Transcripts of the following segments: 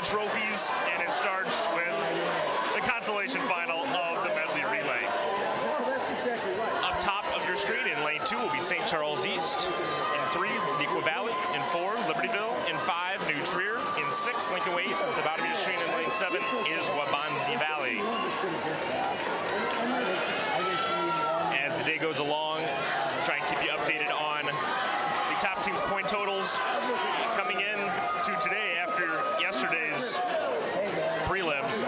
trophies, and it starts with the consolation final of the Medley relay. Up top of your screen in lane 2 will be St. Charles East. In 3, Neuqua Valley. In 4, Libertyville. In 5, New Trier. In 6, Lincoln Way East. At the bottom of your screen in lane 7 is Waubonsee Valley. As the day goes along, try and keep you updated on the top team's point totals. Coming in to today after yesterday's prelims,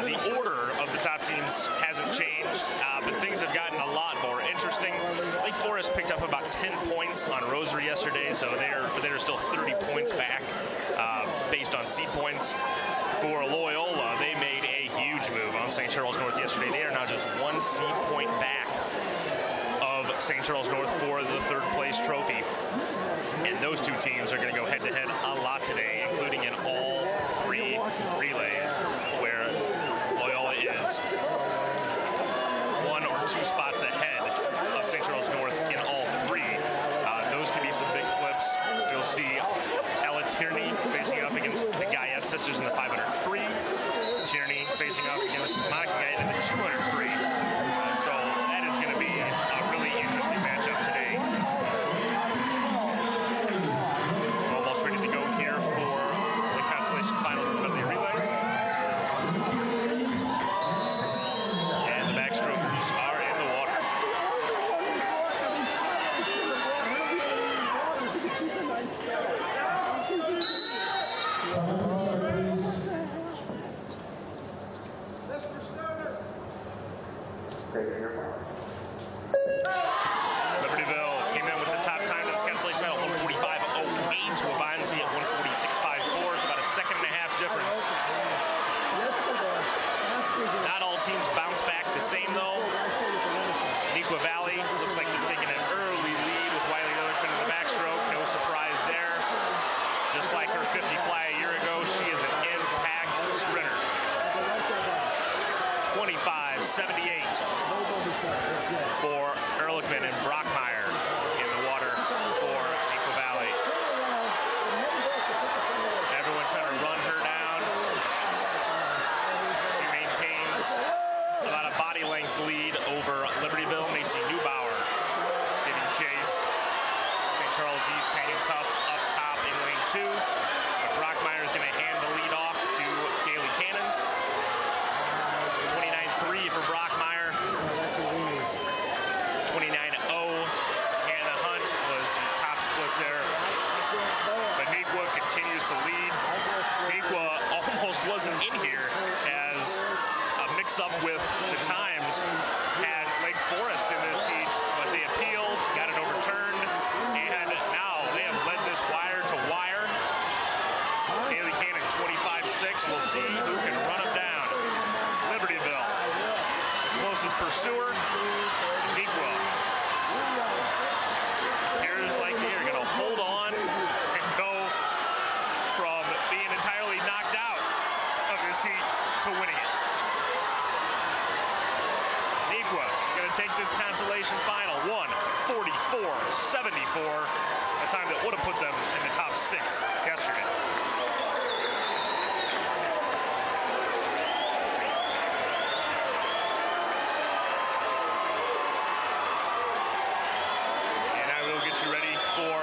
the order of the top teams hasn't changed, but things have gotten a lot more interesting. Lake Forest picked up about 10 points on Rosary yesterday, so they're still 30 points back based on seed points. For Loyola, they made a huge move on St. Charles North yesterday. They are now just 1 seed point back of St. Charles North for the 3rd place trophy. And those two teams are going to go head-to-head a lot today, including in all 3 relays, where Loyola is 1 or 2 spots ahead of St. Charles North in all 3. Those can be some big flips. You'll see Ella Tierney facing off against the Guyette sisters in the 500 free. Tierney facing off against Monica Guyette in the 200 free. So that is going to be a really interesting matchup today. Almost ready to go here for the consolation finals of the Medley relay. And the backstrokers are in the water. Libertyville came in with the top time in this consolation medal, 145.08 to Waubonsee at 146.54, so about a 1.5 second difference. Not all teams bounce back the same though. Neuqua Valley looks like they're taking an early lead with Wiley Littleton in the backstroke. No surprise there. Just like her 50 fly a year ago, she is an impact sprinter. 25.78 for Ehrlichman and Brockmeyer in the water for Neuqua Valley. Everyone trying to run her down. She maintains about a body length lead over Libertyville. Macy Neubauer giving chase. St. Charles East hanging tough up top in lane 2. But Brockmeyer is going to hand the lead off to Kaylee Cannon. 29.3 for Brockmeyer. 29.0. Hannah Hunt was the top split there. But Neuqua continues to lead. Neuqua almost wasn't in here as a mix-up with the times had Lake Forest in this heat, but they appealed, got it overturned, and now they have led this wire to wire. Kaylee Cannon, 25.6. We'll see who can run them down. Libertyville, closest pursuer, Neuqua. Here's like they're going to hold on and go from being entirely knocked out of this heat to winning it. Neuqua is going to take this consolation final 1:44.74, a time that would have put them in the top 6 yesterday. And I will get you ready for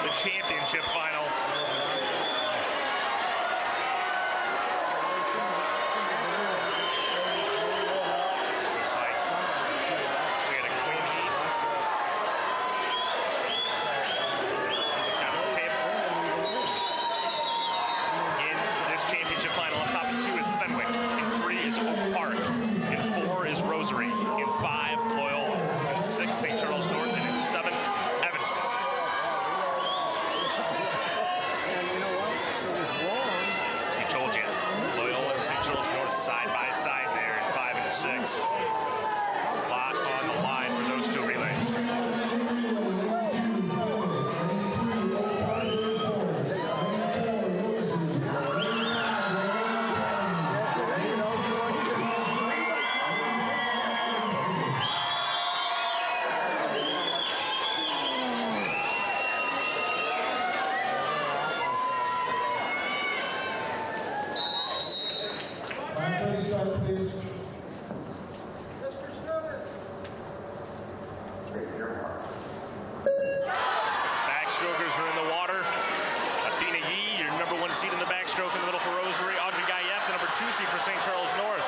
the championship final. Looks like we had a clean heat. Down at the table. In this championship final, on top of 2 is Fenwick. In 3 is Oak Park. In 4 is Rosary. In 5, Loyola. In 6, St. Charles North. And in 7, Evanston. We told you, Loyola and St. Charles North side by side there in 5 and 6. A lot on the line for those 2 relays. start, please. Backstrokers are in the water. Athena Yee, your #1 seed in the backstroke in the middle for Rosary. Audrey Guyette, the #2 seed for St. Charles North.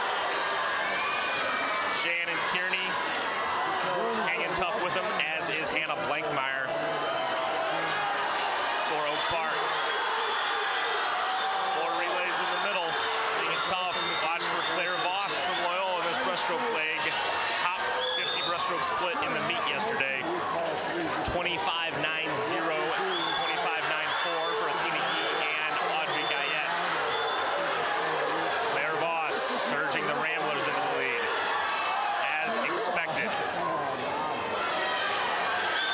Shannon Kearney hanging tough with them, as is Hannah Blankmeyer for Oak Park. 4 relays in the middle, hanging tough. Watch for Claire Voss from Loyola in this breaststroke leg. Top 50 breaststroke split in the meet yesterday. 25.90, 25.94 for Athena Yee and Audrey Guyette. Claire Voss surging the Ramblers into the lead, as expected.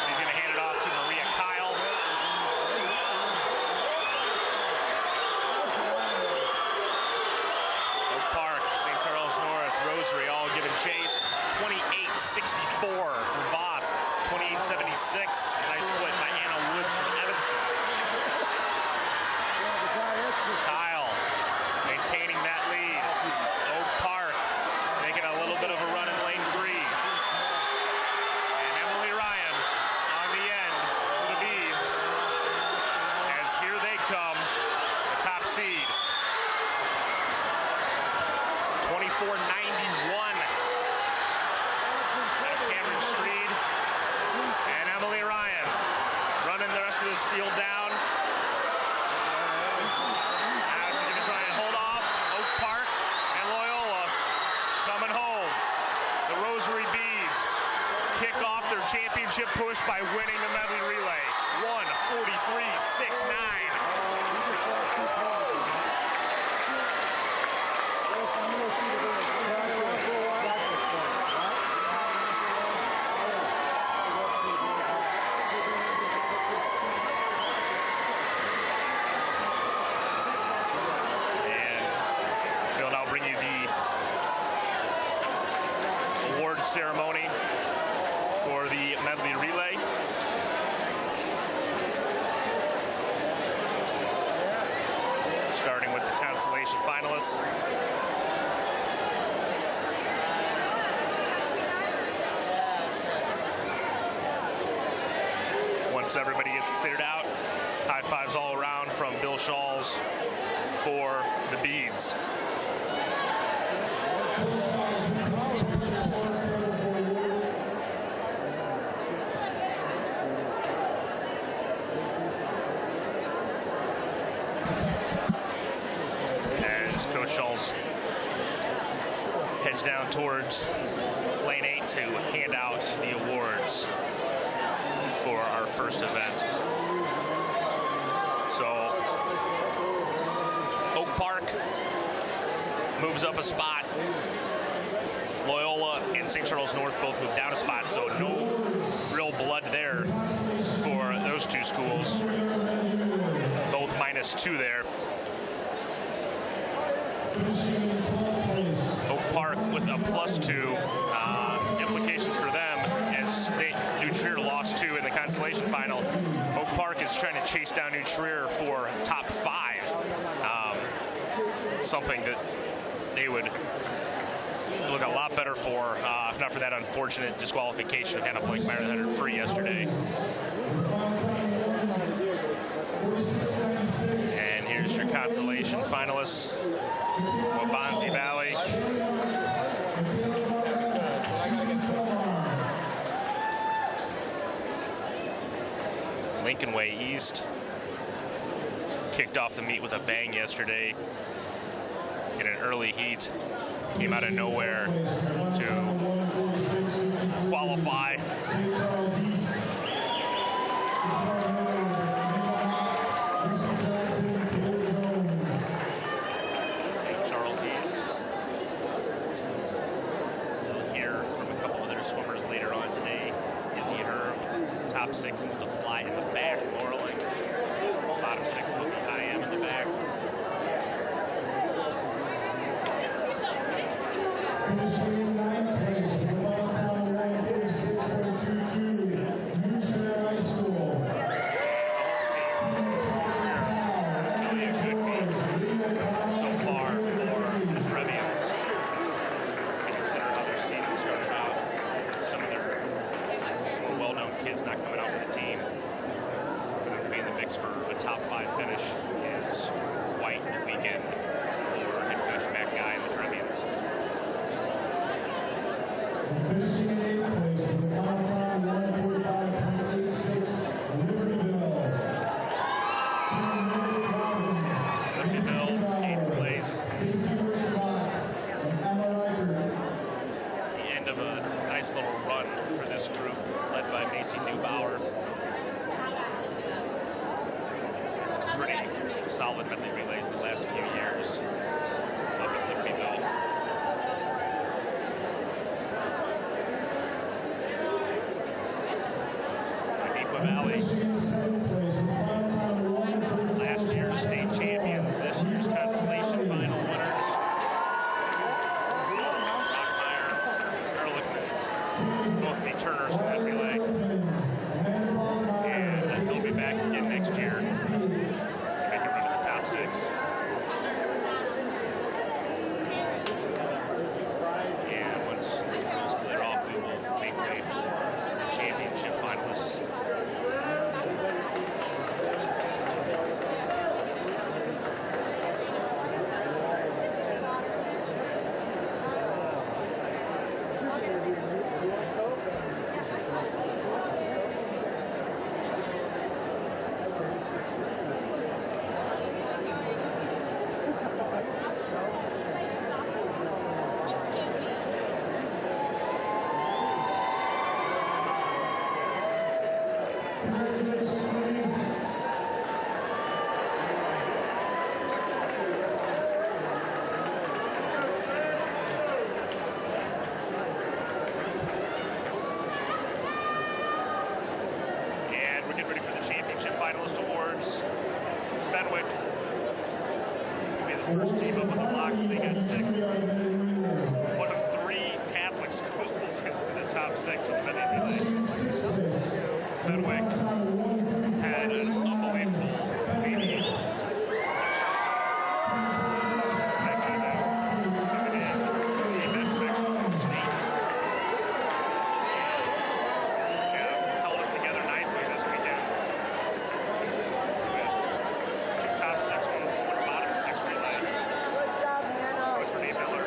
She's going to hand it off to Maria Kyle. Oak Park, St. Charles North, Rosary all giving chase. 28.64 for Voss, 28.76. Nice split by Anna Woods from Evanston. Kyle maintaining that lead. Oak Park making a little bit of a run in lane 3. And Emily Ryan on the end for the beads, as here they come, the top seed. 24.91. Cameron Street and Emily Ryan running the rest of this field down. Now she's going to try and hold off Oak Park and Loyola coming home. The Rosary Beads kick off their championship push by winning the medley relay. 1:43.69. Ceremony for the medley relay. Starting with the consolation finalists. Once everybody gets cleared out, high fives all around from Bill Shawls for the beads. Coach Schultz heads down towards lane 8 to hand out the awards for our first event. So Oak Park moves up a spot. Loyola and St. Charles North both move down a spot, so no real blood there for those two schools. Both -2 there. Oak Park with a +2, implications for them as New Trier lost 2 in the consolation final. Oak Park is trying to chase down New Trier for top 5, something that they would look a lot better for, if not for that unfortunate disqualification of Hannah Blankmeyer that had her free yesterday. And here's your consolation finalists. Wabanzi Valley. Lincoln Way East kicked off the meet with a bang yesterday in an early heat. Came out of nowhere to qualify. Swimmers later on today. Izzy Herb, top 6 with the fly in the back. Morling, bottom 6 with the IM in the back. Really a good meet so far for the Trevians. weekend for head coach Matt Guy and the Trebians. Finishing in 8th place with a final time 1:45.86, Libertyville. Libertyville, 8th place. The end of a nice little run for this group, led by Macy Neubauer. Some pretty solid Medley relays the last few years up at Libertyville. Valley, last year's state champions, this year's consolation final winners. Rockmeyer, Ehrlichman, both be turners in that relay. And they'll be back again next year to make a run to the top 6. And once those clear off, we will make way for championship finalists. Ready for the championship finalist awards. Fenwick will be the first team up on the blocks. They got 6th. One of 3 Catholic schools in the top 6 with Medley relay. Fenwick had an unbelievable meeting in terms of specking out the men's section of the state. Held it together nicely this weekend. Top 6, one bottom 6 relay. Coach Renee Miller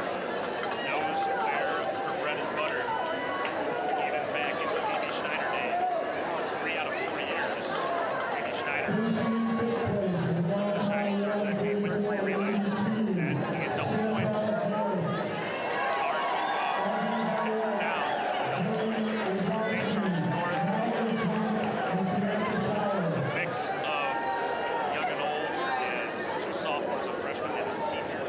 knows where her bread is buttered. Even back in the D.B. Schneider days, 3 out of 4 years, D.B. Schneider, the Shining Stars of that team, with 3 relays. And you get double points. It's hard to get turned down. Double points. St. Charles North, a mix of young and old. 2 sophomores, a freshman, and a senior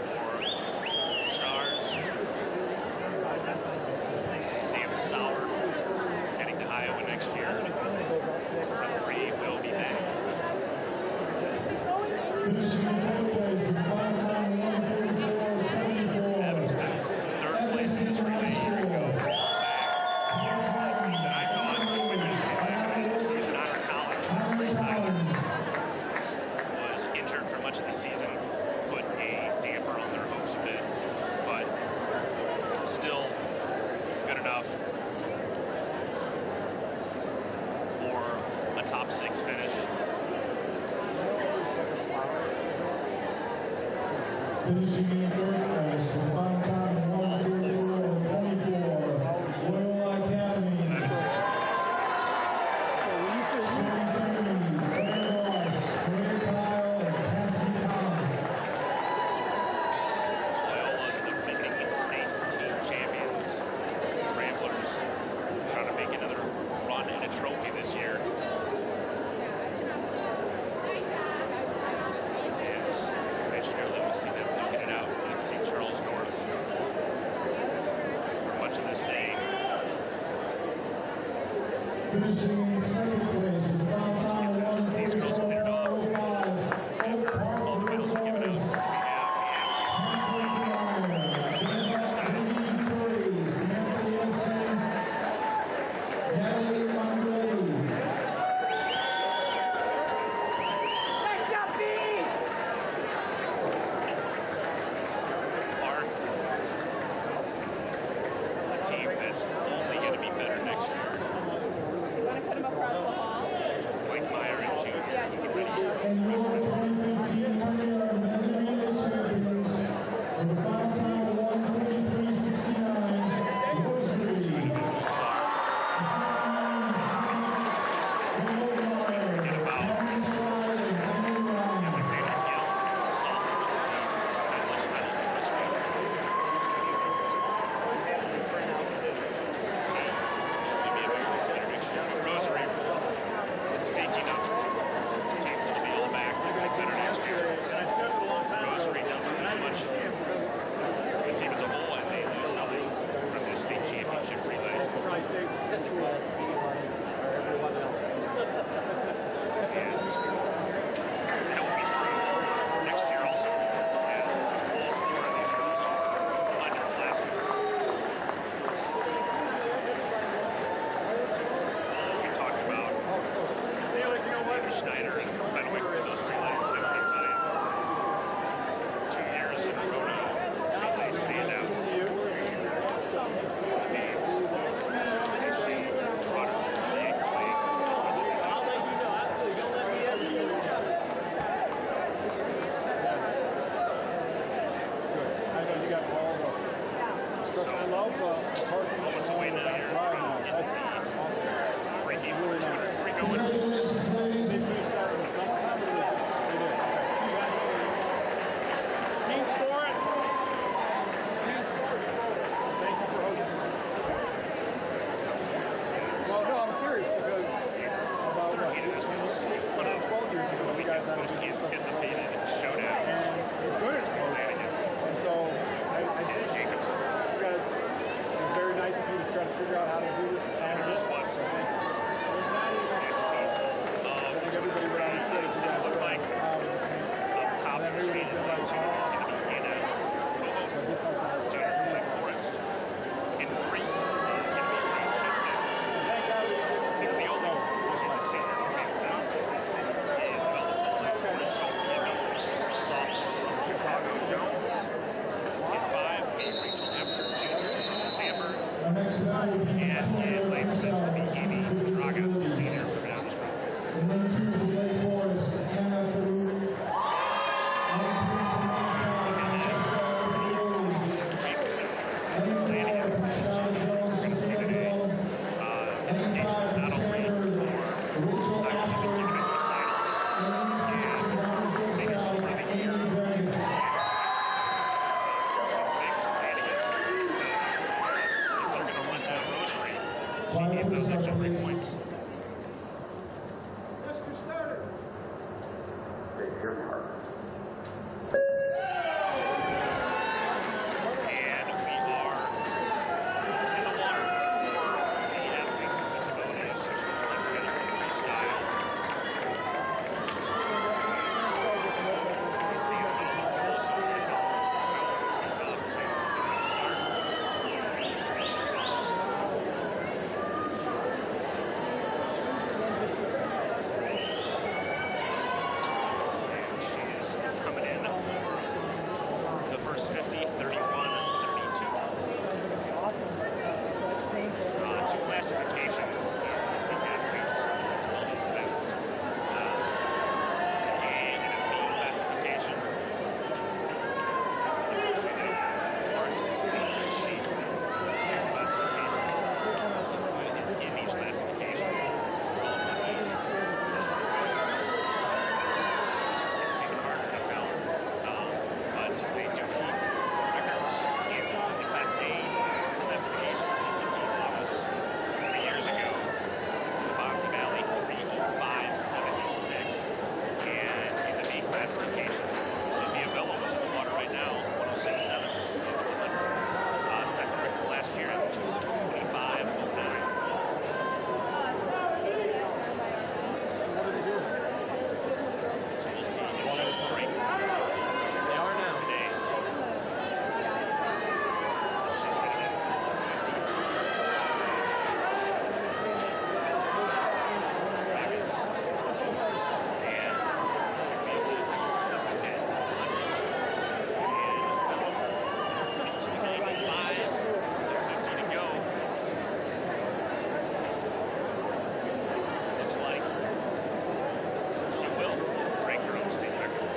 for Stars. Sam Sauer heading to Iowa next year. Front 3 will be back. Evanston, 3rd place in this relay a year ago. Back. A team that I thought would win this relay. Season out of college from freestyler. Was injured for much of the season, put a damper on their hopes a bit, but still good enough for a top 6 finish. Finishing in 3rd place with a final time 1:44.24, Royal Academy. Trophy this year. As mentioned earlier, we'll see them duking it out with St. Charles North for much of this day. Finishing in 2nd place with a final time These girls cleared off. All the medals are given out. Team that's only going to be better next year. You want to put him across the hall? Blake Meyer and June. Yeah, you can read it. and much for the team as a whole, and they lose nothing from this state championship relay. And that will be true next year also, as all 4 of these girls are underclassmen. We talked about David Schneider and Fenwick with those relays. I think by 2 years in a row now, relay standouts. The Maids, she brought her to the Anchor League. I'll let you know. Absolutely. Don't let me ever see you. I know you got all the stuff. I love Moments away now here from getting the 3 games for 203 going. Congratulations, ladies. They finished that in the summertime, or was it? They did. Team score it. Team score it. Thank you for hosting. Well, no, I'm serious because about what? 13 of this one was one of 12 years ago, the you guys weekend's had a most good anticipated showdowns. and you're good at it. And so I And think Jacobs, you guys, it's very nice of you to try to figure out how to do this. Sanders just won. So thank you. This heat I of think everybody would understand is going to look like up top of the screen in line 2 is going to be Hannah Coho. Jennifer Forrest in 3 is going to be Ryan Chestnut. Nick Leolo, she's a senior from Maine South. And Bella Foley for Sophia Miller, sophomore from Chicago Jones. In 5, we have Rachel Epter, junior from Sandburg. Our next event will be And late 6 will be Amy Draga, senior from Adamsburg. in number 2 for Lake Forest, Anna Farouk. Jacobson, landing at we're going to see today. Implications not only for obviously the individual titles and senior senior of the year. She's big for planning it because if they're going to run that rosary, she needs those extra 3 points. And we are in the water for the athletes with disabilities pulling together a freestyle. You see them also in off to start. And she's coming in for the first 50, 31, 32. 2 classifications in the athletes with disabilities events. A and a B classification. Unfortunately, the sheet is classification is in each classification. This is 12 each. It's even harder to tell, but they do keep records in the Class A classification. This is Office 3 years ago. The Bonzi Valley 305.76, and in the B classification, Sophia Bello is in the water right now, 106.7. Second record last year at 225.09. So we'll see if she'll break. They are now today. She's headed in 50. Rabbits. And Field just flipped 10. And 295. 50 to go. Looks like she will break her own state record.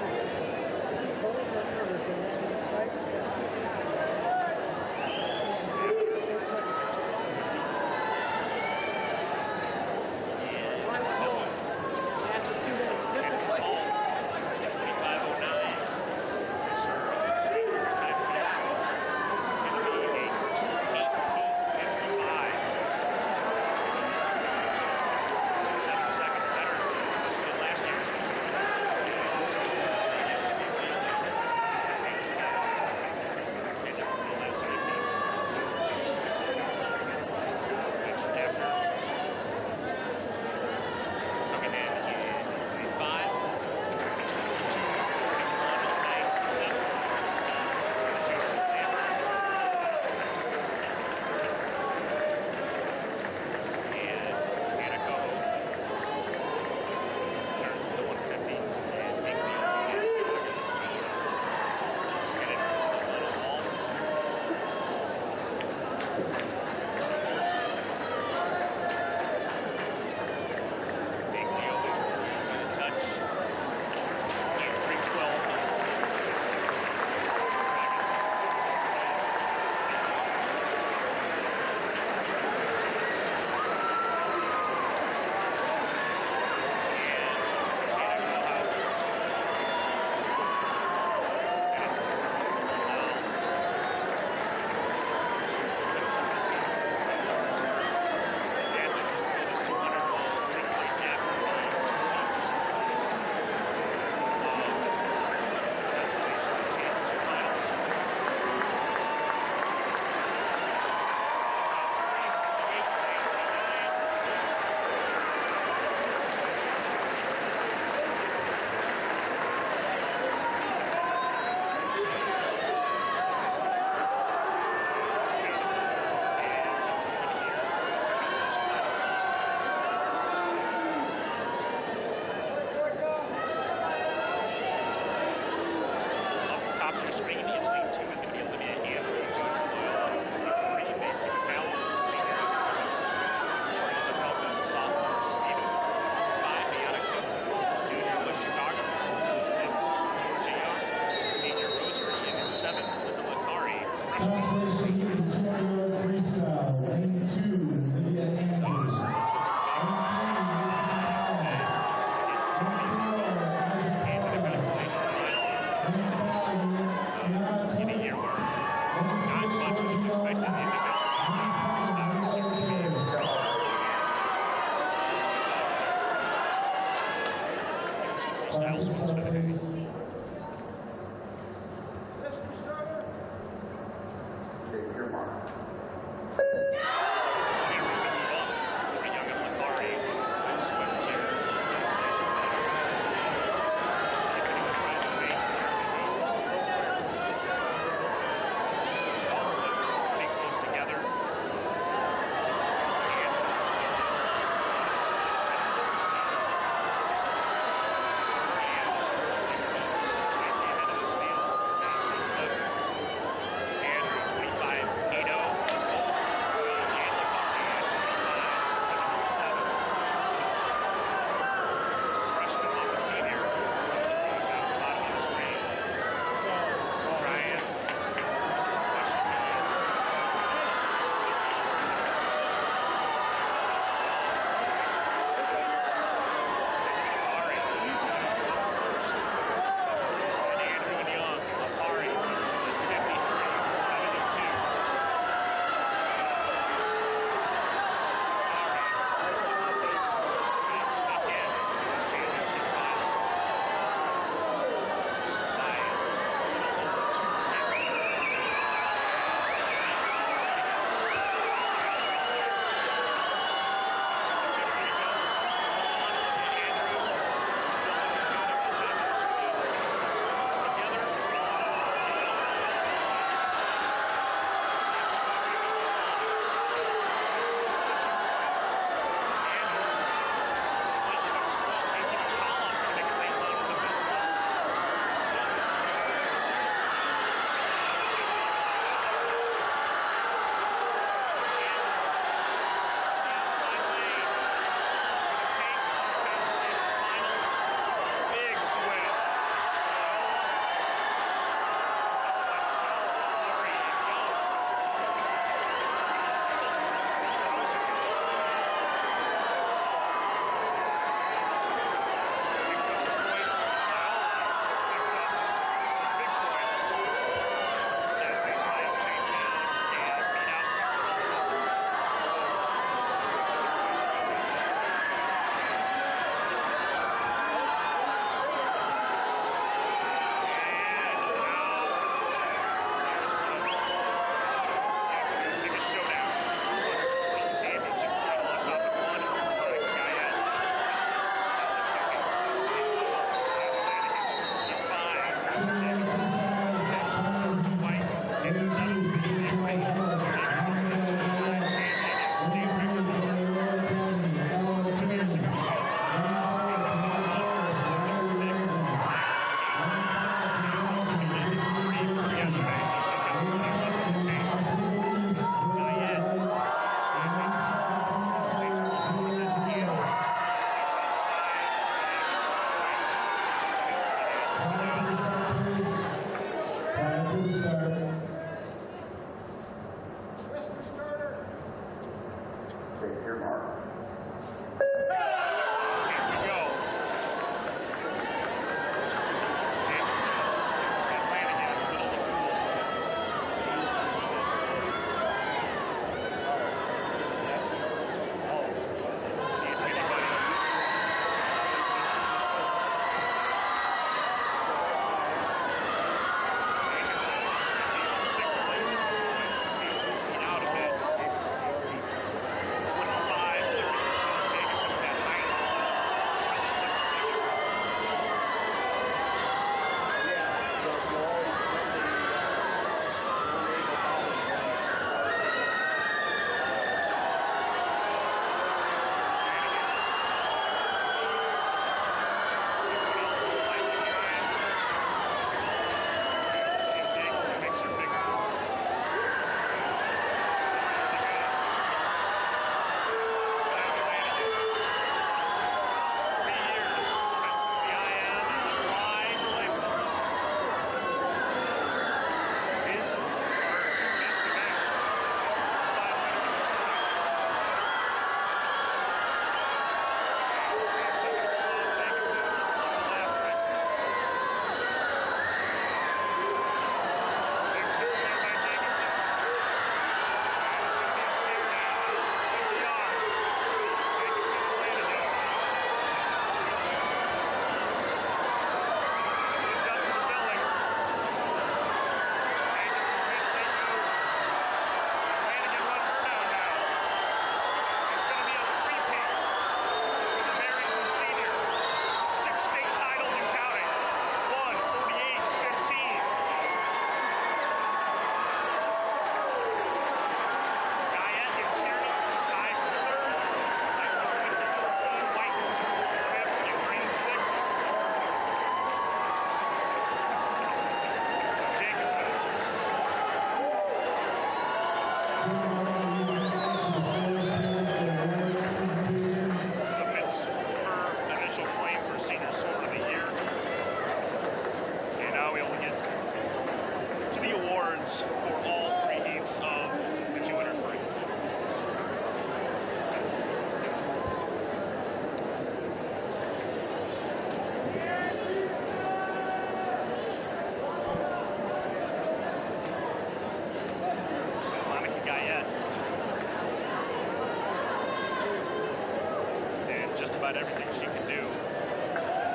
about everything she can do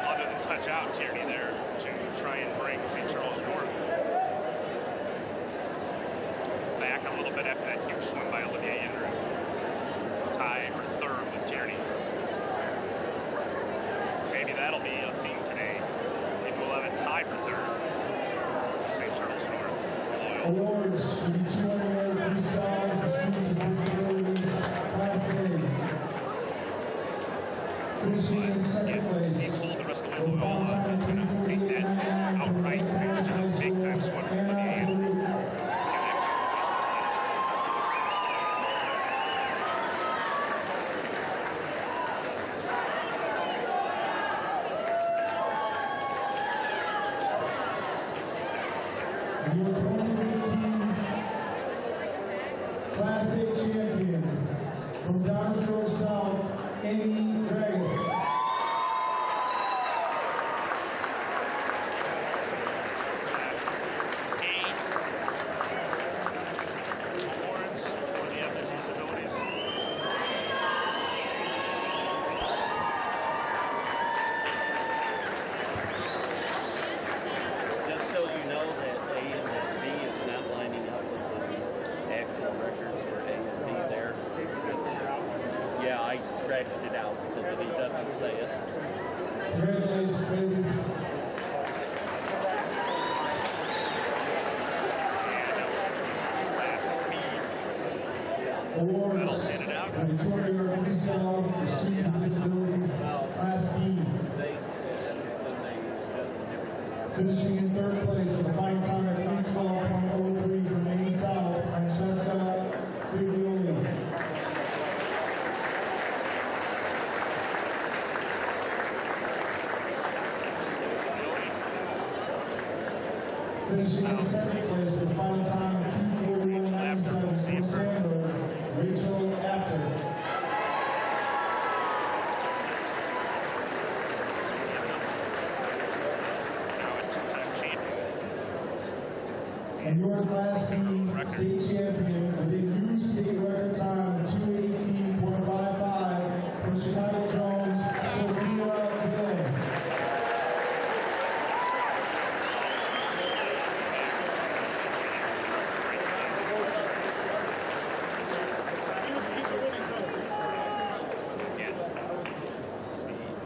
other than touch out Tierney there to try and bring St. Charles North back a little bit after that huge swing by Olivia Andrew. Tie for third with Tierney. Maybe that'll be a theme today. Maybe we'll have a tie for third with St. Charles North. Awards for the 200 freestyle for students with disabilities, Class A. Finishing in second place. He told the rest of the way Loyola was going to take that job outright. It's a big time swing for Olivia Andrew. Your 2018 Class A champion from Backstroke South, Amy Dragus. That's 8 awards for the athletes with disabilities. Just so you know that A and that B is not lining up with the actual records for A and B there. Yeah, I scratched it out so that he doesn't say it. Congratulations, ladies. third place with a fine time of 3:12.03 from Maine South, IHSA Biglioli. Finishing in second place with a final time of 2:41.97 from Sandberg, Rachel Apter. And your Class B state champion with a new state record time of 2:18.55 from Chicago Jones, Sophia Gill.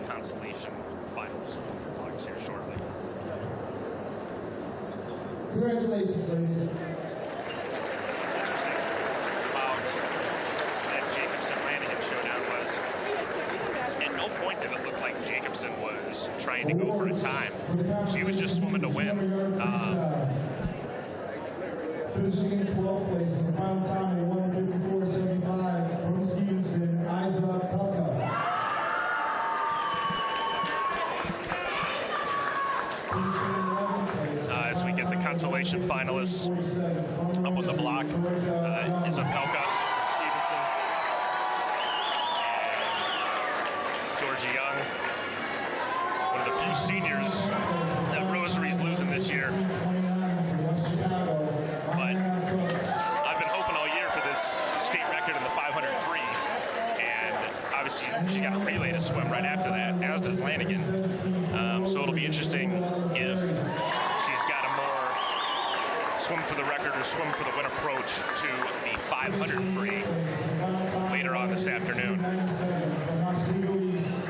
Consolation finals box here shortly. Congratulations, ladies. What's interesting about that Jacobson-Lanigan showdown was at no point did it look like Jacobson was trying to go for a time. She was just swimming to win. Finishing in 12th place with the final time of 1:54.75 from Stevenson, Isa Pelka. As we get the consolation finalists up on the block, is Apelka, Stevenson, and Georgia Young, one of the few seniors that Rosary's losing this year. But I've been hoping all year for this state record in the 500 free, and obviously she got a relay to swim right after that, as does Lanigan. So it'll be interesting if she's got a more swim for the record or swim for the win approach to the 500 free later on this afternoon.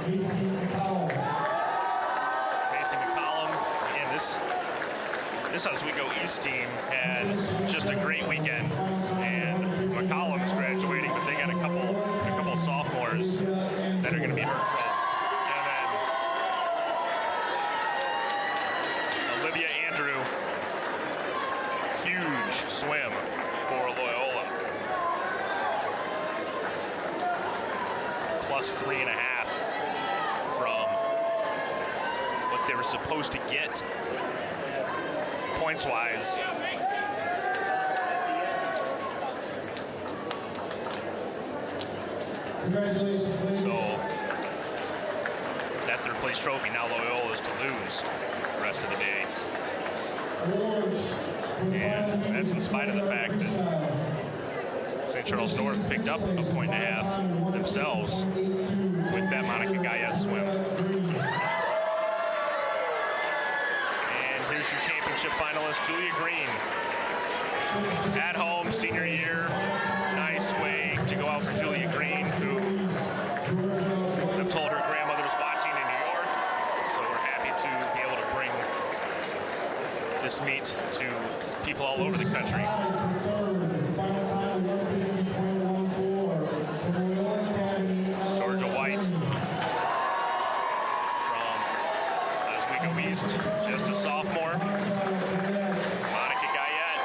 Macy McCollum, and this Oswego East team had just a great weekend, and McCollum's graduating, but they got a couple sophomores that are going to be heard from. Olivia Andrew, huge swim for Loyola. Plus 3.5 from what they were supposed to get points-wise. Congratulations, ladies. So that third place trophy, now Loyola is to lose the rest of the day. And that's in spite of the fact that St. Charles North picked up a 1.5 points themselves with that Monica Gayet swim. And here's your championship finalist, Julia Green. At home, senior year, nice way to go out for Julia Green, who I'm told her grandmother's watching in New York, so we're happy to be able to bring this meet to people all over the country. Georgia White from Oswego East, just a sophomore. Monica Gayet,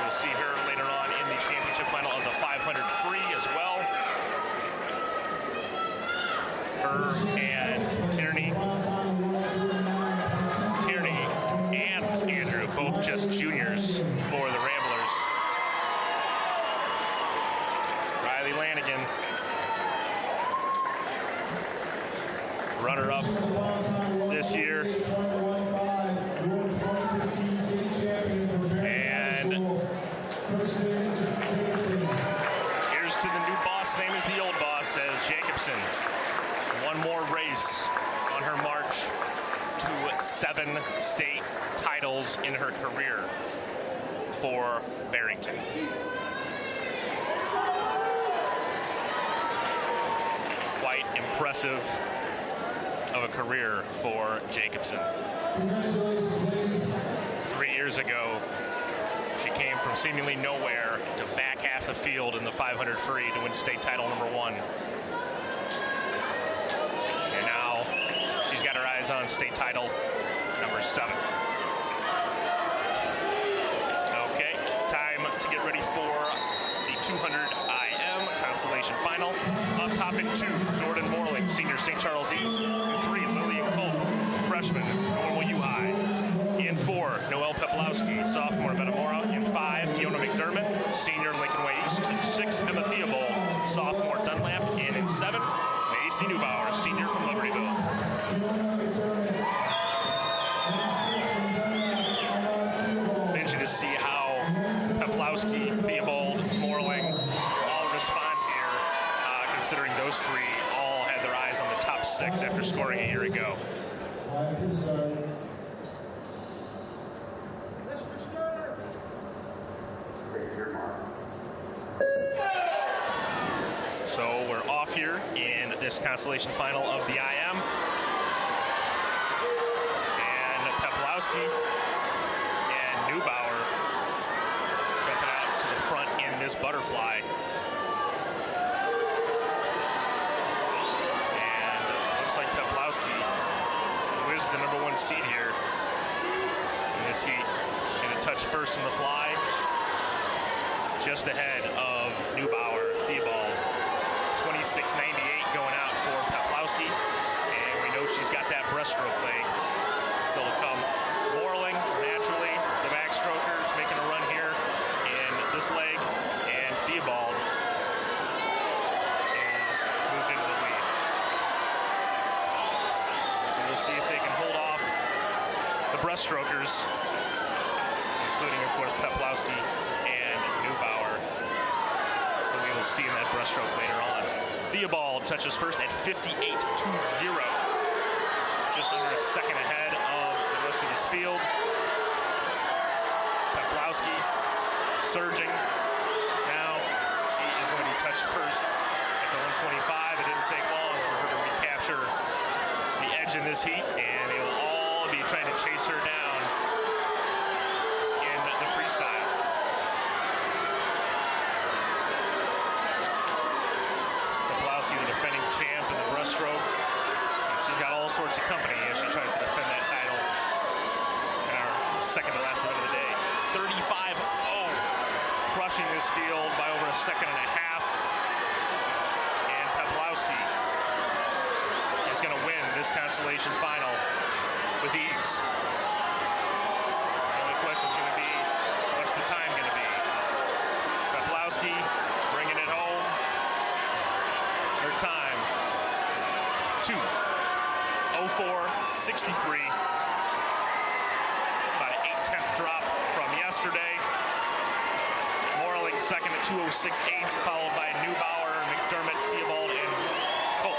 we'll see her later on in the championship final of the 500 free as well. Her and Tierney and Andrew, both just juniors for the Ramblers. Riley Lanigan, runner-up this year. And here's to the new boss, same as the old boss, says Jacobson. One more race on her march to 7 state titles in her career for Barrington. Quite impressive of a career for Jacobson. 3 years ago, she came from seemingly nowhere to back half the field in the 500 free to win state title #1. And now she's got her eyes on state title over 7th. Okay, time to get ready for the 200 IM consolation final. Up top in 2, Jordan Morling, senior, St. Charles East. In 3, Lillian Culp, freshman, Normal U High. In 4, Noelle Peplowski, sophomore, Metamora. In 5, Fiona McDermott, senior, Lincoln Way East. In 6, Emma Theobald, sophomore, Dunlap. And in 7, Macy Neubauer, senior from Libertyville. Interesting to see how Peplowski, Theobald, Morling all respond here, considering those 3 all had their eyes on the top 6 after scoring a year ago. So we're off here in this consolation final of the IM. And Peplowski and Neubauer jumping out to the front in this butterfly. And looks like Peplowski, who is the #1 seed here in this heat, is going to touch first in the fly, just ahead of Neubauer, Theobald. 26.98 going out for Peplowski, and we know she's got that breaststroke leg still to come. Morling, naturally, the backstrokers making a run here in this leg, and Theobald is moved into the lead. So we'll see if they can hold off the breaststrokers, including, of course, Peplowski and Neubauer, who we will see in that breaststroke later on. Theobald touches first at 58.20, just under a second ahead of the rest of this field. Peplowski surging. Now she is going to touch first at the 125. It didn't take long for her to recapture the edge in this heat, and they will all be trying to chase her down in the freestyle. The defending champ in the breaststroke. She's got all sorts of company as she tries to defend that title in our second to last event of the day. 35-0, crushing this field by over a second and a half. And Peplowski is going to win this consolation final with ease. The only question is going to be, what's the time going to be? Peplowski bringing it home. Her time, 2:04.63. About an 8/10 drop from yesterday. Morling second at 2:06.8, followed by Neubauer, McDermott, Theobald, and Culp.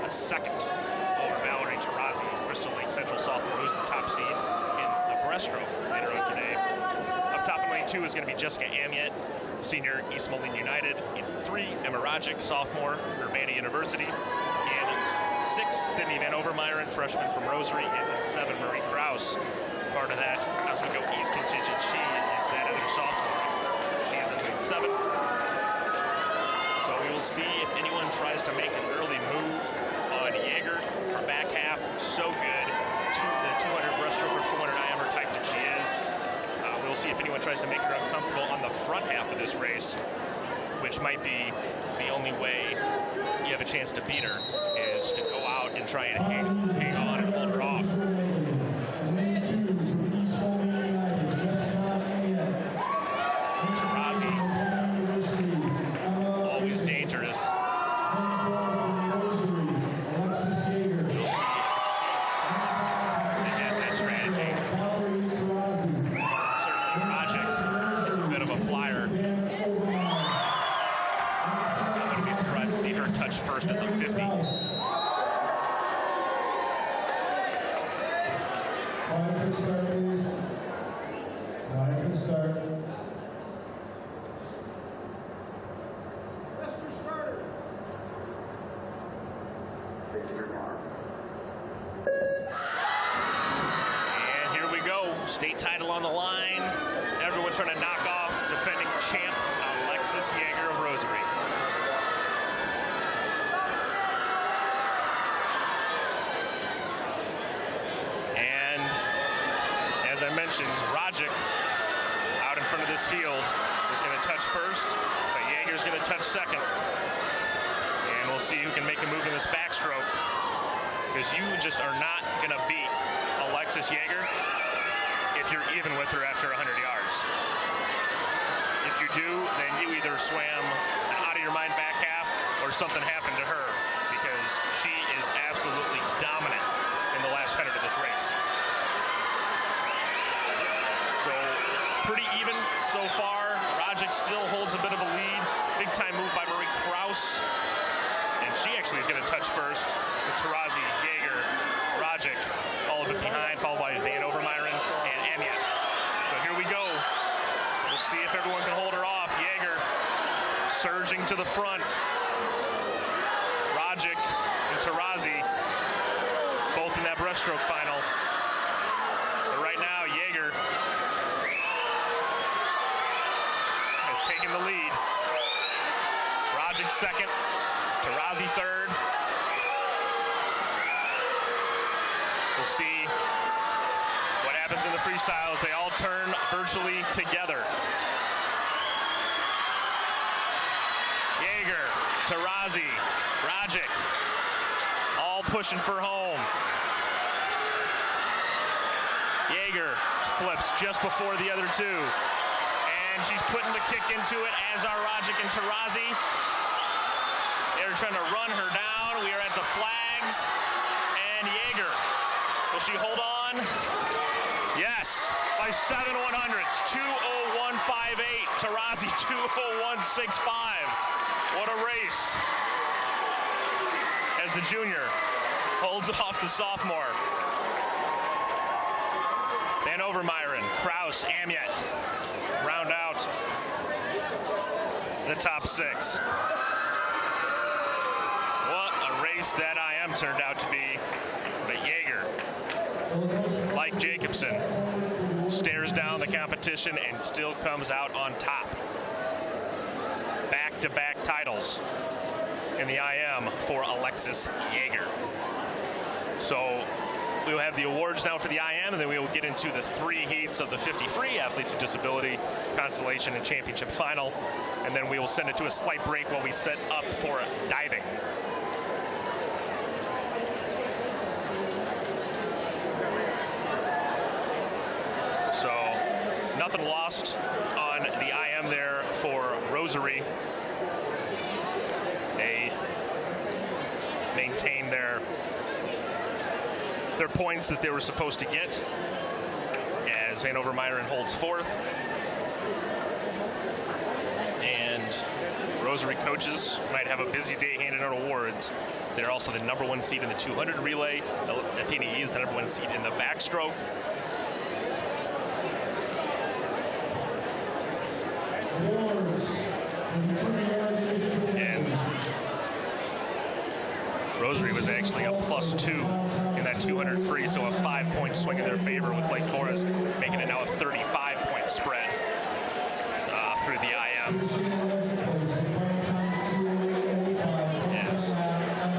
Second over Valerie Tarazi, Crystal Lake Central sophomore, who's the top seed in the breaststroke later on today. Up top in lane 2 is going to be Jessica Amiet, senior, East Moline United. In 3, Emma Rajic, sophomore, Urbana University. In 6, Sydney Van Overmeiren, freshman from Rosary. And in 7, Marie Kraus, part of that Oswego East contingent. She is that other sophomore. She is in lane 7. So we will see if anyone tries to make an early move on Jaeger. Her back half, so good. The 200 breaststroke or 400 IMer type that she is. We'll see if anyone tries to make her uncomfortable on the front half of this race, which might be the only way you have a chance to beat her, is to go out and try and hang on and hold her off. Tarazi, always dangerous. You'll see if she has that strategy. Certainly Rajic is a bit of a flyer. I wouldn't be surprised to see her touch first at the 50. State title on the line. Everyone trying to knock off defending champ Alexis Yeager of Rosary. And as I mentioned, Rogic out in front of this field is going to touch first, but Yeager's going to touch second. And we'll see who can make a move in this backstroke, because you just are not going to beat Alexis Yeager if you're even with her after 100 yards. If you do, then you either swam an out of your mind back half or something happened to her, because she is absolutely dominant in the last 100 of this race. So pretty even so far. Rogic still holds a bit of a lead. Big time move by Marie Kraus. And she actually is going to touch first. Tarazi, Yeager, Rogic, all a bit behind, followed by Van Overmyron and Amiet. So here we go. We'll see if everyone can hold her off. Yeager surging to the front. Rogic and Tarazi both in that breaststroke final. But right now, Yeager has taken the lead. Rogic second, Tarazi third. We'll see what happens in the freestyles. They all turn virtually together. Yeager, Tarazi, Rogic, all pushing for home. Yeager flips just before the other two. And she's putting the kick into it, as are Rogic and Tarazi. They're trying to run her down. We are at the flags. And Yeager, will she hold on? Yes, by 7 100ths, 2:01.58. Tarazi 2:01.65. What a race. As the junior holds off the sophomore. Van Overmyron, Kraus, Amiet round out the top 6. What a race that IM turned out to be. But Yeager, like Jacobson, stares down the competition and still comes out on top. Back-to-back titles in the IM for Alexis Yeager. So we will have the awards now for the IM, and then we will get into the 3 heats of the 50 free athletes with disability, consolation, and championship final. And then we will send it to a slight break while we set up for diving. So nothing lost on the IM there for Rosary. They maintain their points that they were supposed to get, as Van Overmyron holds fourth. And Rosary coaches might have a busy day handing out awards. They're also the #1 seed in the 200 relay. Athena E is the #1 seed in the backstroke. And Rosary was actually a +2 in that 200 free, so a 5-point swing in their favor with Lake Forest, making it now a 35-point spread through the IM. As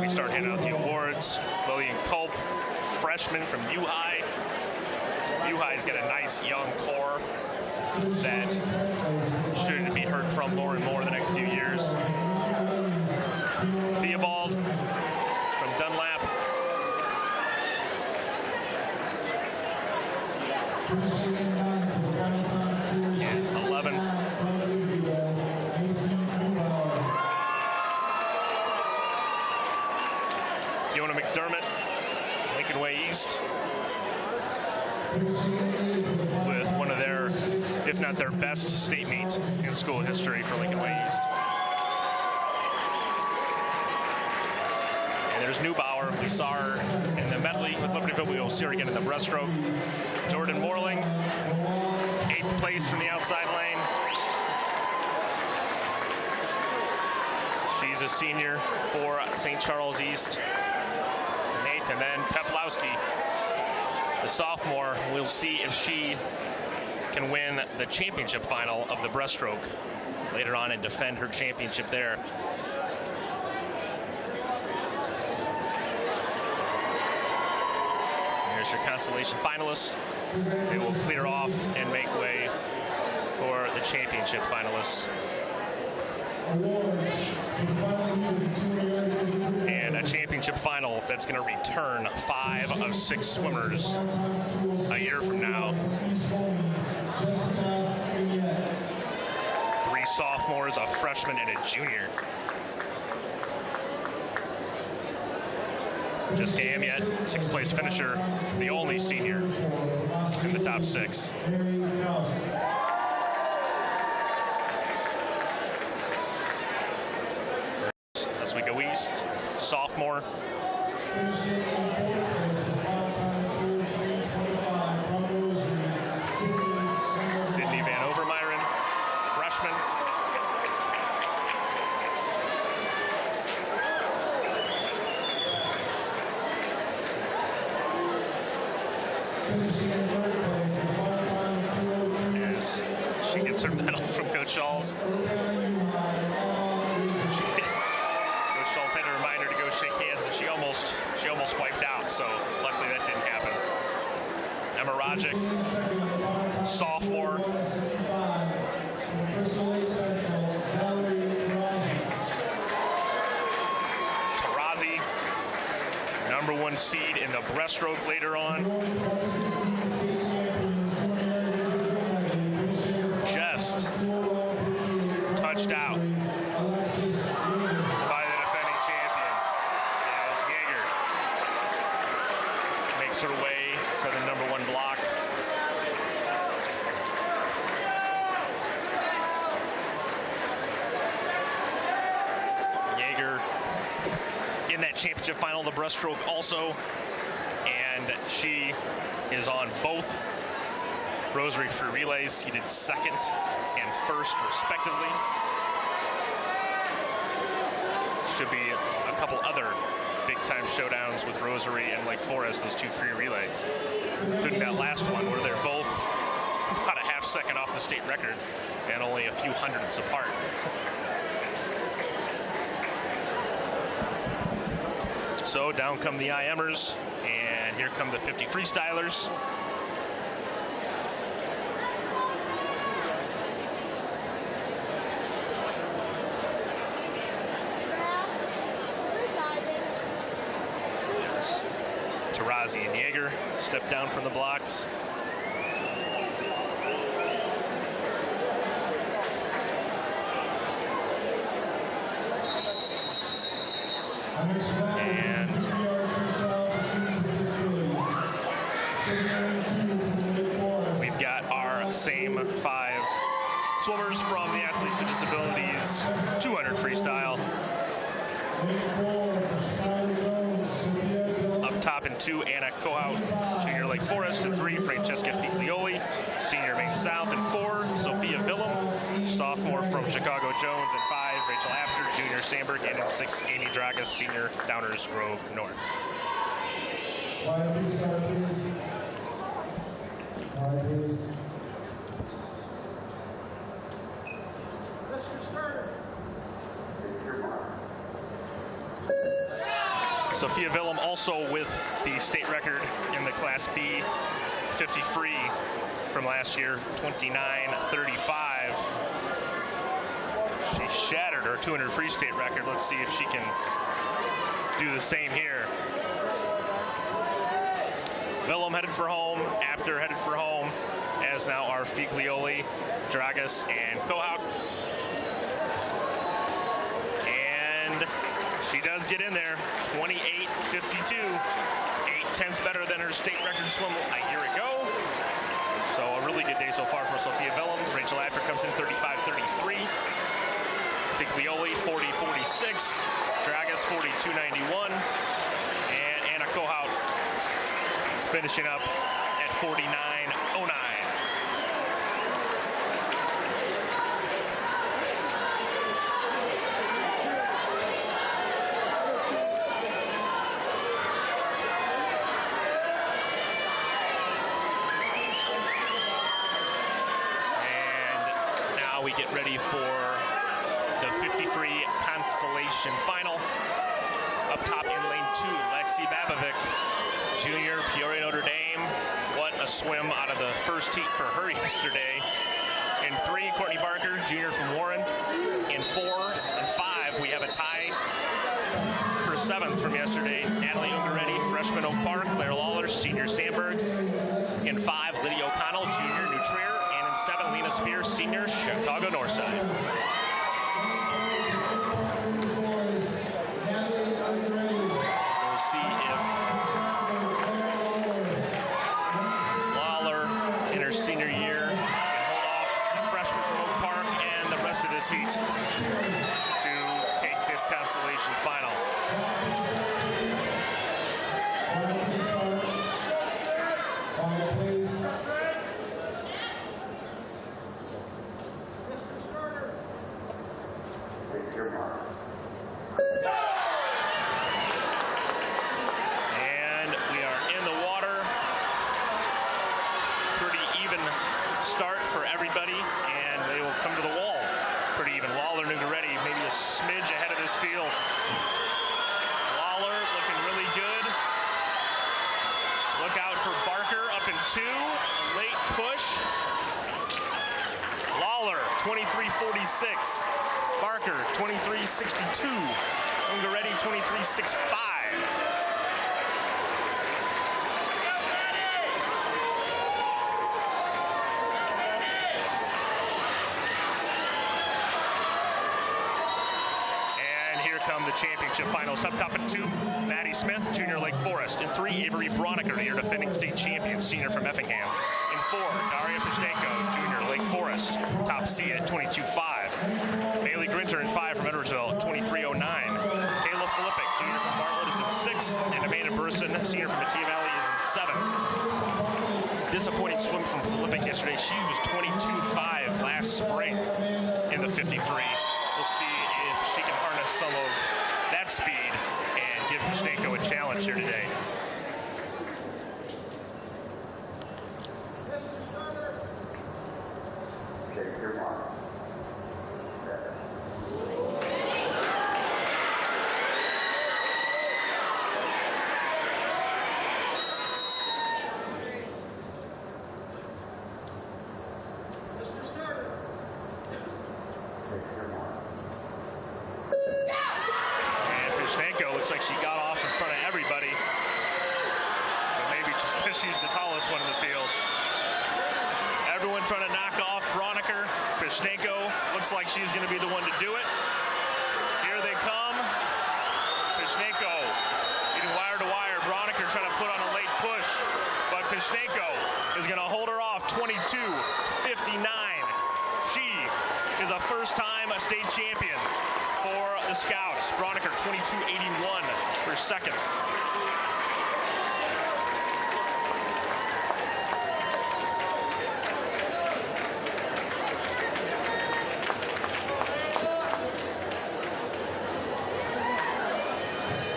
we start handing out the awards, Lillian Culp, freshman from U-High. U-High's got a nice young core that should be heard from more and more in the next few years. Theobald from Dunlap. Is 11th. Fiona McDermott, Lincoln Way East, with one of their, if not their best state meet in school history for Lincoln Way East. And there's Neubauer. We saw her in the medley with Libertyville. We will see her again in the breaststroke. Jordan Morling, 8th place from the outside lane. She's a senior for St. Charles East. 8th, and then Peplowski the sophomore. We'll see if she can win the championship final of the breaststroke later on and defend her championship there. Here's your consolation finalists. They will clear off and make way for the championship finalists. And a championship final that's going to return 5 of 6 swimmers a year from now. 3 sophomores, a freshman, and a junior. Jessica Amiet, 6th place finisher, the only senior in the top 6. As we go east, sophomore. Sydney Van Overmyron, freshman. As she gets her medal from Coach Schall's. Had a reminder to go shake hands, and she almost wiped out, so luckily that didn't happen. Emma Rajic, sophomore. Tarazi, #1 seed in the breaststroke later on. Just touched out by the defending champion as Jaeger makes her way to the #1 block. Jaeger in that championship final, the breaststroke also, and she is on both rosary free relays, seated 2nd and 1st respectively. Should be a couple other big-time showdowns with Rosary and Lake Forest, those 2 free relays, including that last one where they're both about a half second off the state record and only a few hundredths apart. So down come the IMers, and here come the 50 freestylers. Tarazi and Jaeger step down from the blocks. And we've got our same 5 swimmers from the Athletes with Disabilities 200 freestyle. Up top in 2, Anna Kohout, junior Lake Forest. In 3, Francesca Figlioli, senior Maine South. In 4, Sophia Villum, sophomore from Chicago Jones. In 5, Rachel After, junior Sandberg. And in 6, Amy Dragas, senior Downers Grove North. Sophia Villum also with the state record in the Class B 50 free from last year, 29:35. She shattered her 200 free state record. Let's see if she can do the same here. Villum headed for home, Apter headed for home, as now are Figlioli, Dragas, and Kohout. And she does get in there, 28:52, 8/10 better than her state record swim a year ago. So a really good day so far for Sophia Villum. Rachel Apter comes in 35:33. Figlioli 40:46. Dragas 42:91. And Anna Kohout finishing up at 49:09. consolation final. Up top in lane 2, Lexi Babovic, junior, Peoria Notre Dame. What a swim out of the first heat for her yesterday. In 3, Courtney Barker, junior from Warren. In 4 and 5, we have a tie for 7th from yesterday. Natalie Ungaretti, freshman Oak Park. Claire Lawler, senior Sandburg. In 5, Lydia O'Connell, junior New Trier. And in 7, Lena Spears, senior Chicago Northside. We'll see if Lawler in her senior year can hold off freshman from Oak Park and the rest of this heat to take this consolation final. And we are in the water. Pretty even start for everybody, and they will come to the wall pretty even. Lawler and Ungaretti maybe a smidge ahead of this field. Lawler looking really good. Look out for Barker up in 2. Late push. Lawler 23:46. Barker 23:62. Ungaretti 23:65. Come the championship finals. Top in 2, Maddie Smith, junior Lake Forest. In 3, Avery Broniker, your defending state champion, senior from Effingham. In 4, Daria Pashtenko, junior Lake Forest, top seed at 22.5. Bailey Grinter in 5 from Edwardsville, 23.09. Kayla Filippic, junior from Bartlett, is in 6, and Amanda Burson, senior from Mattia Valley, is in 7. Disappointing swim from Filippic yesterday. She was 22.5 last spring in the 53. We'll see if she can harness some of that speed and give Pashtenko a challenge here today. Looks like she got off in front of everybody. But maybe just because she's the tallest one in the field. Everyone trying to knock off Broniker. Pashtenko looks like she's going to be the one to do it. Here they come. Pashtenko getting wire to wire. Broniker trying to put on a late push. But Pashtenko is going to hold her off 22:59. She is a first-time state champion for the Scouts. Broniker 22.81 for second.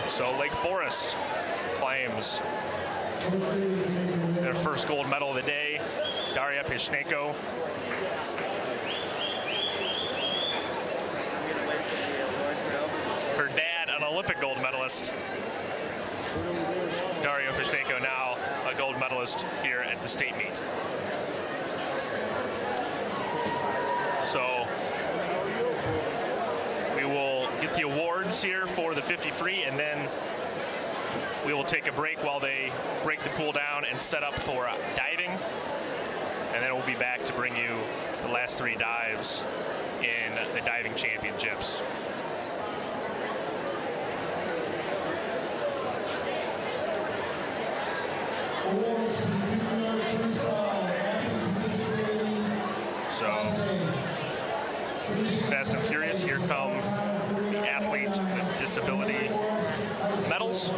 So Lake Forest claims their first gold medal of the day. Daria Pashtenko. Her dad, an Olympic gold medalist. Daria Pashtenko now a gold medalist here at the state meet. So we will get the awards here for the 53, and then we will take a break while they break the pool down and set up for diving. And then we'll be back to bring you the last 3 dives in the diving championships. So, Fast and Furious, here come the athlete with disability medals.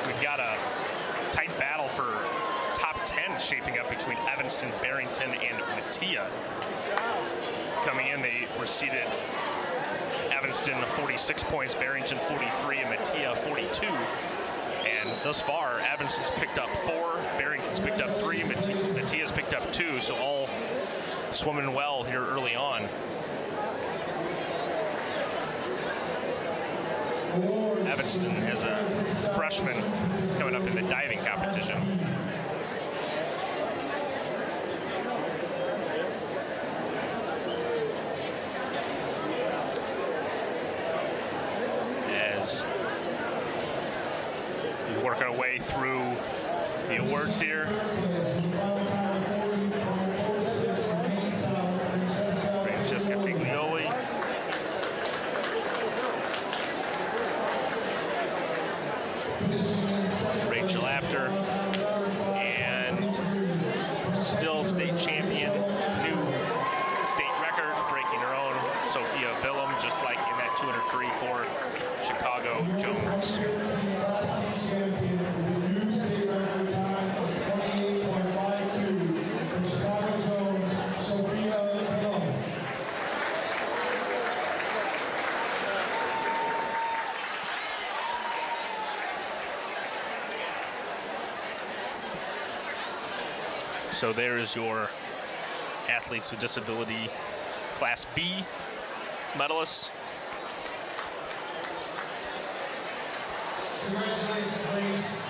We've got a tight battle for top 10 again shaping up between Evanston, Barrington, and Mattia. Coming in, they were seated Evanston 46 points, Barrington 43, and Mattia 42. And thus far, Evanston's picked up 4, Barrington's picked up 3, Mattia's picked up 2, so all swimming well here early on. Evanston has a freshman coming up in the diving competition. As we work our way through the awards here. Francesca Figlioli. Rachel Apter, and still state champion, new state record, breaking her own, Sophia Billum, just like in that 200 free for Chicago Jones. So there is your athletes with disability Class B medalists. Congratulations, ladies.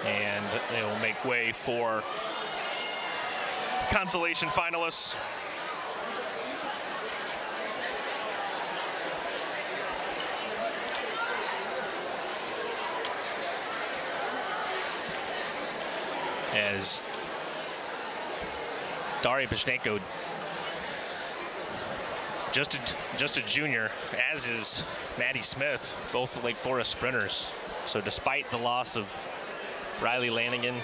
And they will make way for consolation finalists. As Daria Pashtenko, just a junior, as is Maddie Smith, both Lake Forest sprinters. So despite the loss of Riley Lanigan,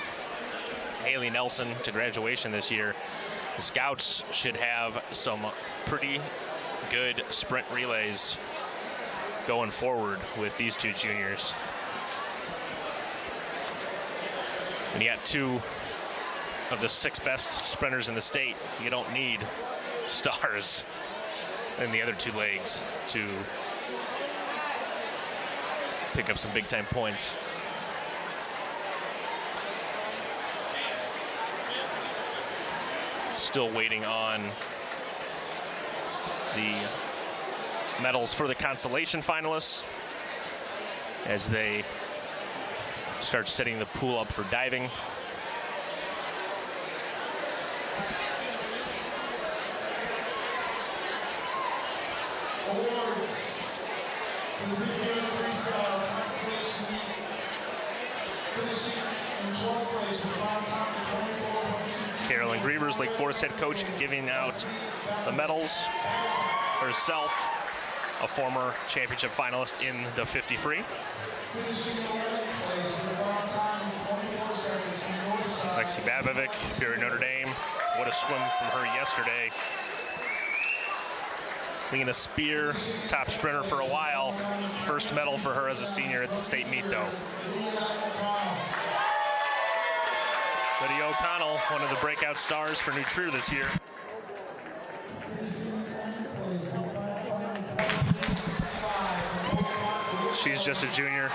Haley Nelson to graduation this year, the Scouts should have some pretty good sprint relays going forward with these two juniors. And you got 2 of the 6 best sprinters in the state. You don't need stars in the other 2 legs to pick up some big time points. Still waiting on the medals for the consolation finalists as they start setting the pool up for diving. Awards for the video freestyle consolation meet, finishing in 12th place with a final time of 24.22. Carolyn Grievers, Lake Forest head coach, giving out the medals herself, a former championship finalist in the 50 free. Finishing in 11th place with a final time of 24 seconds from the north side. Lexi Babovic, Fury Notre Dame. What a swim from her yesterday. Lena Spear, top sprinter for a while. First medal for her as a senior at the state meet, though. Lydia O'Connell, one of the breakout stars for New Trier this year. She's just a junior.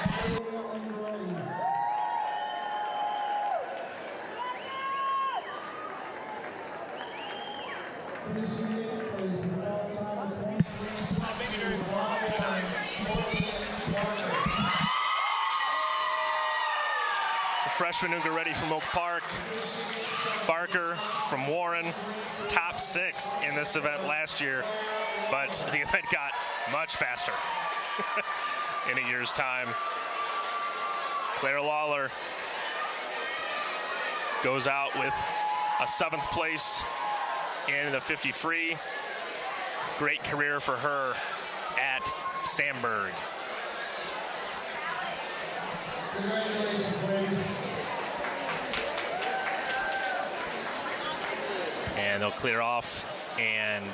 The freshman who got ready from Oak Park, Barker from Warren, top 6 in this event last year, but the event got much faster in a year's time. Claire Lawler goes out with a 7th place in the 50 free. Great career for her at Sandburg. Congratulations, ladies. And they'll clear off and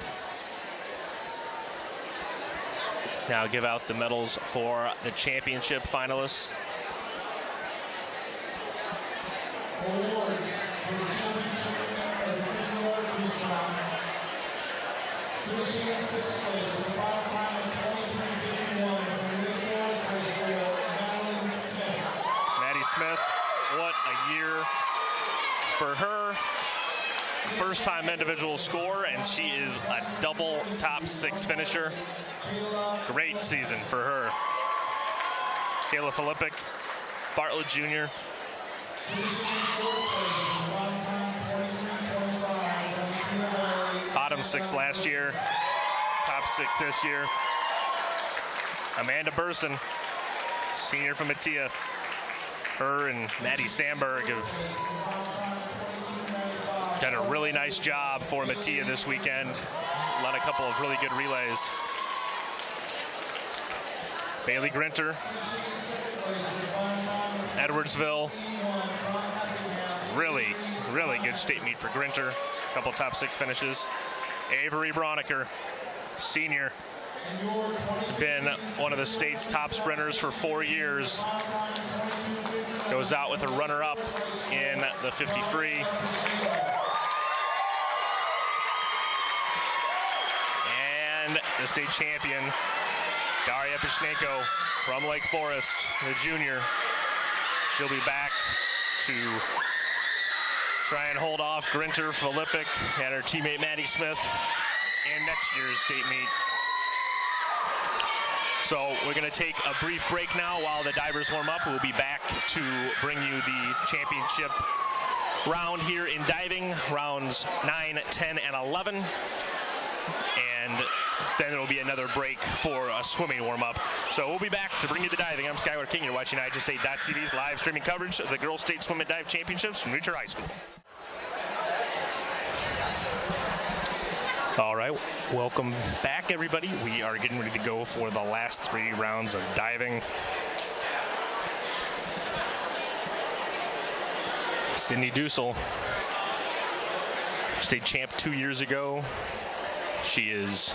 now give out the medals for the championship finalists. Awards for the championship of the freestyle freestyle. Finishing in 6th place with a final time of 23:51 from Lake Forest High School, Madeline Smith. Maddie Smith, what a year for her. First-time individual score, and she is a double top 6 finisher. Great season for her. Kayla Filippic, Bartlett Jr. Bottom 6 last year, top 6 this year. Amanda Burson, senior from Mattia. Her and Maddie Sandberg have done a really nice job for Mattia this weekend. Led a couple of really good relays. Bailey Grinter, Edwardsville. Really good state meet for Grinter. A couple top 6 finishes. Avery Broniker, senior, been one of the state's top sprinters for 4 years. Goes out with a runner-up in the 50 free. And the state champion, Daria Pishnenko from Lake Forest, the junior. She'll be back to try and hold off Grinter, Filippic, and her teammate Maddie Smith in next year's state meet. So we're going to take a brief break now while the divers warm up. We'll be back to bring you the championship round here in diving, rounds 9, 10, and 11. And then there will be another break for a swimming warm-up. So we'll be back to bring you the diving. I'm Skyward King. You're watching IHSA.TV's live streaming coverage of the Girls State Swim and Dive Championships from New Trier High School. All right, welcome back, everybody. We are getting ready to go for the last 3 rounds of diving. Sydney Dussel, state champ 2 years ago. She is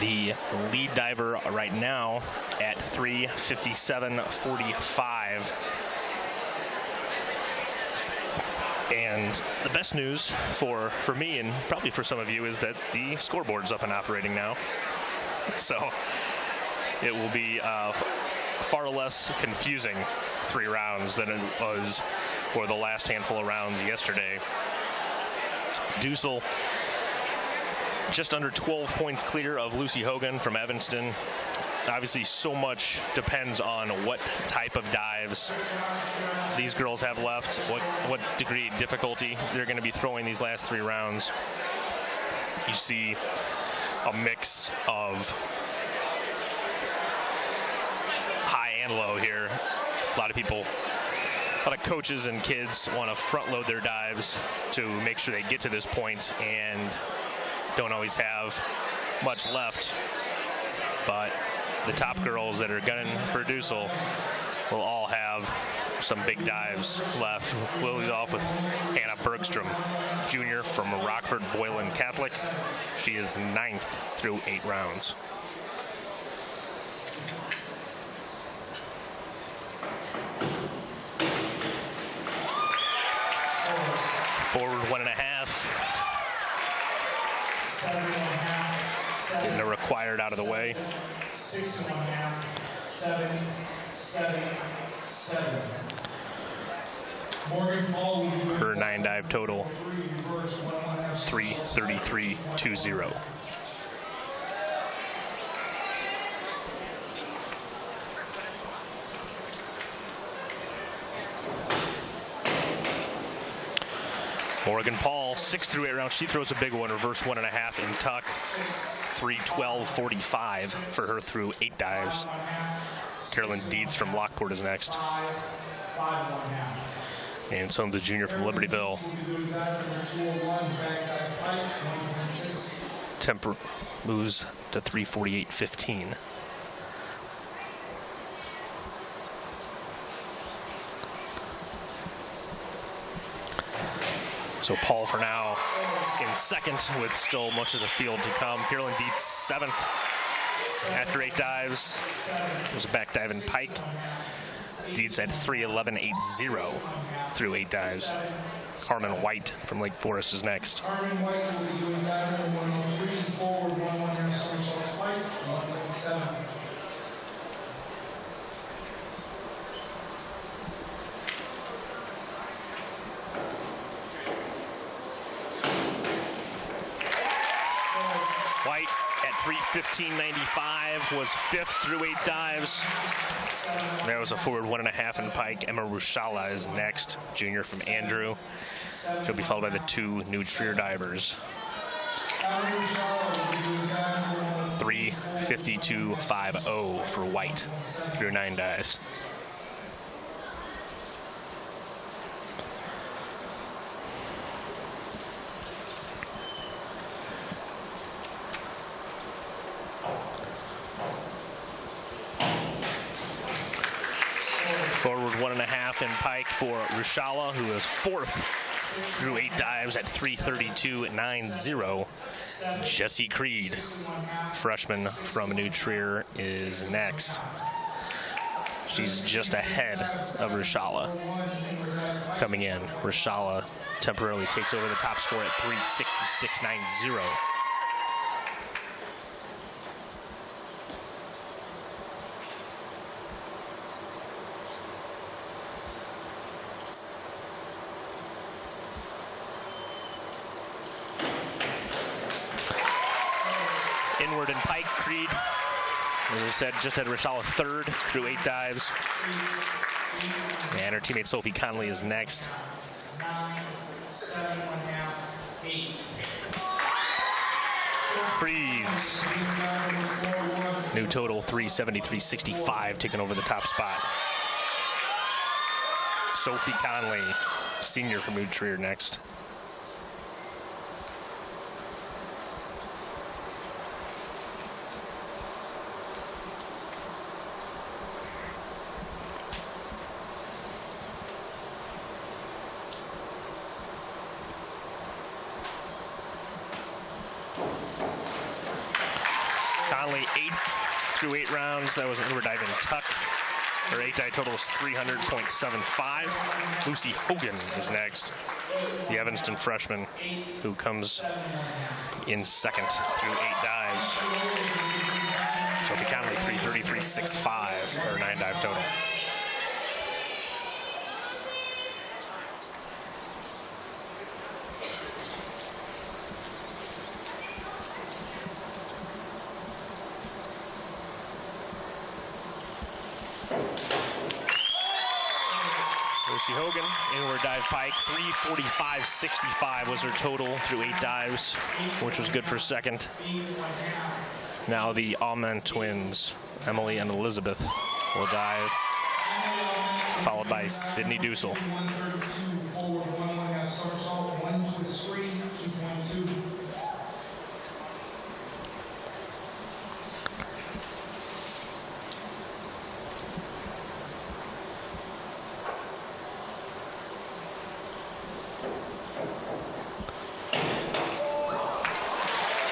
the lead diver right now at 3:57.45. And the best news for me and probably for some of you is that the scoreboard's up and operating now. So it will be far less confusing 3 rounds than it was for the last handful of rounds yesterday. Dussel just under 12 points clear of Lucy Hogan from Evanston. Obviously, so much depends on what type of dives these girls have left, what degree of difficulty they're going to be throwing these last 3 rounds. You see a mix of high and low here. A lot of coaches and kids want to front load their dives to make sure they get to this point and don't always have much left. But the top girls that are gunning for Dussel will all have some big dives left. We'll lead off with Hannah Bergstrom, junior from Rockford Boylan Catholic. She is 9th through 8 rounds. Forward 1.5. 7.5. Getting the required out of the way. 6.5. 7. 7. 7. Morgan Paul will do Her 9 dive total, 3:33.20. Morgan Paul, 6 through 8 rounds. She throws a big one, reverse 1.5 in tuck. 3:12.45 for her through 8 dives. Carolyn Deeds from Lockport is next. 5.5. And some of the junior from Libertyville. Temper moves to 3:48.15. So Paul for now in second with still much of the field to come. Pierlin Dietz seventh after 8 dives. There's a back dive in Pike. Dietz at 3:11.80 through 8 dives. Harmon White from Lake Forest is next. Harmon White will be doing dive number 103, forward 1-1 somersaults Pike, 1:11.7. White at 3:15.95 was 5th through 8 dives. That was a forward 1.5 in Pike. Emma Rushala is next, junior from Andrew. She'll be followed by the 2 new Trier divers. 3:52.50 for White through 9 dives. Forward 1.5 in Pike for Rushala, who is 4th through 8 dives at 3:32.90. Jessie Creed, freshman from New Trier, is next. She's just ahead of Rushala coming in. Rushala temporarily takes over the top score at 3:66.90. Inward in Pike, Creed, as I said, just had Rushala 3rd through 8 dives. And her teammate Sophie Conley is next. 9, 7.5, 8. Creed's new total 3:73.65, taking over the top spot. Sophie Conley, senior from New Trier, next. Conley 8th through 8 rounds. That was an inward dive in tuck. Her 8 dive total is 300.75. Lucy Hogan is next, the Evanston freshman, who comes in 2nd through 8 dives. Sophie Conley 3:33.65, her 9 dive total. Lucy Hogan, inward dive Pike, 3:45.65 was her total through 8 dives, which was good for 2nd. Now the Amen twins, Emily and Elizabeth, will dive, followed by Sydney Dussel. 132, forward 1-1 somersault, 1 twist free, 2.2.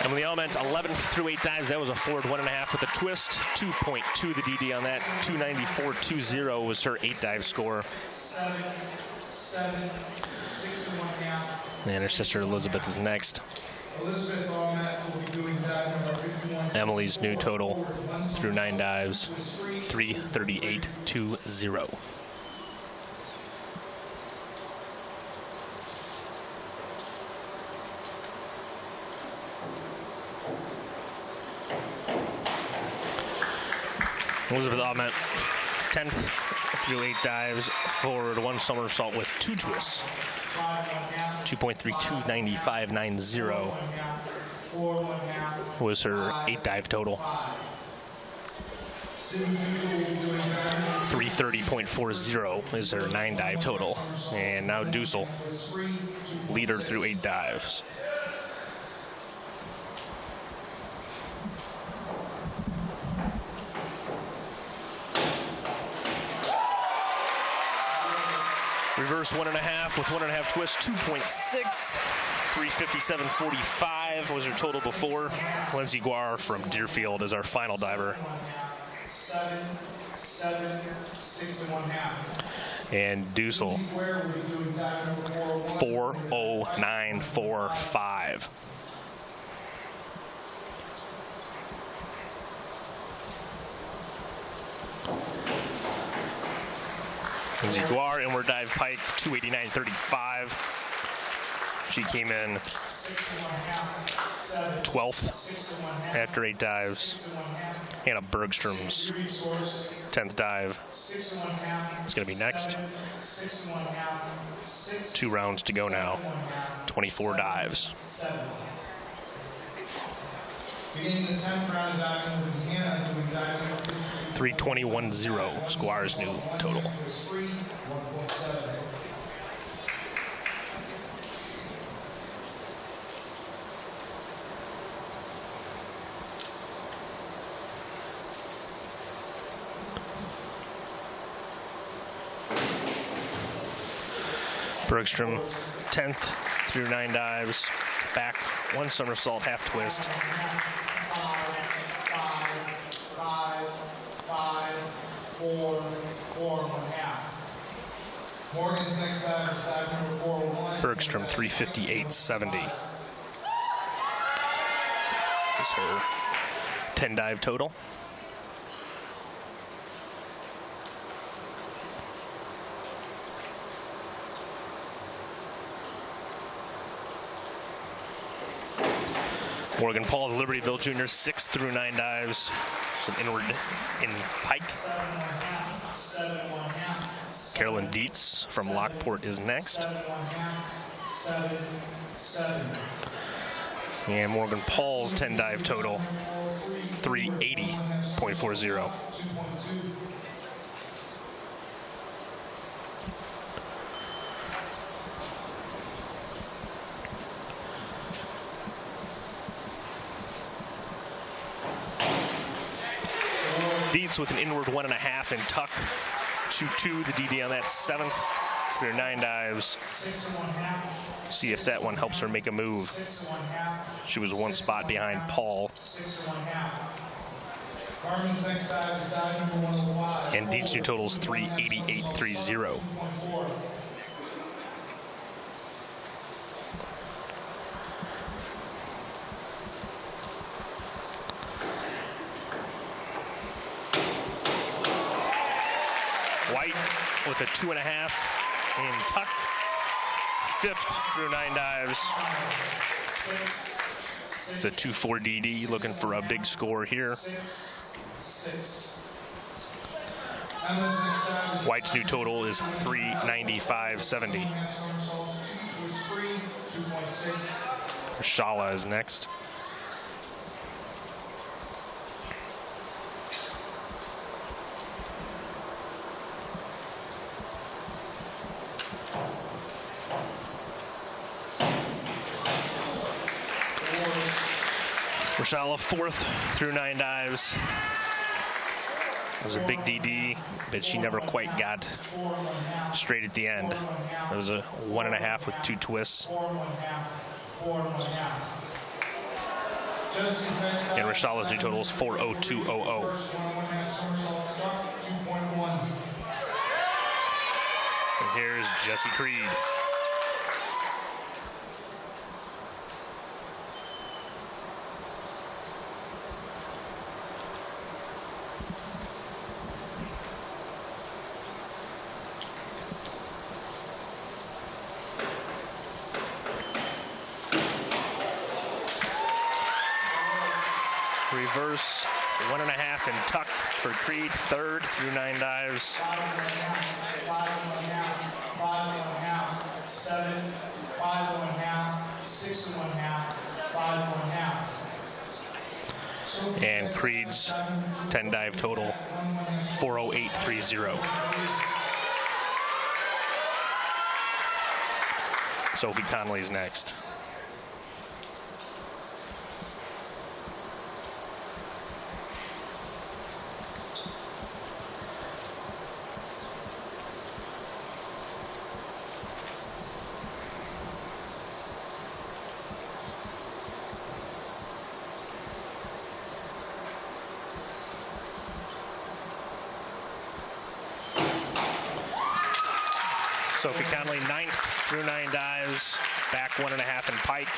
Emily Alment, 11th through 8 dives. That was a forward 1.5 with a twist. 2.2 the DD on that. 294.20 was her 8 dive score. 7, 6.5. And her sister Elizabeth is next. Elizabeth Allmet will be doing dive number 51. Emily's new total through 9 dives, 3:38.20. Elizabeth Ahmet, 10th through 8 dives, forward 1 somersault with 2 twists. 2.329590 was her 8 dive total. 330.40 is her 9 dive total. And now Dussel, leader through 8 dives. Reverse first 1.5 with 1.5 twists, 2.6. 357.45 was her total before. Lindsay Guar from Deerfield is our final diver. 7, 6 1/2. And Dussel, 409.45. Lindsay Guar, inward dive pike, 289.35. She came in 12th after 8 dives. Hannah Bergstrom's 10th dive is going to be next. 2 rounds to go now. 24 dives. Beginning the 10th round of diving with Hannah doing diving 321.0, Squire's new total. Bergstrom, 10th through 9 dives, back, 1 somersault, half twist. 5, 4, 4.5. Morgan's next dive is dive number 401. Bergstrom, 358.70. This is her 10 dive total. Morgan Paul, the Libertyville Junior, 6 through 9 dives. Some inward in pike. 7 1/2. Carolyn Dietz from Lockport is next. 7 1/2. 7. And Morgan Paul's 10 dive total, 380.40. 2.2. Dietz with an inward 1.5 in tuck. 2-2, the DD on that 7th. Through 9 dives. 6 1/2. See if that one helps her make a move. 6 1/2. She was 1 spot behind Paul. 6 1/2. Carmen's next dive is dive number 105. And Dietz' new total is 388.30. 2.4. White with a 2.5 in tuck. 5th through 9 dives. It's a 2-4 DD, looking for a big score here. 6. Emma's next dive is White's new total is 395.70. 2 somersaults, 2 twists free, 2.6. Shala is next. Rashala, 4th through 9 dives. It was a big DD, but she never quite got straight at the end. It was a 1.5 with 2 twists. 4 1/2. Jesse's next dive. And Rashala's new total is 402.00. First 1.5 somersaults, duck, 2.1. And here's Jessie Creed. Reverse 1.5 in tuck for Creed, 3rd through 9 dives. 5 1/2. 7, 5 1/2. 6 1/2. 5 1/2. And Creed's 10 dive total, 408.30. Sophie Conley's next. Sophie Conley, 9th through 9 dives, back 1.5 in pike,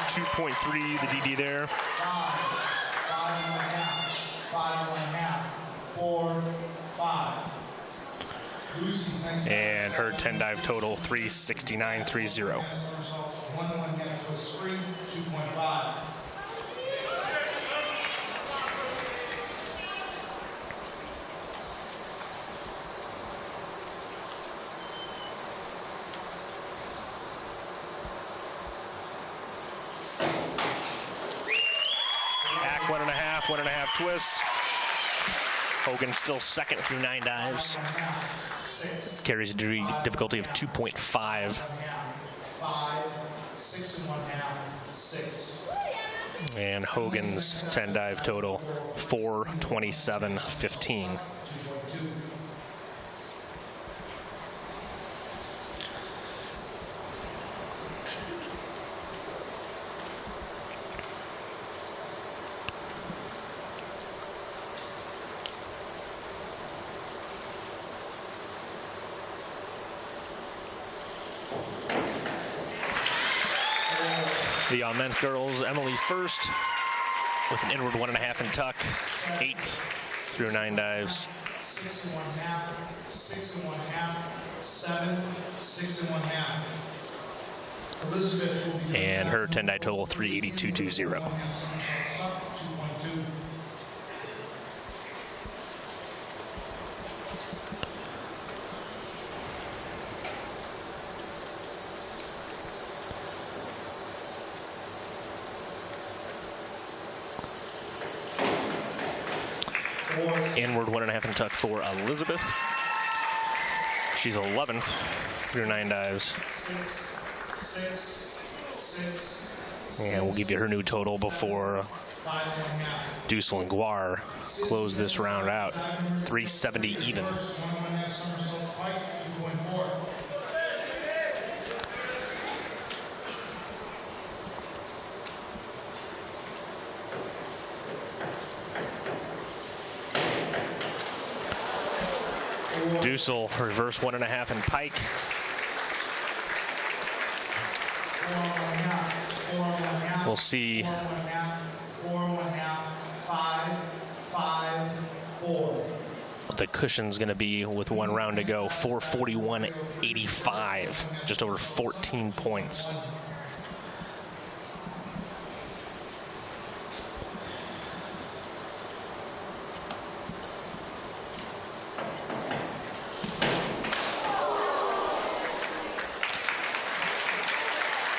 2.3 the DD there. 5, 5.5, 4, 5. Lucy's next. And her 10 dive total, 369.30. 1 gap twist free, 2.5. Back 1.5 twists. Hogan still 2nd through 9 dives. Carries a difficulty of 2.5. 5, 6.5, 6. And Hogan's 10 dive total, 427.15. The men's girls, Emily first with an inward 1.5 in tuck, 8th through 9 dives. 6.5, 6.5, 7, 6.5. Elizabeth will be And her 10 dive total, 382.20. 2.2. Inward 1.5 in tuck for Elizabeth. She's 11th through 9 dives. 6, 6, And we'll give you her new total before 5.5. Dussel and Guar close this round out. 370 even. 1.5 somersault pike, 2.4. Dussel, reverse 1.5 in pike. 4.5. We'll see 4.5, 4.5, 5, 5, 4. what the cushion's going to be with 1 round to go. 441.85, just over 14 points.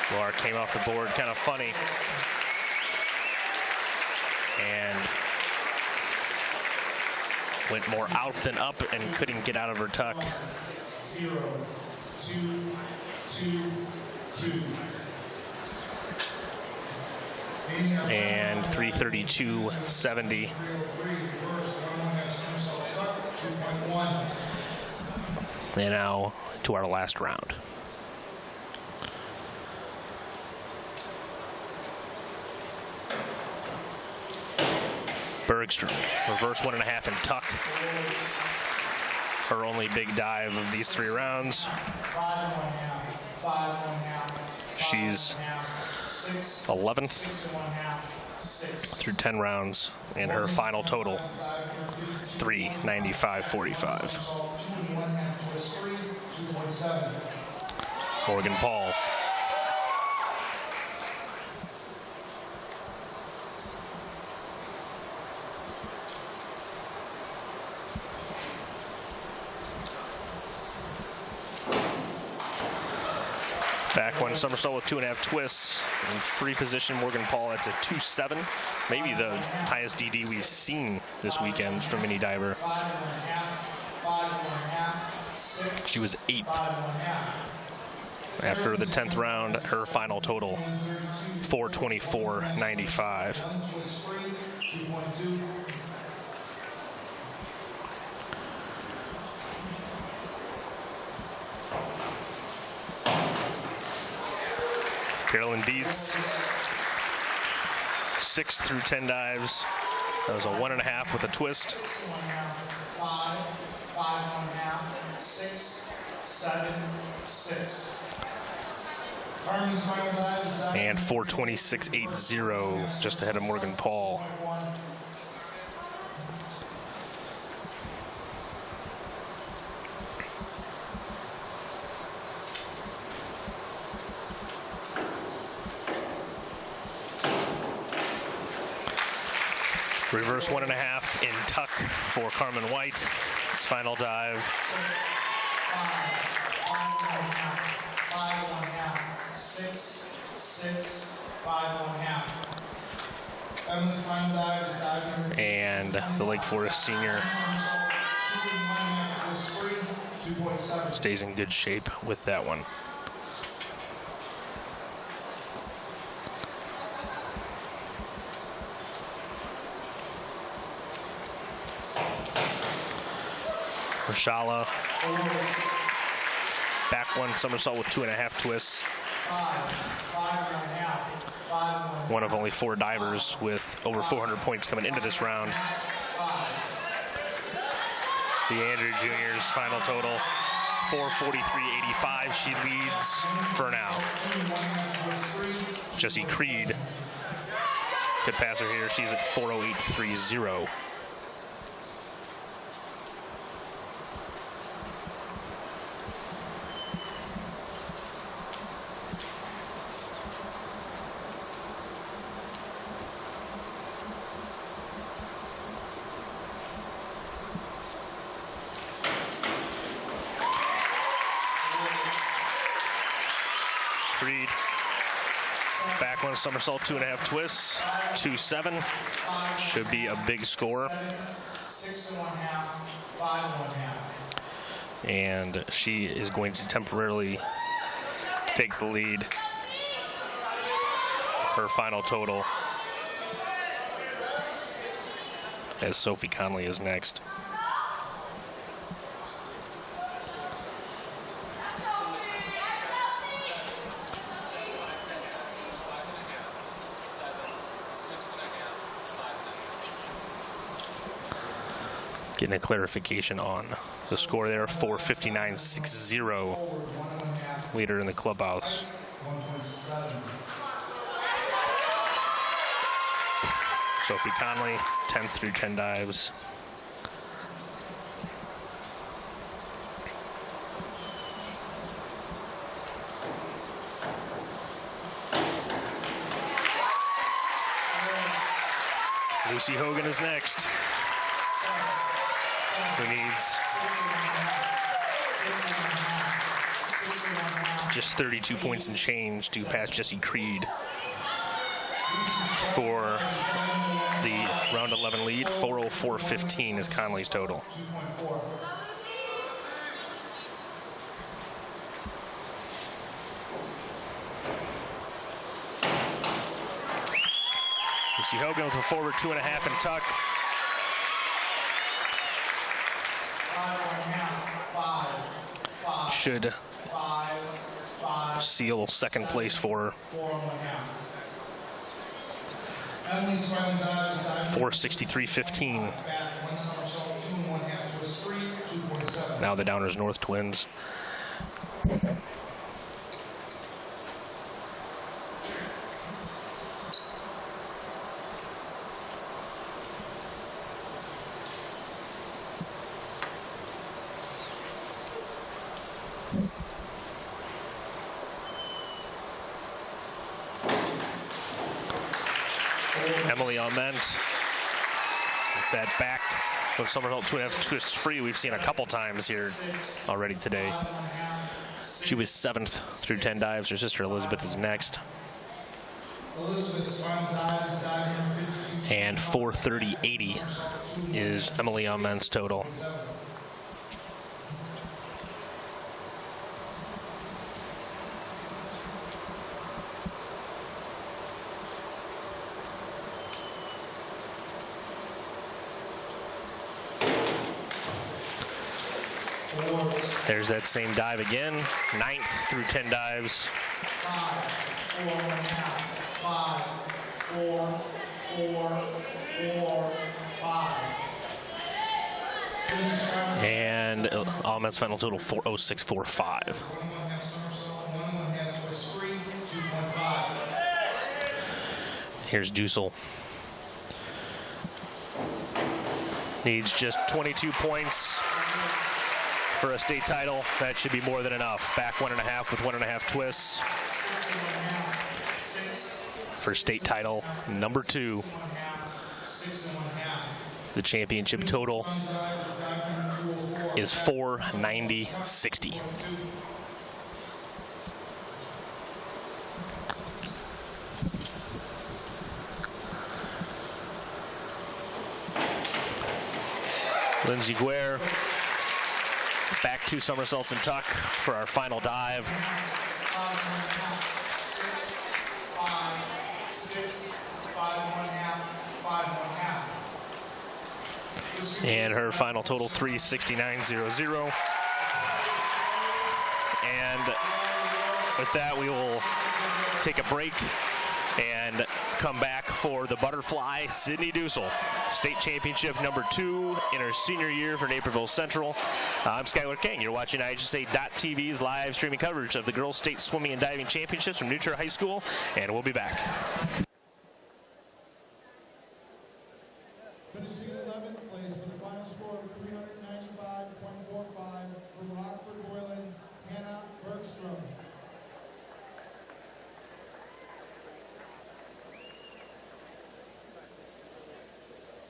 Guar came off the board kind of funny. And went more out than up and couldn't get out of her tuck. 0, 2, 2, 2. And 332.70. And now to our last round. Bergstrom, reverse 1.5 in tuck. Her only big dive of these 3 rounds. She's 11th through 10 rounds, and her final total, 395.45. Morgan Paul. Back 1 somersault with 2.5 twists. In free position, Morgan Paul, that's a 2.7. Maybe the highest DD we've seen this weekend from any diver. She was 8th. After the 10th round, her final total, 424.95. Carolyn Dietz, 6 through 10 dives. That was a 1.5 with a twist. 5, 5.5, 6, 7, 6. Carmen's final dive is dive And 4:26.80, just ahead of Morgan Paul. 1. Reverse 1.5 in tuck for Carmen White. His final dive. 5.5, 6, 6, 5.5. Emily's final dive is diving. And the Lake Forest senior 2.7. stays in good shape with that one. Rashala, back one somersault with 2.5 twists. 5.5. One of only 4 divers with over 400 points coming into this round. The Andrew Junior's final total, 4:43.85. She leads for now. Jessie Creed could pass her here. She's at 4:08.30. Creed, back one somersault, 2.5 twists, 2.7. Should be a big score. 6.5, 5.5. And she is going to temporarily take the lead. Her final total, as Sophie Conley is next. Getting a clarification on the score there, 4:59.60. Leader in the clubhouse. 1.7. Sophie Conley, 10 through 10 dives. Lucy Hogan is next. Who needs just 32 points and change to pass Jessie Creed for the round 11 lead. 4:04.15 is Conley's total. 2.4. Lucy Hogan with a forward 2.5 and tuck. 5. Should 5. seal second place for her. 4.5. Emily's final dive is diving. 4:63.15. Back, one somersault, 2.5 twist free, 2.7. Now the Downers North twins. Emily Ament with that back with somersault 2.5 twists free. We've seen a couple times here already today. She was 7th through 10 dives. Her sister Elizabeth is next. Elizabeth's final dive is diving. And 4:30.80 is Emily Ament's total. There's that same dive again. 9th through 10 dives. 5, 4.5, 5, 4, 4, 4, 5. And Ahmed's final total 406.45. Here's Dussel. Needs just 22 points for a state title. That should be more than enough. Back 1.5 with 1.5 twists for state title number 2. The championship total is 490.60. Lindsey Guerre back 2 somersaults and tuck for our final dive. 5, 6, 5, 6, 5, 1/2, 5, 1/2. And her final total 369.00. And with that, we will take a break and come back for the butterfly, Sydney Dussel, state championship number 2 in her senior year for Naperville Central. I'm Skylar King. You're watching IHSA.TV's live streaming coverage of the Girls State Swimming and Diving Championships from New Trier High School, and we'll be back. Finishing 11th place with a final score of 395.45 from Rockford Boylan, Hannah Bergstrom.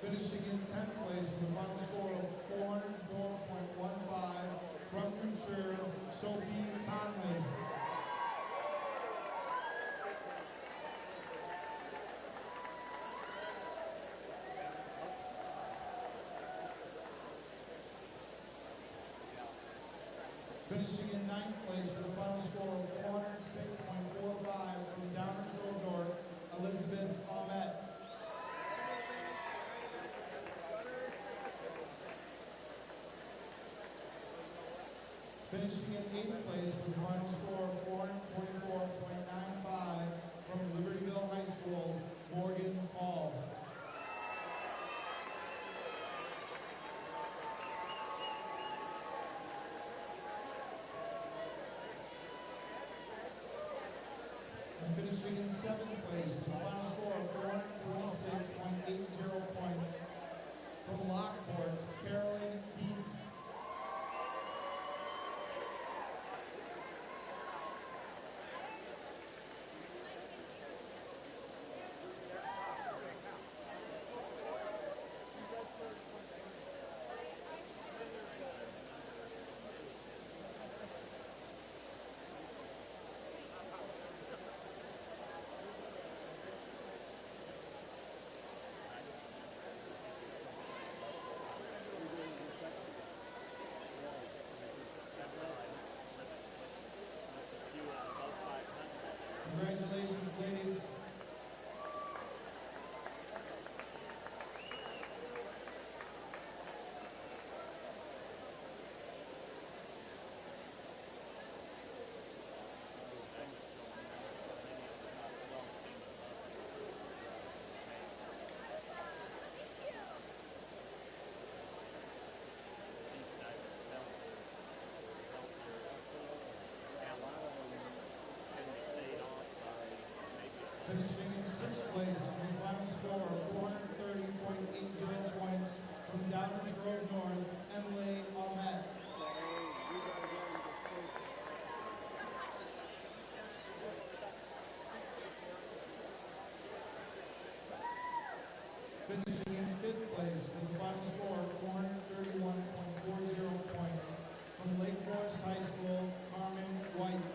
Finishing in 10th place with a final score of 404.15 from New Trier, Sophie Conley. Finishing in 9th place with a final score of 406.45 from Downersville North, Elizabeth Ahmed. Finishing in 8th place with a final score of 444.95 from Libertyville High School, Morgan Hall. And finishing in 7th place with a final score of 446.80 points from Lockport, Carolyn Keats. Congratulations, ladies. Finishing in 6th place with a final score of 430.80 points from Downers Grove North, Emily Ahmed. Finishing in 5th place with a final score of 431.40 points from Lake Forest High School, Carmen White.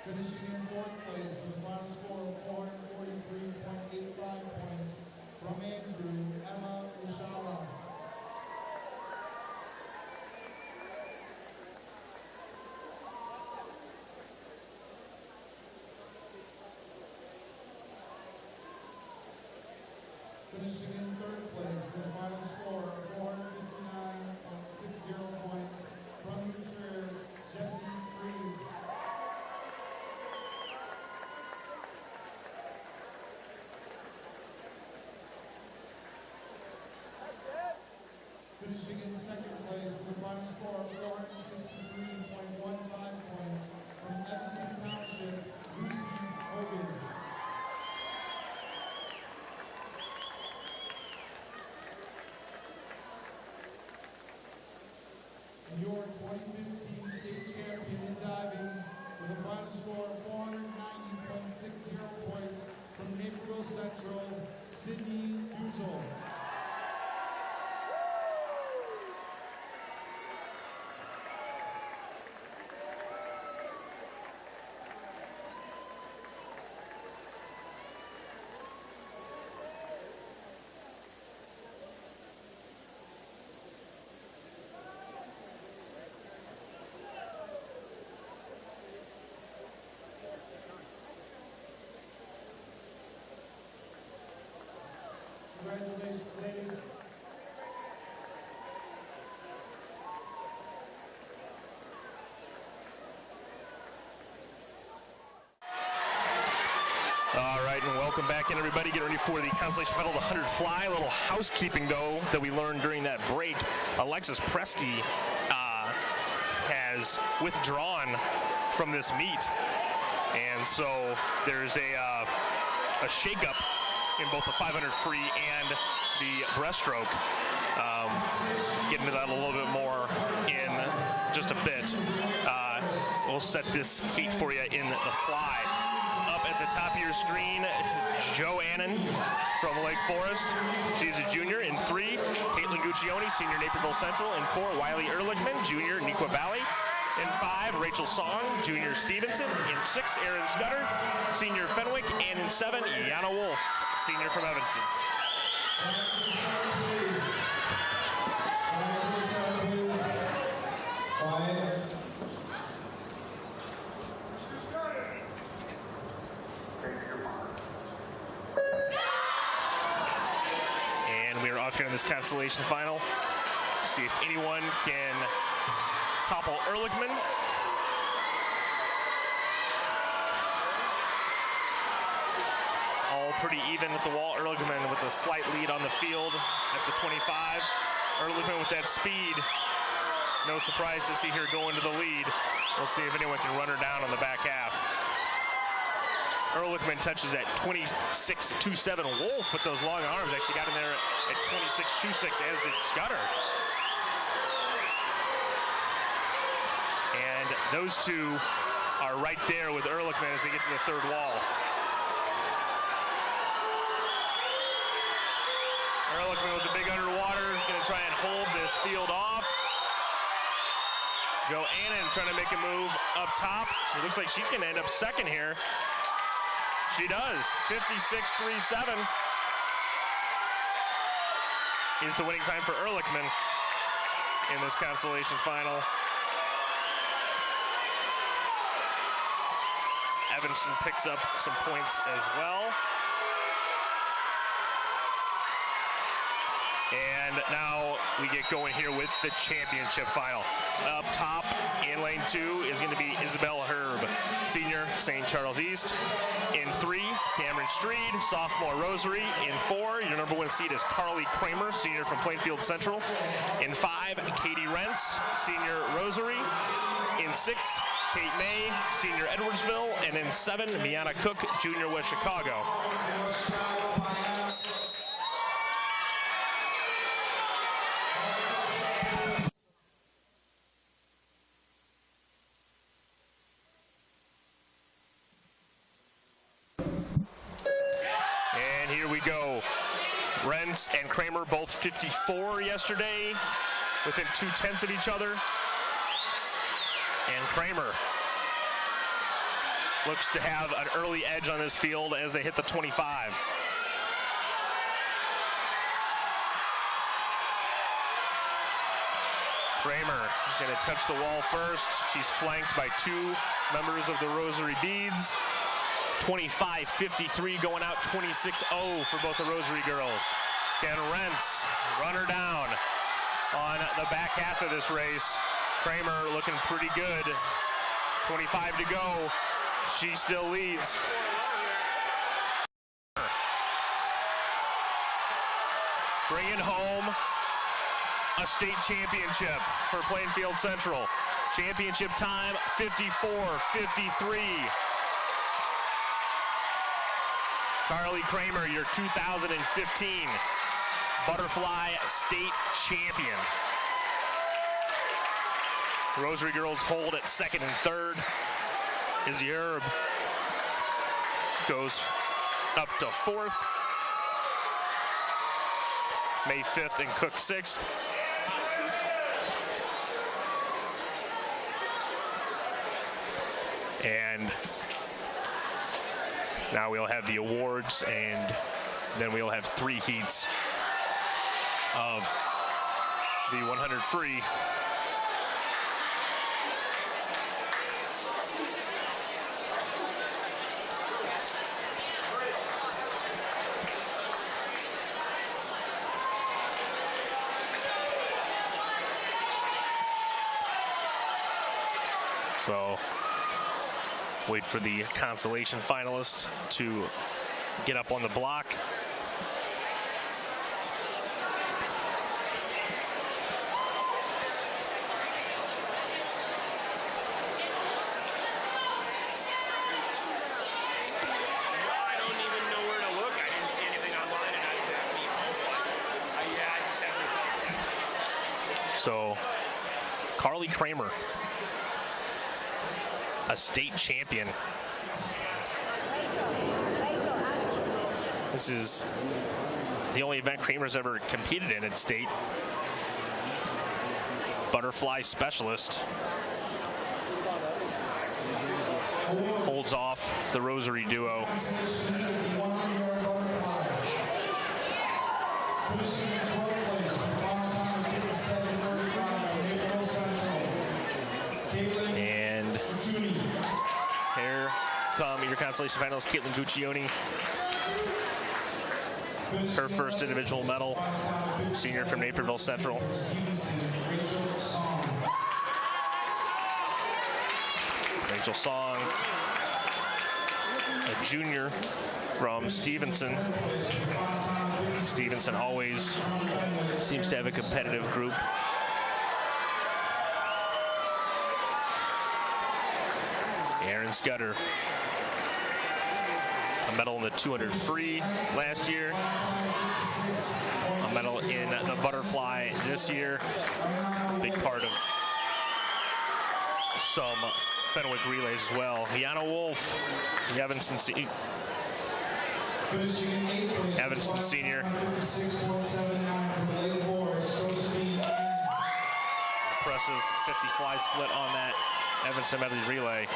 Finishing in 4th place with a final score of 443.85 points from Andrew, Emma Ushala. Finishing in 3rd place with a final score of 459.60 points from New Trier, Jesse Freed. finishing in second place with a final score of 463.15 points from Evanston Township, Lucy Hogan. And your 2015 state champion in diving with a final score of 490.60 points from Naperville Central, Sydney Buzel. Congratulations, ladies. All right, and welcome back in, everybody. Get ready for the consolation medal, the 100 fly. A little housekeeping, though, that we learned during that break. Alexis Presky has withdrawn from this meet, and so there's a shakeup in both the 500 free and the breaststroke. Get into that a little bit more in just a bit. We'll set this heat for you in the fly. Up at the top of your screen, Joannan from Lake Forest. She's a junior. In 3, Caitlin Guccione, senior, Naperville Central. In 4, Wiley Ehrlichman, junior, Neuqua Valley. In 5, Rachel Song, junior, Stevenson. In 6, Erin Scudder, senior, Fenwick. And in 7, Yana Wolf, senior from Evanston. And we are off here in this consolation final. See if anyone can topple Ehrlichman. All pretty even at the wall. Ehrlichman with a slight lead on the field at the 25. Ehrlichman with that speed. No surprise to see her go into the lead. We'll see if anyone can run her down on the back half. Ehrlichman touches at 26.27. Wolf with those long arms actually got in there at 26.26, as did Scudder. And those two are right there with Ehrlichman as they get to the third wall. Ehrlichman with the big underwater, going to try and hold this field off. Joannan trying to make a move up top. It looks like she's going to end up second here. She does. 56.37 is the winning time for Ehrlichman in this consolation final. Evanston picks up some points as well. And now we get going here with the championship final. Up top in lane 2 is going to be Isabel Herb, senior, St. Charles East. In 3, Cameron Streed, sophomore, Rosary. In 4, your number 1 seed is Carly Kramer, senior from Plainfield Central. In 5, Katie Rentz, senior, Rosary. In 6, Kate May, senior, Edwardsville. And in 7, Miana Cook, junior, West Chicago. And here we go. Rentz and Kramer both 54 yesterday, within 0.2 of each other. And Kramer looks to have an early edge on this field as they hit the 25. Kramer is going to touch the wall first. She's flanked by 2 members of the Rosary Beads. 25.53 going out, 26.0 for both the Rosary girls. Can Rentz run her down on the back half of this race? Kramer looking pretty good. 25 to go. She still leads. Bring it home. a state championship for Plainfield Central. Championship time, 54-53. Carly Kramer, your 2015 Butterfly State Champion. Rosary girls hold at second and third. Izzy Erb goes up to fourth. May 5th and Cook 6th. And now we'll have the awards, and then we'll have 3 heats of the 100 free. So wait for the consolation finalists to get up on the block. I don't even know where to look. I didn't see anything online, and I didn't have any homework. Yeah, I just haven't. So Carly Kramer, a state champion. This is the only event Kramer's ever competed in at state. Butterfly specialist. Holds off the Rosary duo. And here come your consolation finalists, Caitlin Guccione. Her first individual medal, senior from Naperville Central. Rachel Song, a junior from Stevenson. Stevenson always seems to have a competitive group. Aaron Scudder, a medal in the 200 free last year, a medal in the butterfly this year, big part of some Fenwick relays as well. Yana Wolf, the Evanston senior. Impressive 50 fly split on that Evanston Medley relay.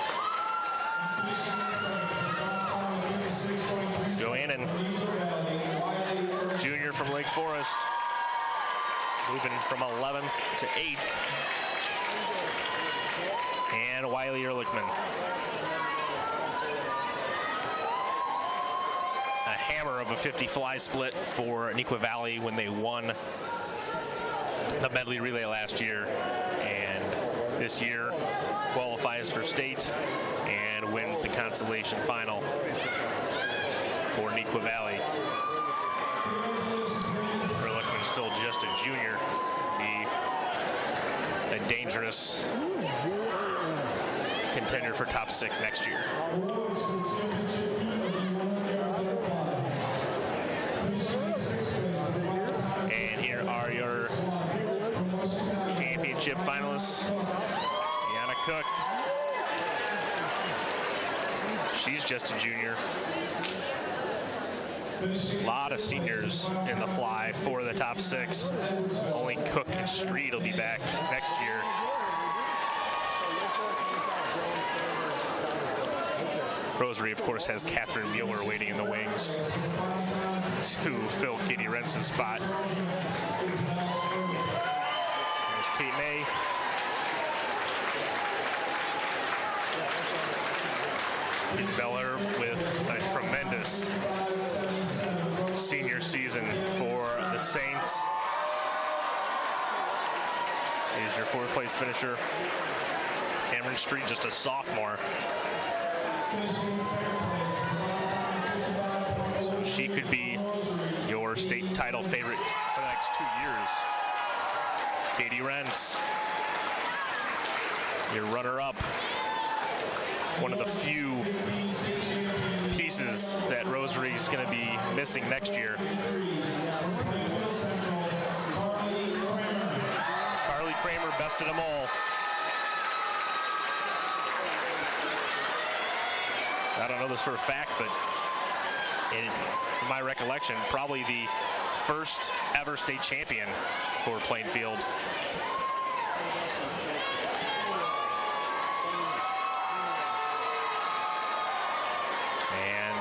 Joannan, junior from Lake Forest, moving from 11th to 8th. And Wiley Ehrlichman, a hammer of a 50 fly split for Neuqua Valley when they won the Medley relay last year, and this year qualifies for state and wins the consolation final for Neuqua Valley. Ehrlichman still just a junior, be a dangerous contender for top 6 next year. And here are your championship finalists. Deanna Cook, she's just a junior. A lot of seniors in the fly for the top 6. Only Cook and Street will be back next year. Rosary, of course, has Catherine Mueller waiting in the wings to fill Katie Rentz's spot. There's Kate May. Isabella with a tremendous senior season for the Saints. Is your 4th place finisher. Cameron Street, just a sophomore. So she could be your state title favorite for the next 2 years. Katie Rentz, your runner-up. One of the few pieces that Rosary is going to be missing next year. Carly Kramer bested them all. I don't know this for a fact, but in my recollection, probably the first ever state champion for Plainfield. And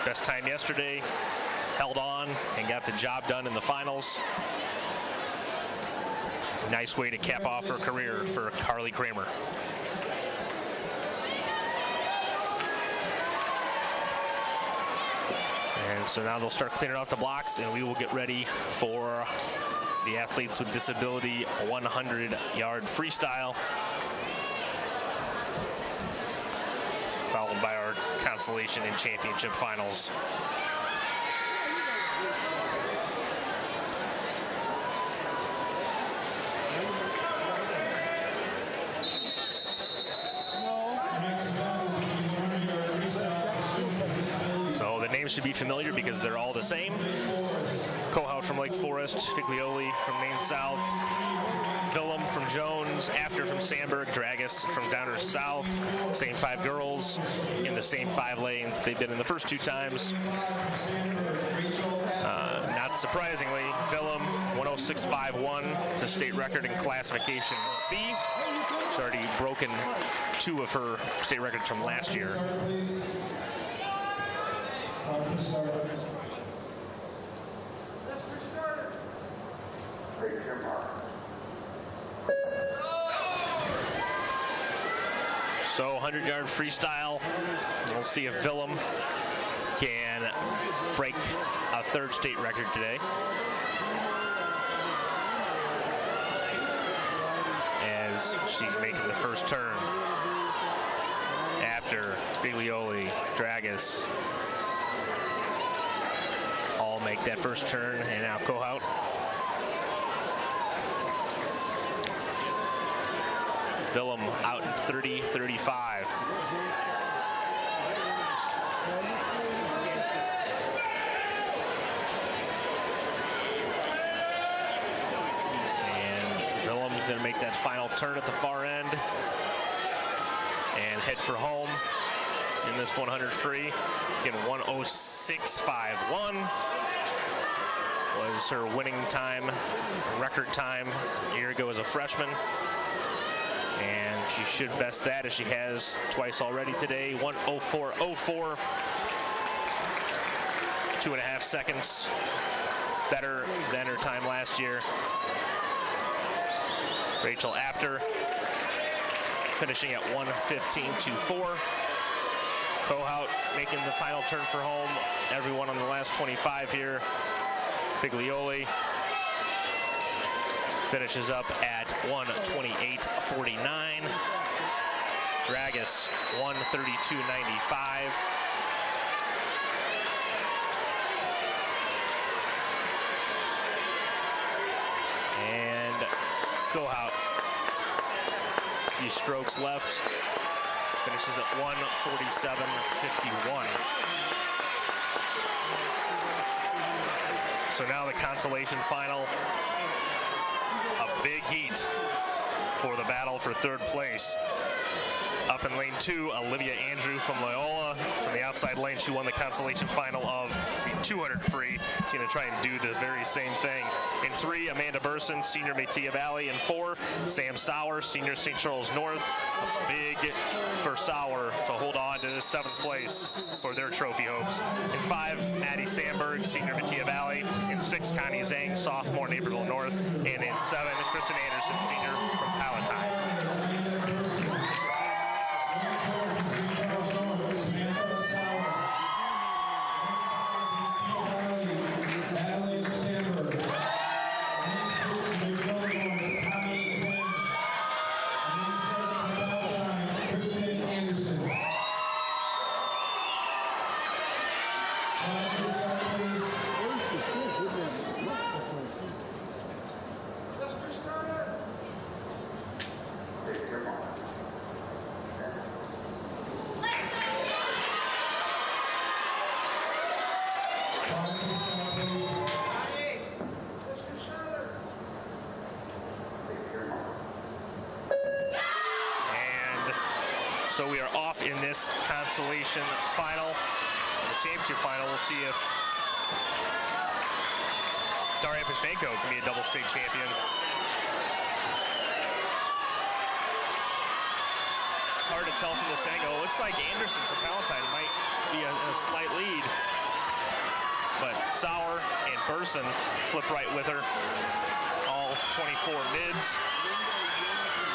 best time yesterday, held on and got the job done in the finals. Nice way to cap off her career for Carly Kramer. And so now they'll start clearing off the blocks, and we will get ready for the athletes with disability 100-yard freestyle, followed by our consolation and championship finals. So the names should be familiar because they're all the same. Cohout from Lake Forest, Figlioli from Maine South, Willem from Jones, Apter from Sandburg, Dragus from Downers South. Same 5 girls in the same 5 lanes they've been in the first 2 times. Not surprisingly, Willem 106.51, the state record in classification B. She's already broken 2 of her state records from last year. So 100-yard freestyle. We'll see if Willem can break a 3rd state record today. As she's making the first turn. After Figlioli, Dragus all make that first turn, and now Cohout. Willem out in 30-35. And Willem's going to make that final turn at the far end and head for home in this 100 free. Again, 106.51 was her winning time, record time a year ago as a freshman. And she should best that, as she has twice already today. 1:04.04. 2.5 seconds better than her time last year. Rachel Apter finishing at 1:15.24. Cohout making the final turn for home. Everyone on the last 25 here. Figlioli finishes up at 1:28.49. Dragus 1:32.95. And Cohout, a few strokes left, finishes at 1:47.51. So now the consolation final. A big heat for the battle for 3rd place. Up in lane 2, Olivia Andrew from Loyola. From the outside lane, she won the consolation final of the 200 free. She's going to try and do the very same thing. In 3, Amanda Burson, senior Metea Valley. In 4, Sam Sauer, senior St. Charles North. Big for Sauer to hold on to this 7th place for their trophy hopes. In 5, Maddie Sandberg, senior Metea Valley. In 6, Connie Zhang, sophomore, Naperville North. And in 7, Kristen Anderson, senior from Palatine. So we are off in this consolation final. In the championship final, we'll see if Daria Pashchenko can be a double state champion. It's hard to tell from this angle. It looks like Anderson from Palatine might be a slight lead. But Sauer and Burson flip right with her. All 24 mids.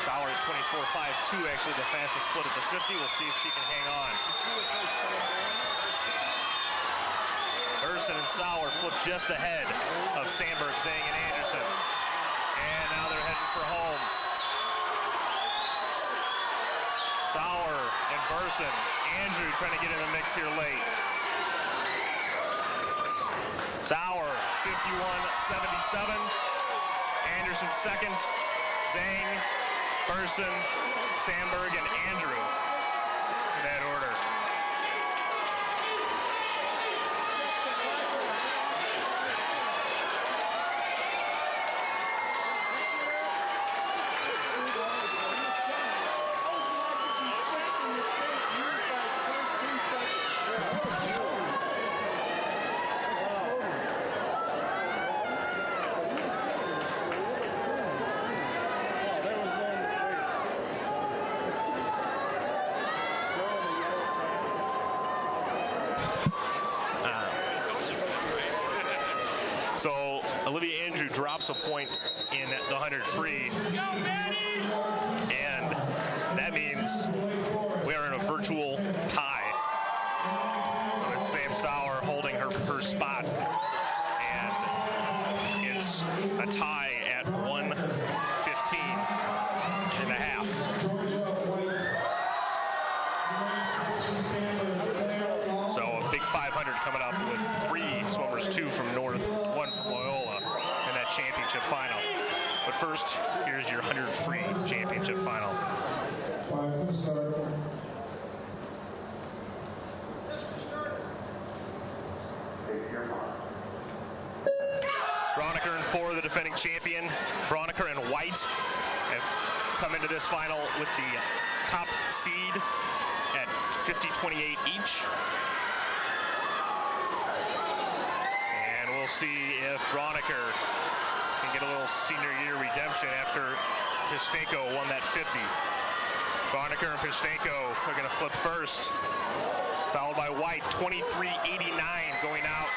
Sauer at 24.52, actually the fastest split at the 50. We'll see if she can hang on. Burson and Sauer flip just ahead of Sandberg, Zhang, and Anderson. And now they're heading for home. Sauer and Burson. Andrew trying to get in the mix here late. Sauer, 51.77. Anderson second. Zhang, Burson, Sandberg, and Andrew in that order. So Olivia Andrew drops a point in the 100 free. And that means we are in a virtual tie with Sam Sauer holding her spot. And it's a tie at 1:15.5. So a big 500 coming up with 3 swimmers, 2 from North, 1 from Loyola in that championship final. But first, here's your 100 free championship final. Broniker and 4, the defending champion. Broniker and White have come into this final with the top seed at 50-28 each. And we'll see if Broniker can get a little senior year redemption after Pashchenko won that 50. Broniker and Pashchenko are going to flip first, followed by White. 23.89 going out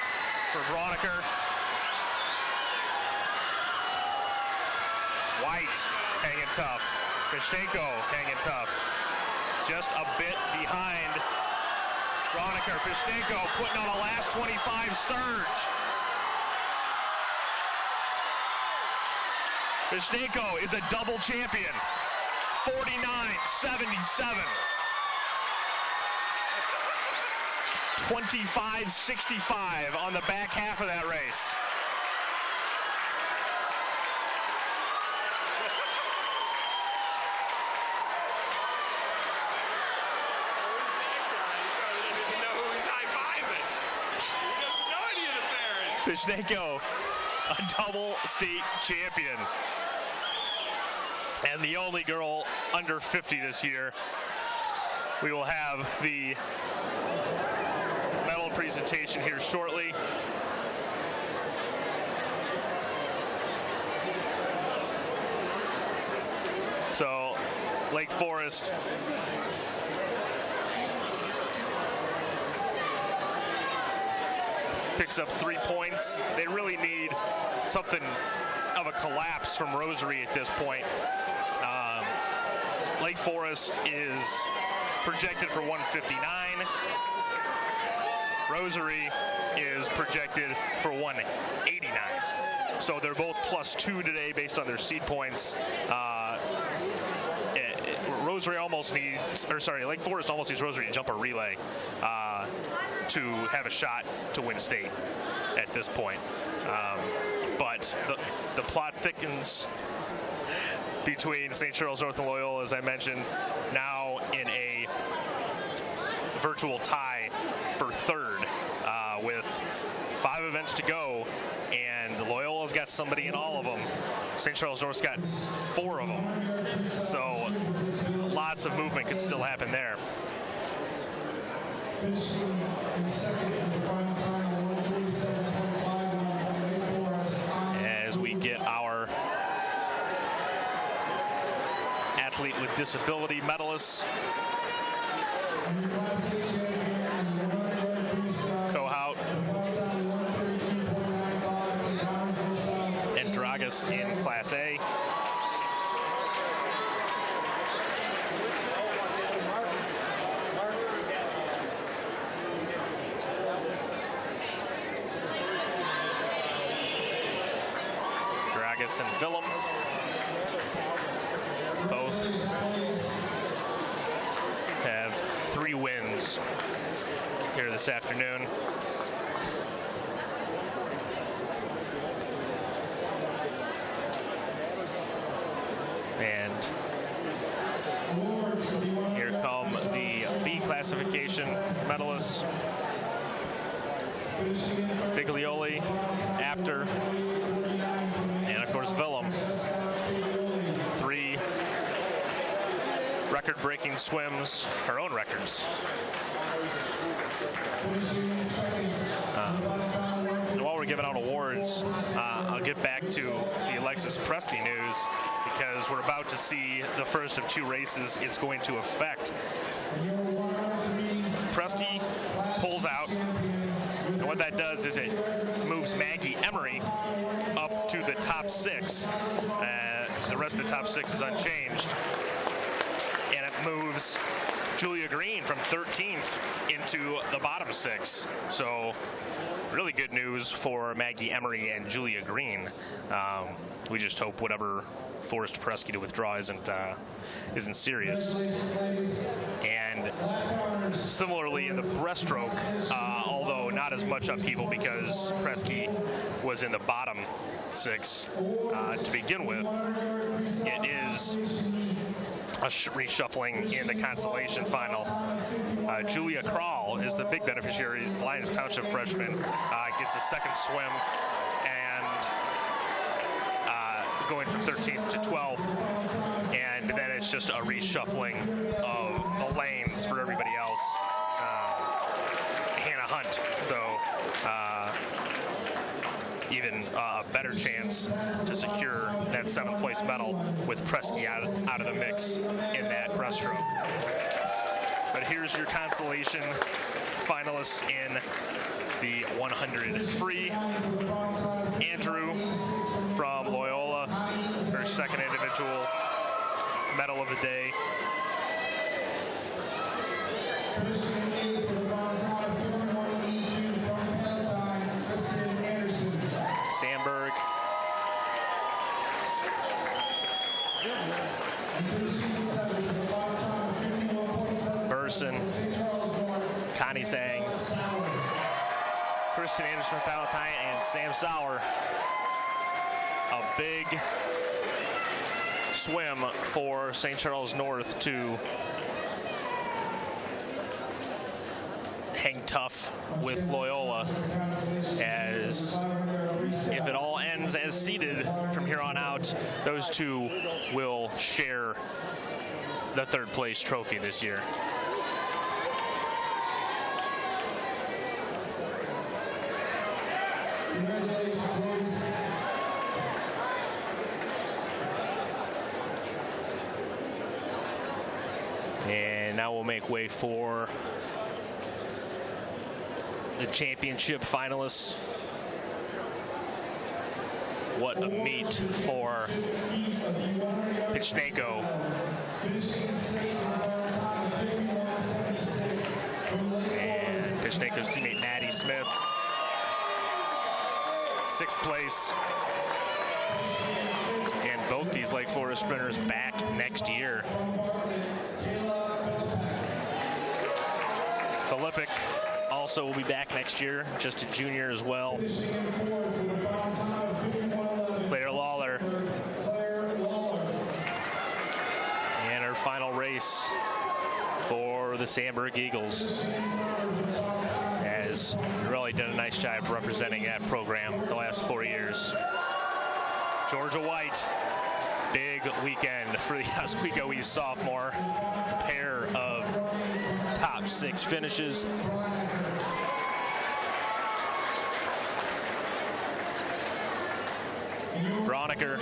for Broniker. White hanging tough. Pashchenko hanging tough. Just a bit behind Broniker. Pashchenko putting on a last 25 surge. Pashchenko is a double champion. 49.77. 25.65 on the back half of that race. Pashchenko, a double state champion. And the only girl under 50 this year. We will have the medal presentation here shortly. So, Lake Forest picks up 3 points. They really need something of a collapse from Rosary at this point. Lake Forest is projected for 159. Rosary is projected for 189. So they're both +2 today based on their seed points. Rosary almost needs, or sorry, Lake Forest almost needs Rosary to jump a relay to have a shot to win state at this point. But the plot thickens between St. Charles North and Loyola, as I mentioned, now in a virtual tie for third with 5 events to go, and Loyola's got somebody in all of them. St. Charles North's got 4 of them. So lots of movement could still happen there. Finishing in second in the final time, 147.51. As we get our athlete with disability medalists, Kohout and Dragas in Class A. Dragas and Willem both have 3 wins here this afternoon. And here come the B classification medalists. Figlioli, Apter, and of course Willem. 3 record-breaking swims, her own records. And while we're giving out awards, I'll get back to the Alexis Presti news, because we're about to see the first of 2 races it's going to affect. Presti pulls out, and what that does is it moves Maggie Emery up to the top 6. The rest of the top 6 is unchanged. And it moves Julia Green from 13th into the bottom 6. So really good news for Maggie Emery and Julia Green. We just hope whatever forced Presti to withdraw isn't serious. And similarly in the breaststroke, although not as much upheaval because Presti was in the bottom 6 to begin with, it is a reshuffling in the consolation final. Julia Kral is the big beneficiary. Lyons Township freshman gets a second swim, and going from 13th to 12th, and then it's just a reshuffling of the lanes for everybody else. Hannah Hunt, though, even a better chance to secure that 7th place medal with Presti out of the mix in that breaststroke. But here's your consolation finalists in the 100 free. Andrew from Loyola, her second individual medal of the day. Sandberg. Burson. Connie Sang. Kristen Anderson Valentine and Sam Sauer. A big swim for St. Charles North to hang tough with Loyola, as if it all ends as seeded from here on out, those 2 will share the 3rd place trophy this year. And now we'll make way for the championship finalists. What a meet for Pichneko. And Pichneko's teammate Maddie Smith. 6th place. And both these Lake Forest sprinters back next year. Filippic also will be back next year, just a junior as well. Claire Lawler. And her final race for the Sandberg Eagles, has really done a nice job representing that program the last 4 years. Georgia White, big weekend for the Oswego East sophomore. Pair of top 6 finishes. Broniker,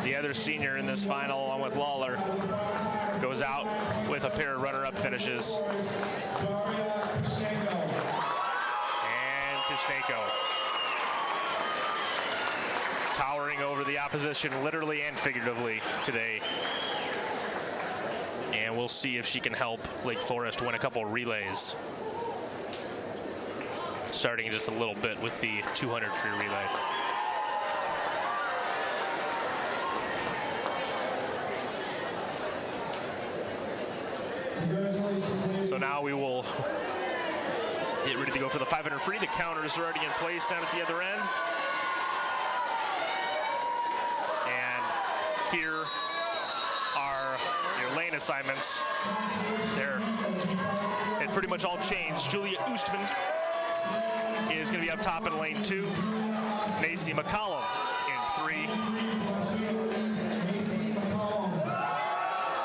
the other senior in this final, along with Lawler, goes out with a pair of runner-up finishes. And Pishneko, towering over the opposition literally and figuratively today. And we'll see if she can help Lake Forest win a couple relays. Starting just a little bit with the 200 free relay. So now we will get ready to go for the 500 free. The counters are already in place down at the other end. And here are your lane assignments. It pretty much all changed. Julia Oostman is going to be up top in lane 2. Macy McCollum in 3.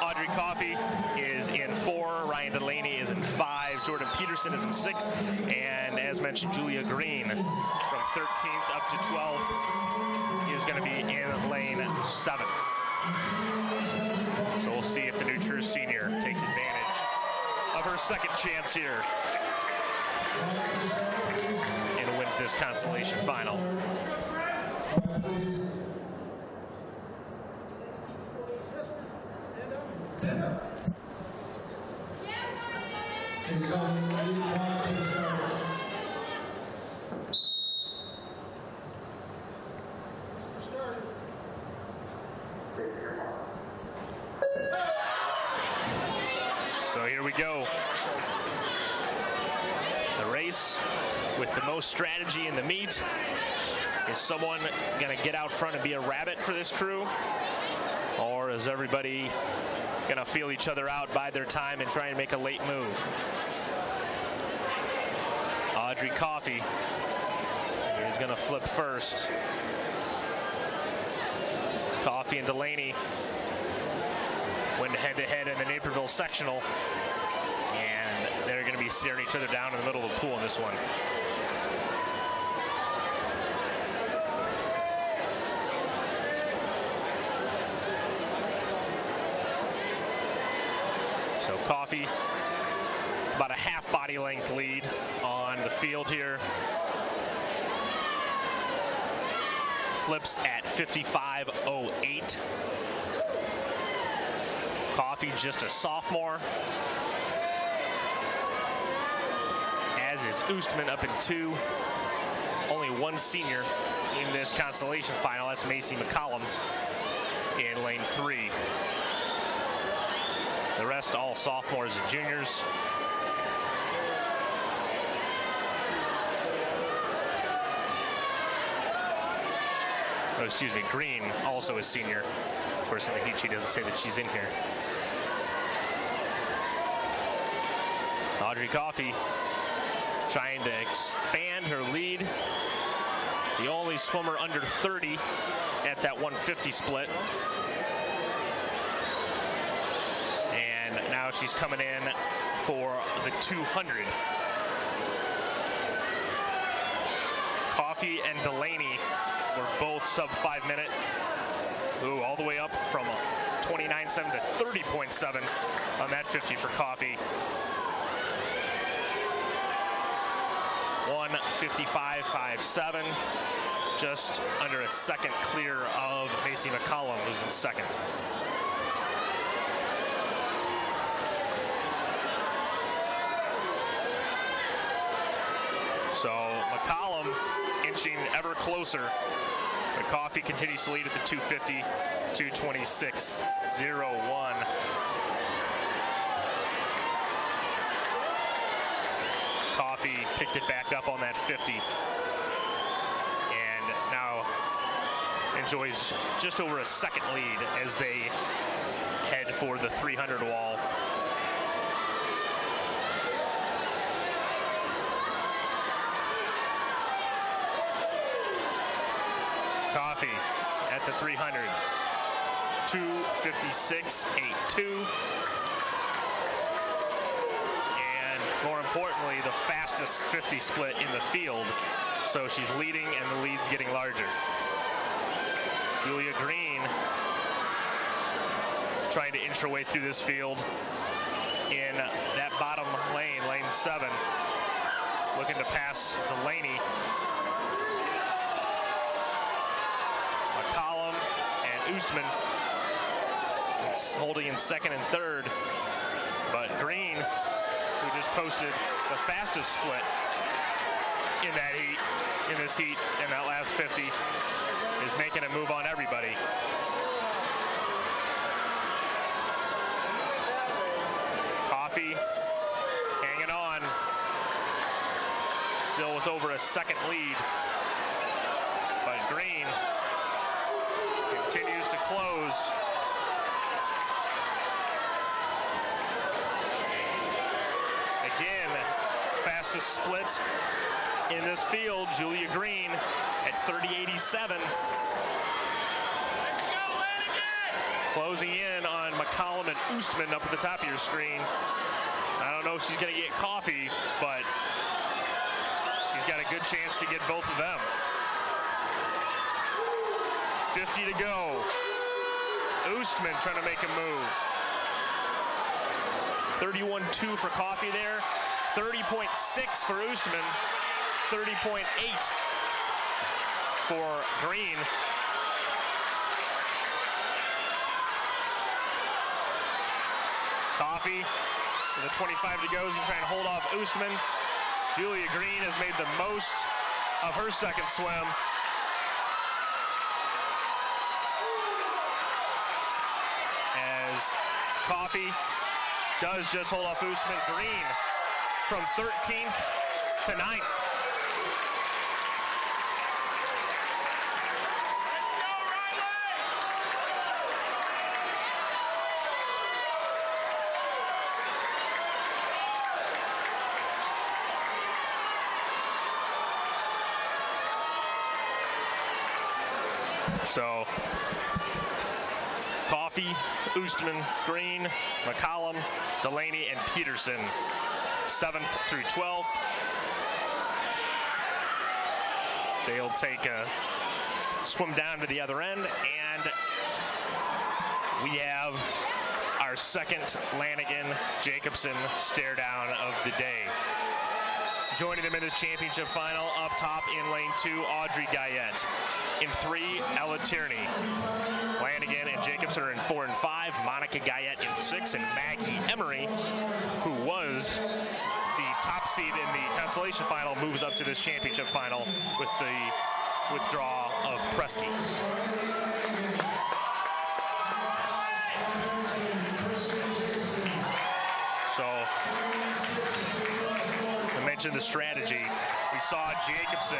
Audrey Coffey is in 4. Ryan Delaney is in 5. Jordan Peterson is in 6. And as mentioned, Julia Green from 13th up to 12th is going to be in lane 7. So we'll see if the new true senior takes advantage of her second chance here and wins this consolation final. So here we go. The race with the most strategy in the meet. Is someone going to get out front and be a rabbit for this crew? Or is everybody going to feel each other out, bide their time, and try and make a late move? Audrey Coffey is going to flip first. Coffey and Delaney went head-to-head in the Naperville sectional, and they're going to be staring each other down in the middle of the pool in this one. So Coffey, about a half body length lead on the field here. Flips at 55.08. Coffey just a sophomore. As is Oostman up in 2. Only one senior in this consolation final. That's Macy McCollum in lane 3. The rest all sophomores and juniors. Oh, excuse me, Green also a senior. Of course, in the heat sheet doesn't say that she's in here. Audrey Coffey trying to expand her lead. The only swimmer under 30 at that 150 split. And now she's coming in for the 200. Coffey and Delaney were both sub 5 minute. Ooh, all the way up from 29.7 to 30.7 on that 50 for Coffey. 1:55.57, just under a second clear of Macy McCollum, who's in second. So McCollum inching ever closer. But Coffey continues to lead at the 250, 2:26.01. Coffey picked it back up on that 50 and now enjoys just over a second lead as they head for the 300 wall. Coffey at the 300, 2:56.82. And more importantly, the fastest 50 split in the field. So she's leading and the lead's getting larger. Julia Green trying to inch her way through this field in that bottom lane, lane 7. Looking to pass Delaney. McCollum and Oostman holding in second and third. But Green, who just posted the fastest split in that heat, in this heat, in that last 50, is making a move on everybody. Coffee hanging on, still with over a second lead, but Green continues to close. Again, fastest split in this field, Julia Green at 30.87. Let's go, Lanigan! Closing in on McCollum and Oostman up at the top of your screen. I don't know if she's going to get Coffee, but she's got a good chance to get both of them. 50 to go. Oostman trying to make a move. 31.2 for Coffee there. 30.6 for Oostman. 30.8 for Green. Coffee with a 25 to go. He's trying to hold off Oostman. Julia Green has made the most of her second swim. As Coffee does just hold off Oostman. Green from 13th to 9th. Let's go, Riley! So, Coffee, Oostman, Green, McCollum, Delaney, and Peterson, 7th through 12th. They'll take a swim down to the other end, and we have our second Lanigan-Jacobson stare down of the day. Joining them in this championship final, up top in lane 2, Audrey Guyette. In 3, Ella Tierney. Lanigan and Jacobson are in 4 and 5. Monica Guyette in 6, and Maggie Emery, who was the top seed in the consolation final, moves up to this championship final with the withdrawal of Presky. So, I mentioned the strategy. We saw Jacobson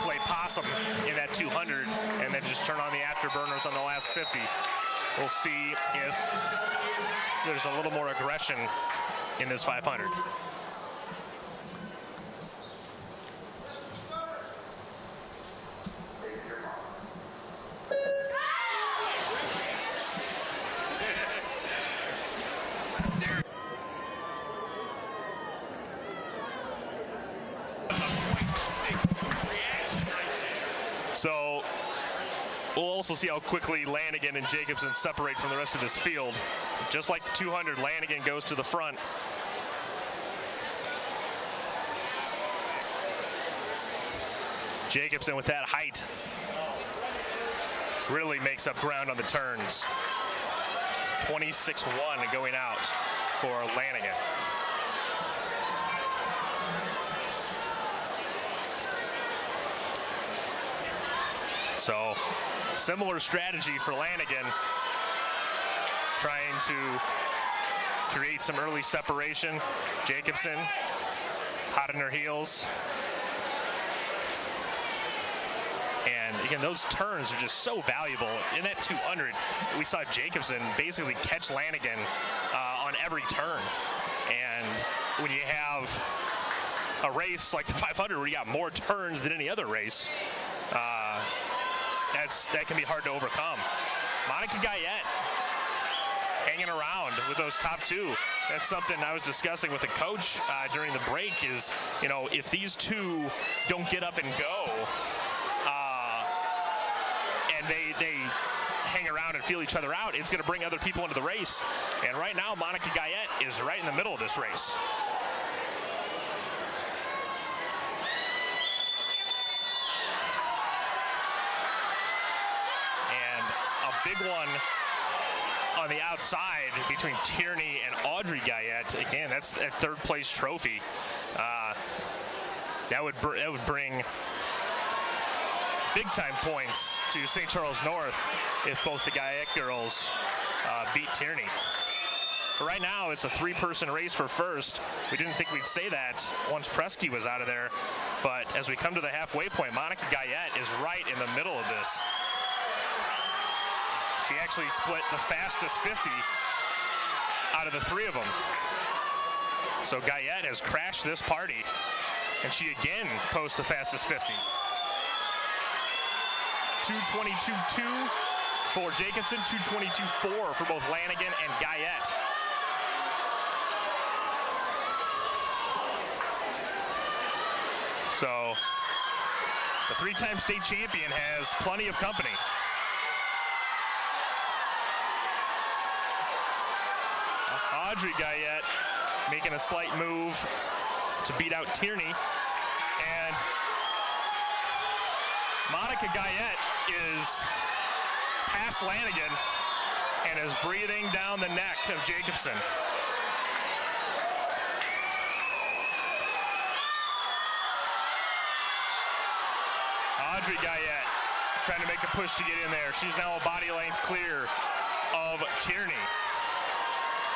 play possum in that 200 and then just turn on the afterburners on the last 50. We'll see if there's a little more aggression in this 500. So we'll also see how quickly Lanigan and Jacobson separate from the rest of this field. Just like the 200, Lanigan goes to the front. Jacobson with that height really makes up ground on the turns. 26-1 going out for Lanigan. So, similar strategy for Lanigan, trying to create some early separation. Jacobson, hot in her heels. And again, those turns are just so valuable. In that 200, we saw Jacobson basically catch Lanigan on every turn. And when you have a race like the 500 where you got more turns than any other race, that can be hard to overcome. Monica Guyette hanging around with those top two. That's something I was discussing with the coach during the break is, if these two don't get up and go, and they hang around and feel each other out, it's going to bring other people into the race. And right now, Monica Guyette is right in the middle of this race. And a big one on the outside between Tierney and Audrey Guyette. Again, that's a third place trophy. That would bring big time points to St. Charles North if both the Guyette girls beat Tierney. But right now, it's a three-person race for first. We didn't think we'd say that once Presky was out of there. But as we come to the halfway point, Monica Guyette is right in the middle of this. She actually split the fastest 50 out of the three of them. So Guyette has crashed this party, and she again posts the fastest 50. 2:22.2 for Jacobson, 2:22.4 for both Lanigan and Guyette. So the three-time state champion has plenty of company. Audrey Guyette making a slight move to beat out Tierney. And Monica Guyette is past Lanigan and is breathing down the neck of Jacobson. Audrey Guyette trying to make a push to get in there. She's now a body length clear of Tierney.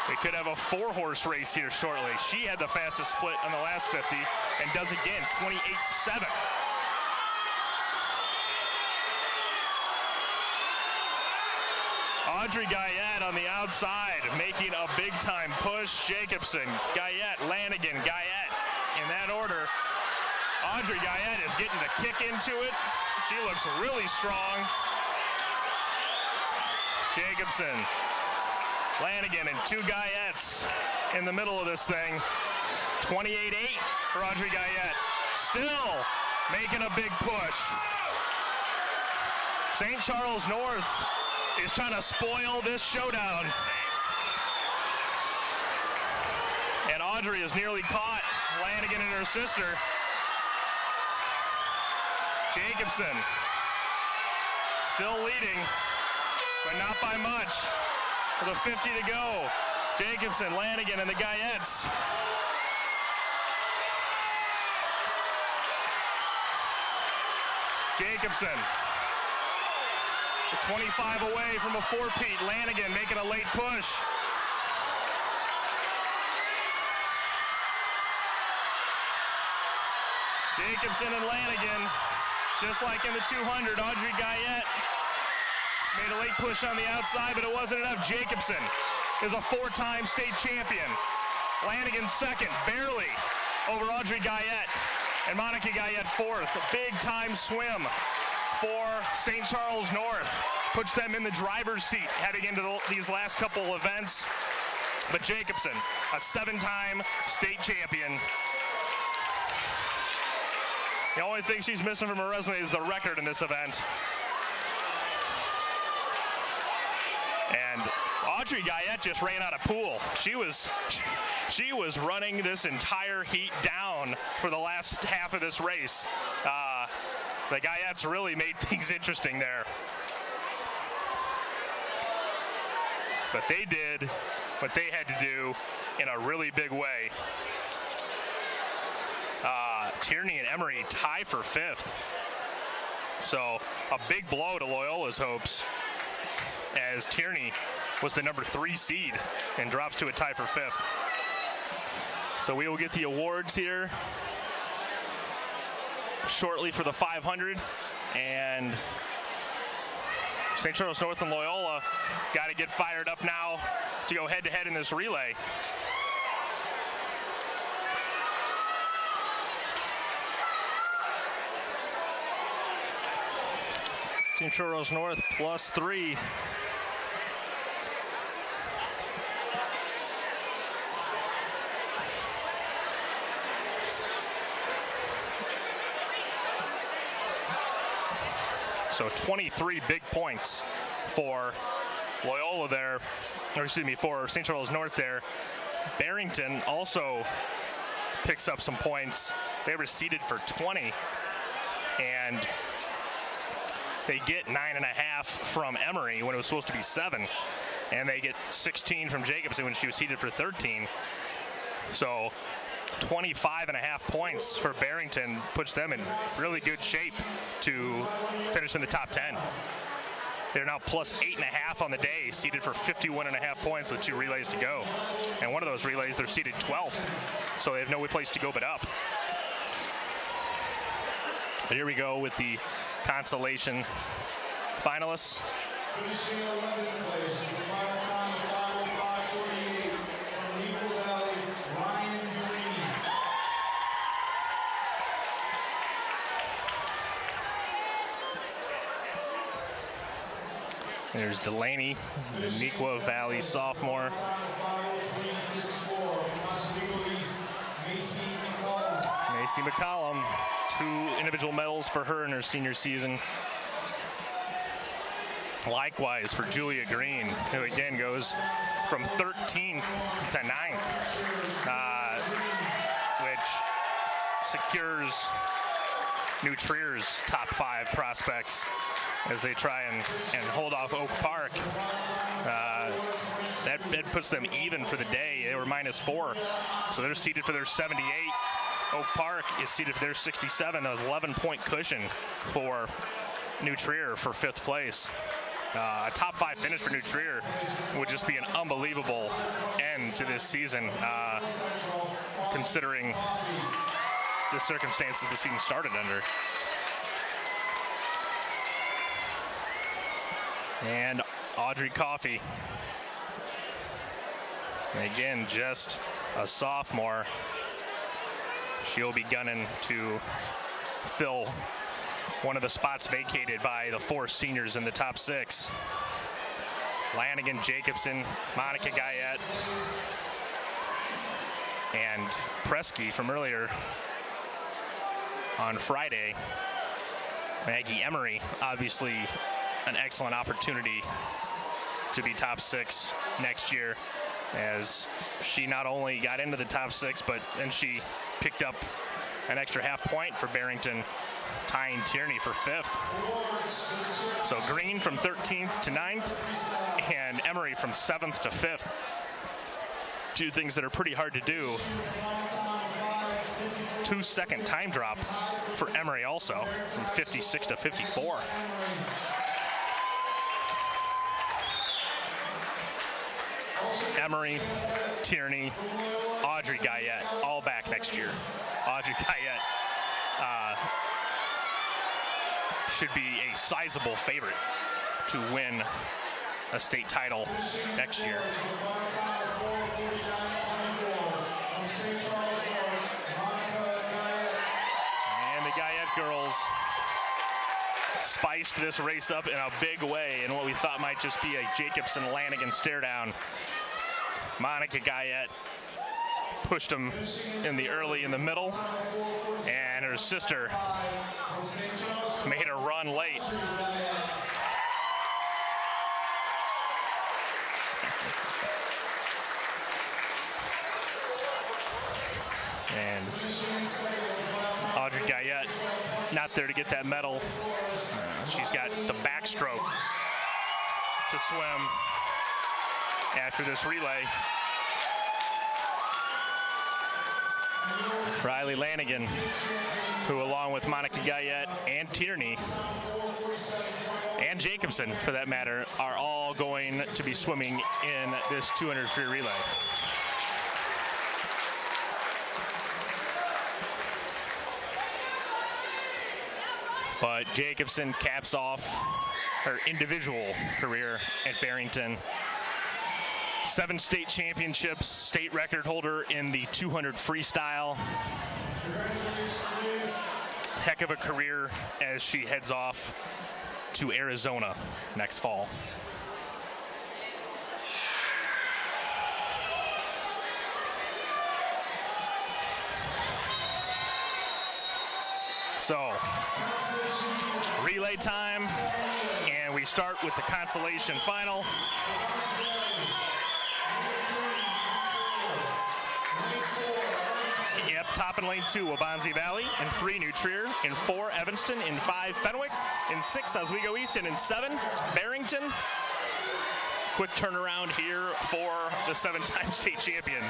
We could have a four-horse race here shortly. She had the fastest split on the last 50 and does again, 28.7. Audrey Guyette on the outside, making a big-time push. Jacobson, Guyette, Lanigan, Guyette. In that order, Audrey Guyette is getting the kick into it. She looks really strong. Jacobson, Lanigan, and two Guyettes in the middle of this thing. 28.8 for Audrey Guyette. Still making a big push. St. Charles North is trying to spoil this showdown. And Audrey is nearly caught Lanigan and her sister. Jacobson still leading, but not by much. With a 50 to go, Jacobson, Lanigan, and the Guyettes. Jacobson, 25 away from a four-peat. Lanigan making a late push. Jacobson and Lanigan, just like in the 200, Audrey Guyette made a late push on the outside, but it wasn't enough. Jacobson is a four-time state champion. Lanigan second, barely, over Audrey Guyette. And Monica Guyette fourth. A big-time swim for St. Charles North. Puts them in the driver's seat heading into these last couple events. But Jacobson, a seven-time state champion. The only thing she's missing from her resume is the record in this event. And Audrey Guyette just ran out of pool. She was running this entire heat down for the last half of this race. The Guyettes really made things interesting there. But they did what they had to do in a really big way. Tierney and Emery tie for fifth. So a big blow to Loyola's hopes, as Tierney was the number 3 seed and drops to a tie for fifth. So we will get the awards here shortly for the 500, and St. Charles North and Loyola got to get fired up now to go head-to-head in this relay. St. Charles North +3 So 23 big points for Loyola there, or excuse me, for St. Charles North there. Barrington also picks up some points. They were seeded for 20, and they get 9.5 from Emory when it was supposed to be 7, and they get 16 from Jacobson when she was seeded for 13. So 25.5 points for Barrington puts them in really good shape to finish in the top 10. They're now plus 8.5 on the day, seeded for 51.5 points with 2 relays to go. And one of those relays, they're seeded 12th, so they have no place to go but up. But here we go with the consolation finalists. Finishing 11th place with the final time of 5:05:48 from Eagle Valley, Ryan Green. There's Delaney, the Neuqua Valley sophomore. Time of 5:03:54 from Oswego East, Macy McCollum. Macy McCollum, 2 individual medals for her in her senior season. Likewise for Julia Green, who again goes from 13th to 9th, which secures New Trier's top 5 prospects as they try and hold off Oak Park. That puts them even for the day. They were -4, so they're seated for their 78. Oak Park is seated for their 67, an 11-point cushion for New Trier for 5th place. A top 5 finish for New Trier would just be an unbelievable end to this season, considering the circumstances the season started under. And Audrey Coffey, again, just a sophomore. She'll be gunning to fill one of the spots vacated by the 4 seniors in the top 6. Lanigan, Jacobson, Monica Guyette, and Presky from earlier on Friday. Maggie Emery, obviously an excellent opportunity to be top 6 next year, as she not only got into the top 6, but then she picked up an extra half point for Barrington, tying Tierney for 5th. So Green from 13th to 9th, and Emery from 7th to 5th. 2 things that are pretty hard to do. 2-second time drop for Emery also, from 56 to 54. Emery, Tierney, Audrey Guyette, all back next year. Audrey Guyette should be a sizable favorite to win a state title next year. And the Guyette girls spiced this race up in a big way in what we thought might just be a Jacobson-Lanigan stare down. Monica Guyette pushed them in the early in the middle, and her sister made a run late. And Audrey Guyette not there to get that medal. She's got the backstroke to swim after this relay. Riley Lanigan, who along with Monica Guyette and Tierney and Jacobson, for that matter, are all going to be swimming in this 200 free relay. But Jacobson caps off her individual career at Barrington. 7 state championships, state record holder in the 200 freestyle. Heck of a career as she heads off to Arizona next fall. So, relay time, and we start with the consolation final. Yep, top in lane 2, Wabansie Valley. In 3, New Trier. In 4, Evanston. In 5, Fenwick. In 6, Oswego East. And in 7, Barrington. Quick turnaround here for the 7-time state champion.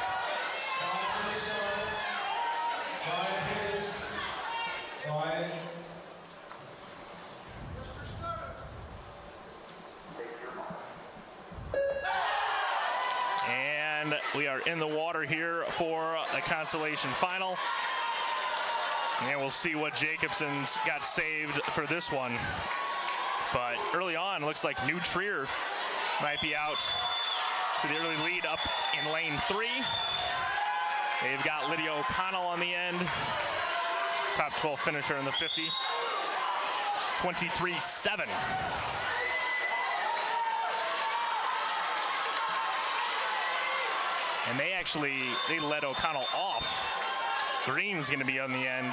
And we are in the water here for the consolation final. And we'll see what Jacobson's got saved for this one. But early on, looks like New Trier might be out to the early lead up in lane 3. They've got Lydia O'Connell on the end. Top 12 finisher in the 50. 23-7. And they let O'Connell off. Green's going to be on the end.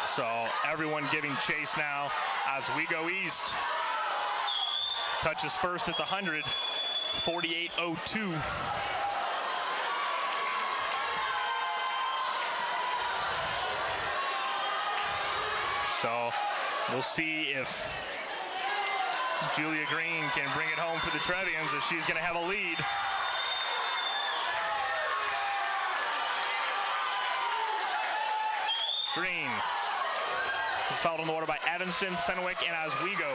So everyone giving chase now as we go east. Touches first at the 100, 48.02. So we'll see if Julia Green can bring it home for the Trevians, as she's going to have a lead. Green is fouled in the water by Evanston, Fenwick, and Oswego.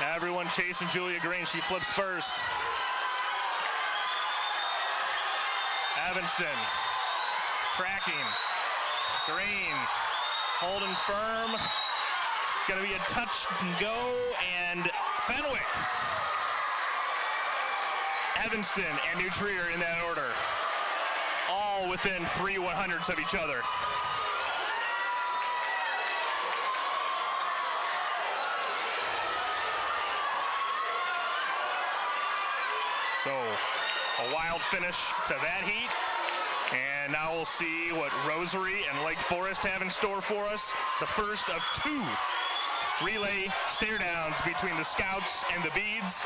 Now everyone chasing Julia Green. She flips first. Evanston tracking. Green holding firm. It's going to be a touch and go, and Fenwick, Evanston, and New Trier in that order, all within 3 100ths of each other. So a wild finish to that heat. And now we'll see what Rosary and Lake Forest have in store for us. The first of 2 relay stare-downs between the Scouts and the Beads.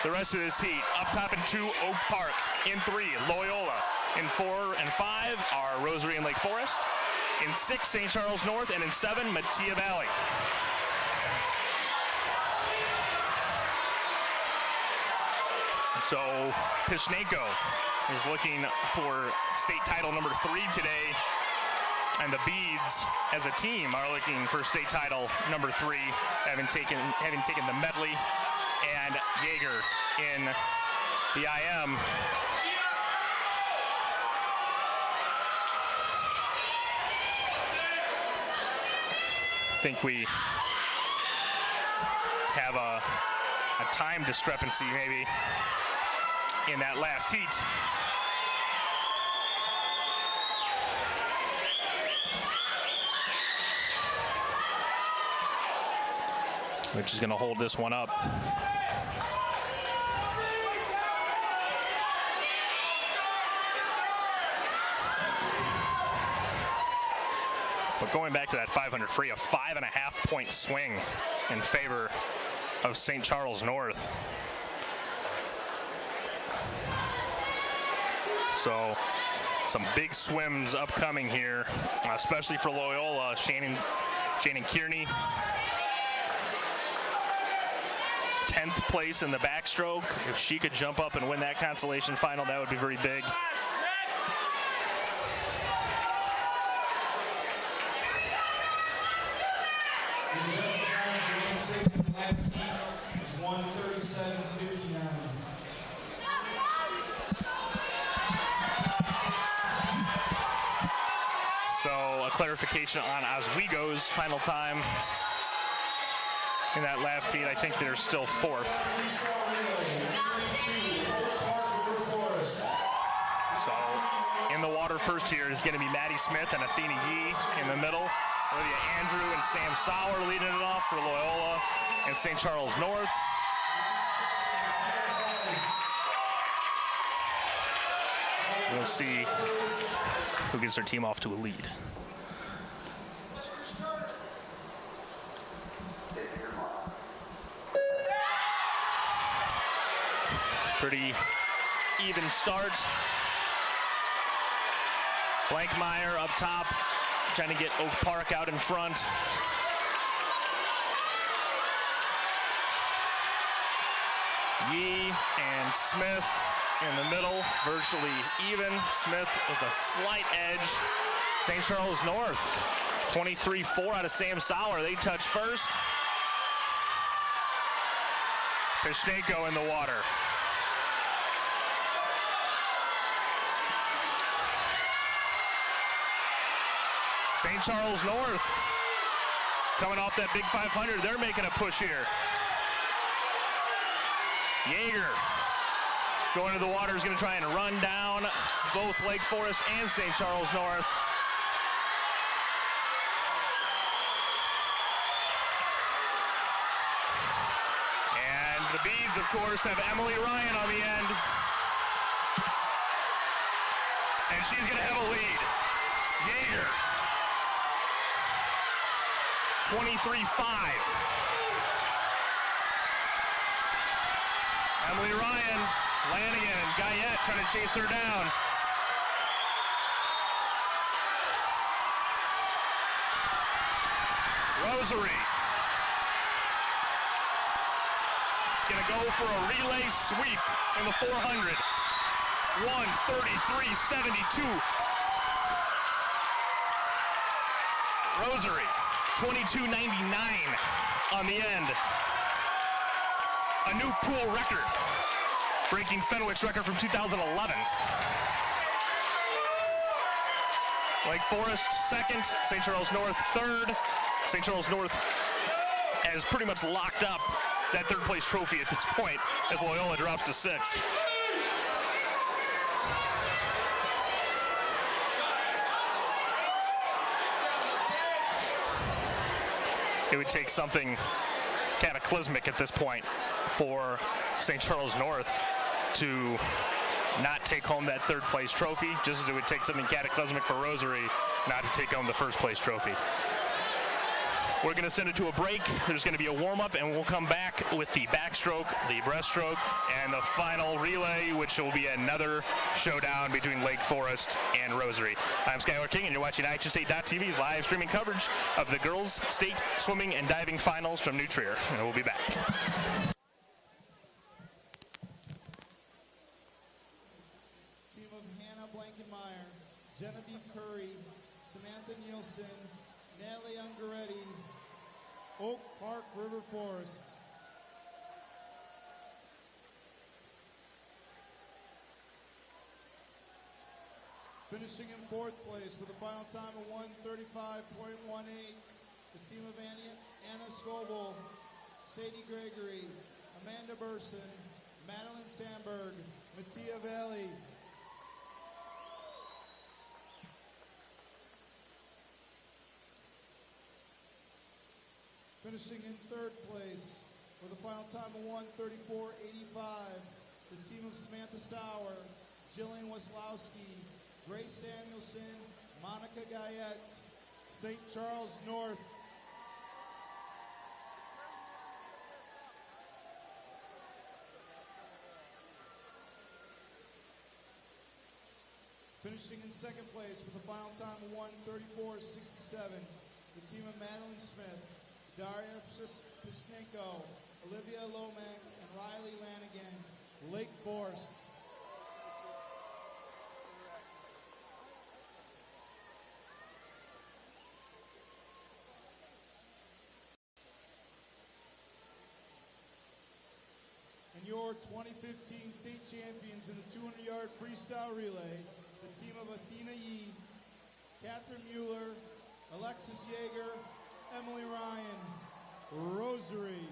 The rest of this heat, up top in 2, Oak Park. In 3, Loyola. In 4 and 5 are Rosary and Lake Forest. In 6, St. Charles North. And in 7, Mattia Valley. So Pishnenko is looking for state title number 3 today, and the Beads as a team are looking for state title number 3, having taken the Medley and Jaeger in the IM. I think we have a time discrepancy maybe in that last heat. Which is going to hold this one up. But going back to that 500 free, a 5.5 point swing in favor of St. Charles North. So some big swims upcoming here, especially for Loyola. Shannon Kearney, 10th place in the backstroke. If she could jump up and win that consolation final, that would be very big. So a clarification on Oswego's final time in that last heat. I think they're still 4th. So in the water first here is going to be Maddie Smith and Athena Yee in the middle. Olivia Andrew and Sam Sauer leading it off for Loyola and St. Charles North. We'll see who gets their team off to a lead. Pretty even start. Blankmeyer up top, trying to get Oak Park out in front. Yee and Smith in the middle, virtually even. Smith with a slight edge. St. Charles North, 23-4 out of Sam Sauer. They touch first. Pishnenko in the water. St. Charles North coming off that big 500. They're making a push here. Yeager going to the water is going to try and run down both Lake Forest and St. Charles North. And the beads, of course, have Emily Ryan on the end. And she's going to have a lead. Yeager, 23-5. Emily Ryan, Lanigan, and Guyette trying to chase her down. Rosary gonna go for a relay sweep in the 400. 1:33.72. Rosary, 22.99 on the end. A new pool record, breaking Fenwick's record from 2011. Lake Forest second, St. Charles North third. St. Charles North has pretty much locked up that third place trophy at this point as Loyola drops to sixth. It would take something cataclysmic at this point for St. Charles North to not take home that third place trophy, just as it would take something cataclysmic for Rosary not to take home the first place trophy. We're going to send it to a break. There's going to be a warm-up, and we'll come back with the backstroke, the breaststroke, and the final relay, which will be another showdown between Lake Forest and Rosary. I'm Skylar King, and you're watching IHSA.tv's live streaming coverage of the girls' state swimming and diving finals from New Trier. And we'll be back. Team of Hannah Blankenmeyer, Genevieve Curry, Samantha Nielsen, Natalie Ungaretti, Oak Park River Forest. Finishing in fourth place with a final time of 1:35.18, the team of Anna Scoble, Sadie Gregory, Amanda Burson, Madeline Sandberg, Mattia Valley. Finishing in third place with a final time of 1:34.85, the team of Samantha Sauer, Jillian Weslowski, Grace Samuelson, Monica Guyette, St. Charles North. Finishing in second place with a final time of 1:34.67, the team of Madeline Smith, Daria Pishnenko, Olivia Lomax, and Riley Lanigan, Lake Forest. And your 2015 state champions in the 200-yard freestyle relay, the team of Athena Yee, Catherine Mueller, Alexis Yeager, Emily Ryan, Rosary.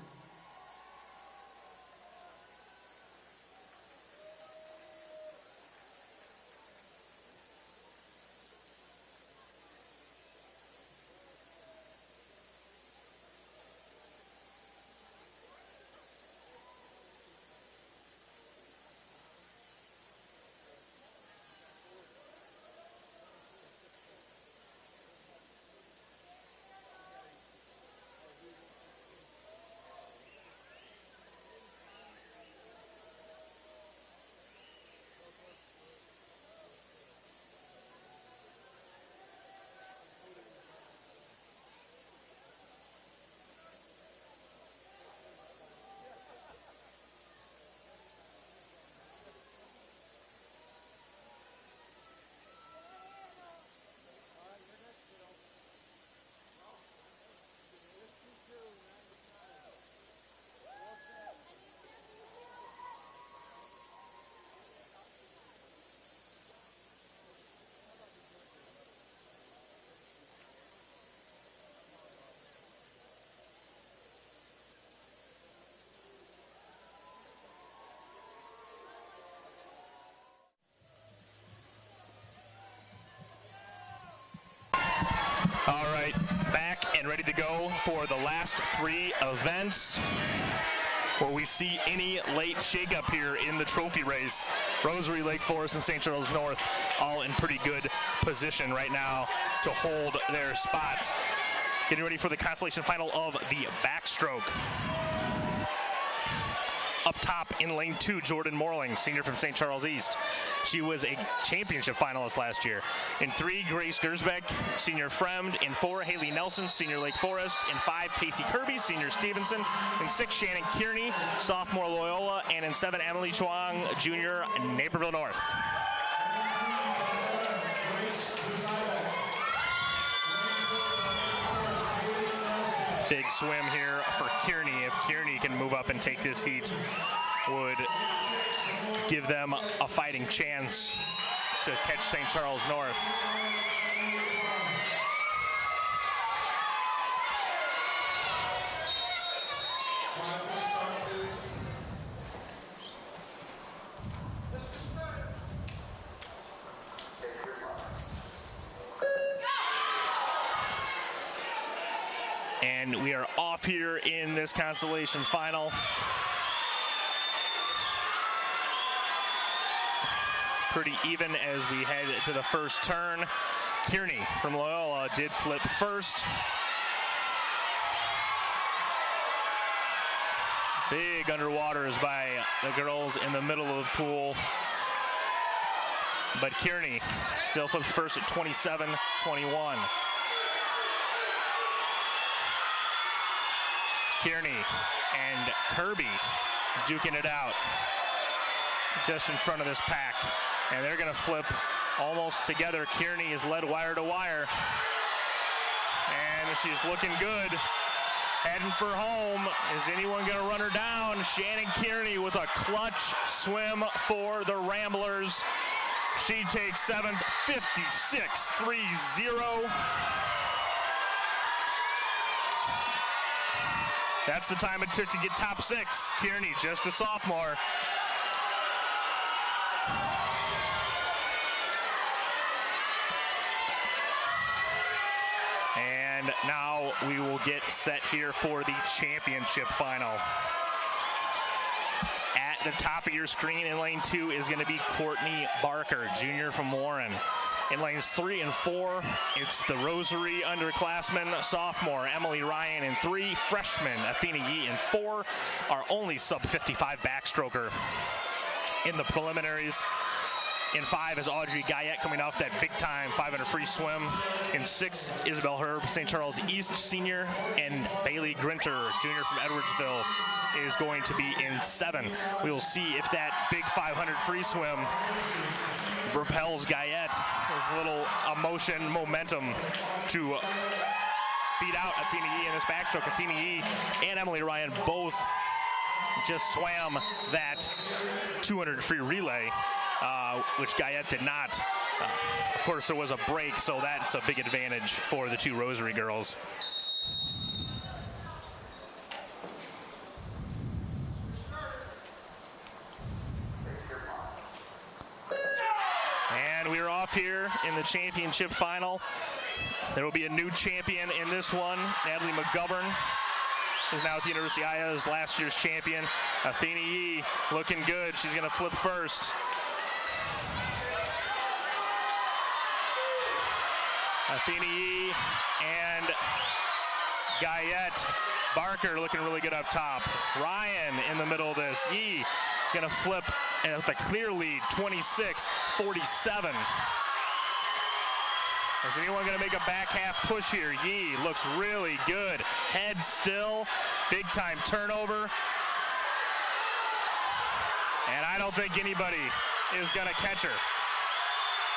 All right, back and ready to go for the last three events where we see any late shakeup here in the trophy race. Rosary, Lake Forest, and St. Charles North all in pretty good position right now to hold their spots. Getting ready for the consolation final of the backstroke. Up top in lane 2, Jordan Morling, senior from St. Charles East. She was a championship finalist last year. In 3, Grace Gersbeck, senior Fremd. In 4, Haley Nelson, senior Lake Forest. In 5, Casey Kirby, senior Stevenson. In 6, Shannon Kearney, sophomore Loyola. And in 7, Emily Chuang, junior Naperville North. Big swim here for Kearney. If Kearney can move up and take this heat, would give them a fighting chance to catch St. Charles North. And we are off here in this consolation final. Pretty even as we head to the first turn. Kearney from Loyola did flip first. Big underwaters by the girls in the middle of the pool. But Kearney still flipped first at 27-21. Kearney and Kirby duking it out just in front of this pack. And they're going to flip almost together. Kearney is led wire to wire. And she's looking good. Heading for home. Is anyone going to run her down? Shannon Kearney with a clutch swim for the Ramblers. She takes 7th, 56-30. That's the time it took to get top 6. Kearney, just a sophomore. And now we will get set here for the championship final. At the top of your screen in lane 2 is going to be Courtney Barker, junior from Warren. In lanes 3 and 4, it's the Rosary underclassmen, sophomore Emily Ryan. In 3, freshman Athena Yee. In 4, our only sub-55 backstroker in the preliminaries. In 5 is Audrey Guyette coming off that big-time 500 free swim. In 6, Isabel Herb, St. Charles East senior, and Bailey Grinter, junior from Edwardsville, is going to be in 7. We will see if that big 500 free swim propels Guyette with a little emotion, momentum to beat out Athena Yee in this backstroke. Athena Yee and Emily Ryan both just swam that 200 free relay, which Guyette did not. Of course, there was a break, so that's a big advantage for the 2 Rosary girls. And we're off here in the championship final. There will be a new champion in this one. Natalie McGovern is now at the University of Iowa as last year's champion. Athena Yee looking good. She's going to flip first. Athena Yee and Guyette Barker looking really good up top. Ryan in the middle of this. Yee is going to flip with a clear lead, 26-47. Is anyone going to make a back half push here? Yee looks really good. Head still, big time turnover. And I don't think anybody is going to catch her.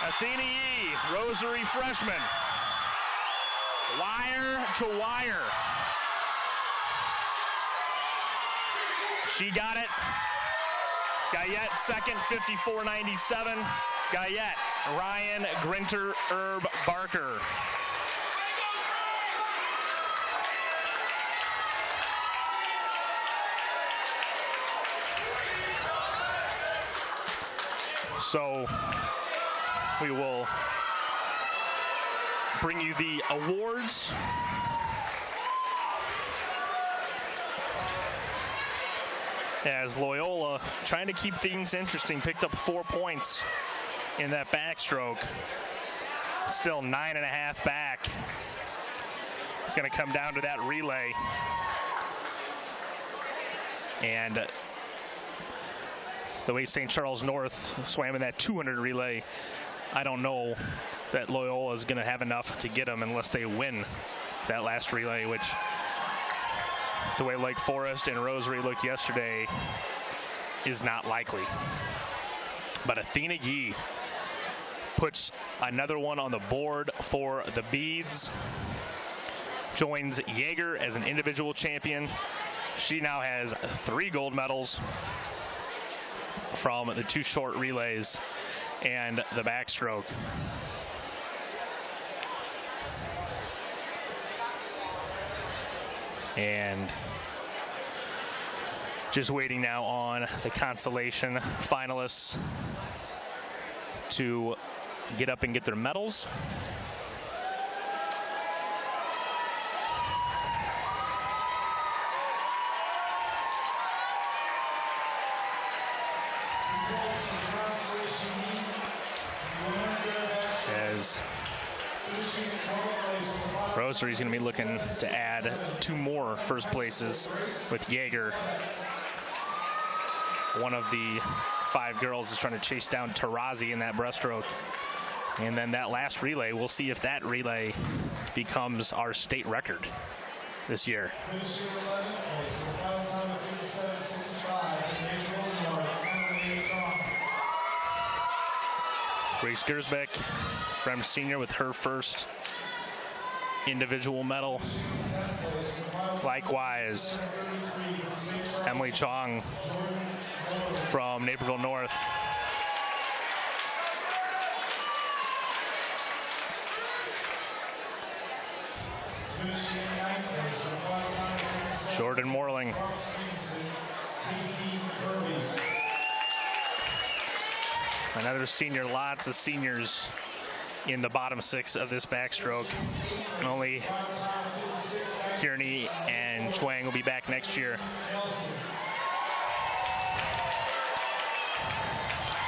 Athena Yee, Rosary freshman. Wire to wire. She got it. Guyette second, 54-97. Guyette, Ryan, Grinter, Herb, Barker. So we will bring you the awards. As Loyola, trying to keep things interesting, picked up 4 points in that backstroke. Still 9.5 back. It's going to come down to that relay. And the way St. Charles North swam in that 200 relay, I don't know that Loyola is going to have enough to get them unless they win that last relay, which the way Lake Forest and Rosary looked yesterday is not likely. But Athena Yee puts another one on the board for the beads. Joins Jaeger as an individual champion. She now has 3 gold medals from the 2 short relays and the backstroke. And just waiting now on the consolation finalists to get up and get their medals. As Rosary's going to be looking to add 2 more first places with Jaeger. One of the 5 girls is trying to chase down Tarazi in that breaststroke. And then that last relay, we'll see if that relay becomes our state record this year. Grace Gersbeck, from senior, with her first individual medal. Likewise, Emily Chong from Naperville North. Jordan Morling. Another senior, lots of seniors in the bottom 6 of this backstroke. Only Kearney and Chuang will be back next year.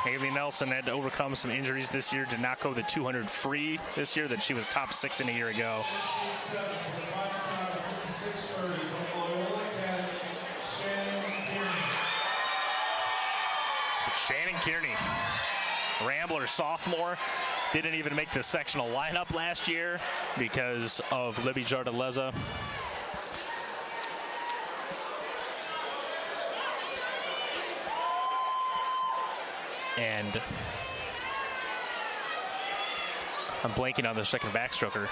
Haley Nelson had to overcome some injuries this year, did not go the 200 free this year that she was top 6 in a year ago. Shannon Kearney, Rambler sophomore, didn't even make the sectional lineup last year because of Libby Jardaleza. And I'm blanking on the second backstroker.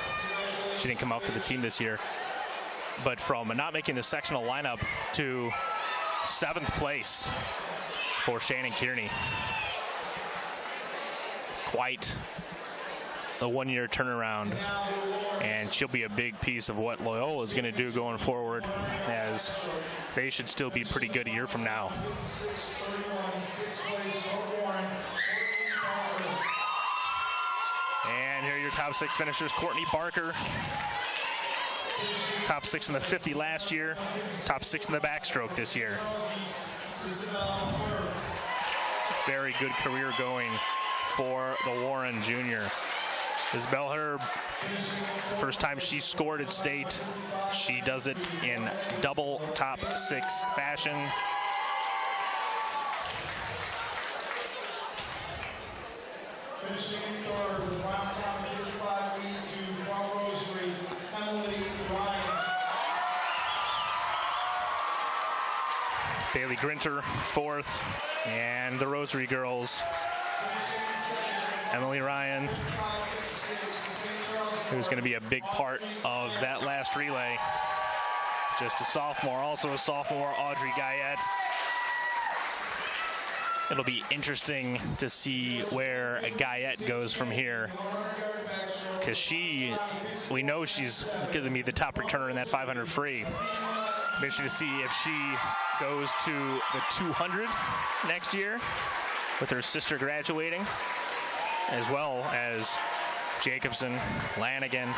She didn't come out for the team this year. But from not making the sectional lineup to 7th place for Shannon Kearney. Quite a 1-year turnaround, and she'll be a big piece of what Loyola is going to do going forward, as they should still be pretty good a year from now. And here are your top 6 finishers. Courtney Barker, top 6 in the 50 last year, top 6 in the backstroke this year. Very good career going for the Warren Junior. Isabel Herb, first time she scored at state, she does it in double top 6 fashion. Finishing in third with a round time of 55 lead to Front Rosary, Emily Ryan. Bailey Grinter, 4th, and the Rosary girls, Emily Ryan, who's going to be a big part of that last relay. Just a sophomore, also a sophomore, Audrey Guyette. It'll be interesting to see where Guyette goes from here, because we know she's going to be the top returner in that 500 free. I'm interested to see if she goes to the 200 next year with her sister graduating, as well as Jacobson, Lanigan,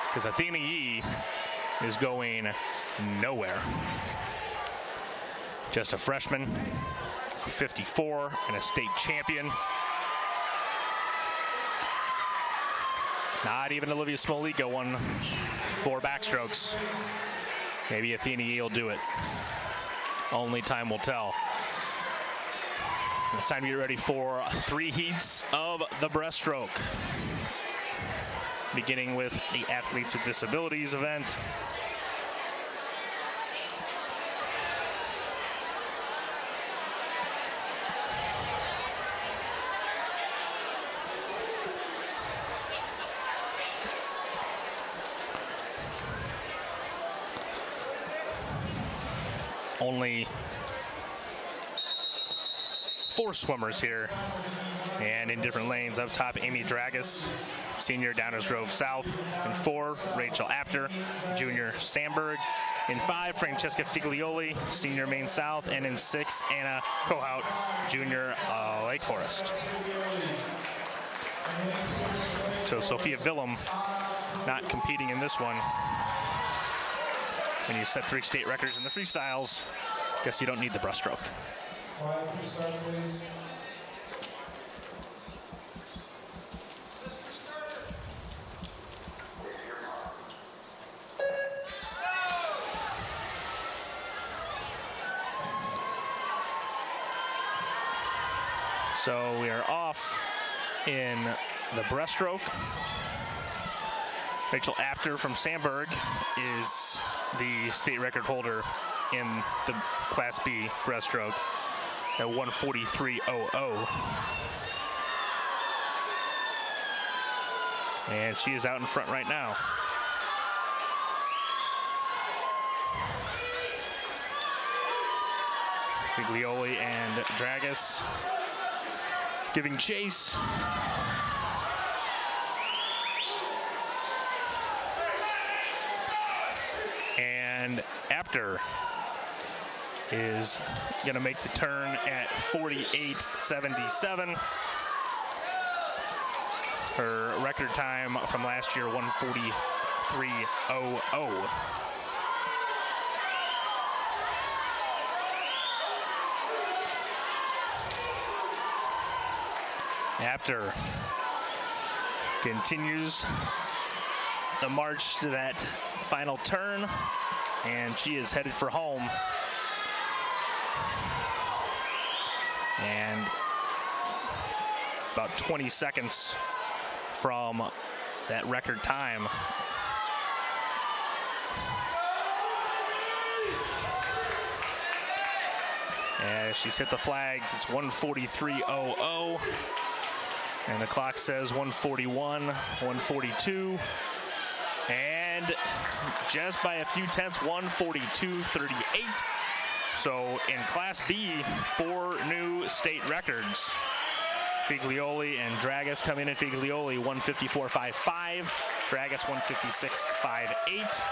because Athena Yee is going nowhere. Just a freshman, 54, and a state champion. Not even Olivia Smolika won 4 backstrokes. Maybe Athena Yee will do it. Only time will tell. It's time to get ready for 3 heats of the breaststroke. Beginning with the Athletes with Disabilities event. Only 4 swimmers here, and in different lanes. Up top, Amy Dragus, senior, Downers Grove South. In 4, Rachel Apter, junior, Sandburg. In 5, Francesca Figlioli, senior, Maine South. And in 6, Anna Kohout, junior, Lake Forest. So Sophia Villum not competing in this one. When you set 3 state records in the freestyles, guess you don't need the breaststroke. So we are off in the breaststroke. Rachel Apter from Sandburg is the state record holder in the Class B breaststroke at 1:43.00. And she is out in front right now. Figlioli and Dragus giving chase. And Apter is going to make the turn at 48.77. Her record time from last year, 1:43.00. Apter continues the march to that final turn, and she is headed for home. And about 20 seconds from that record time. As she's hit the flags, it's 1:43.00. And the clock says 1:41, 1:42. And just by a few tenths, 1:42.38. So in Class B, 4 new state records. Figlioli and Dragus come in at Figlioli 1:54.55, Dragus 1:56.58.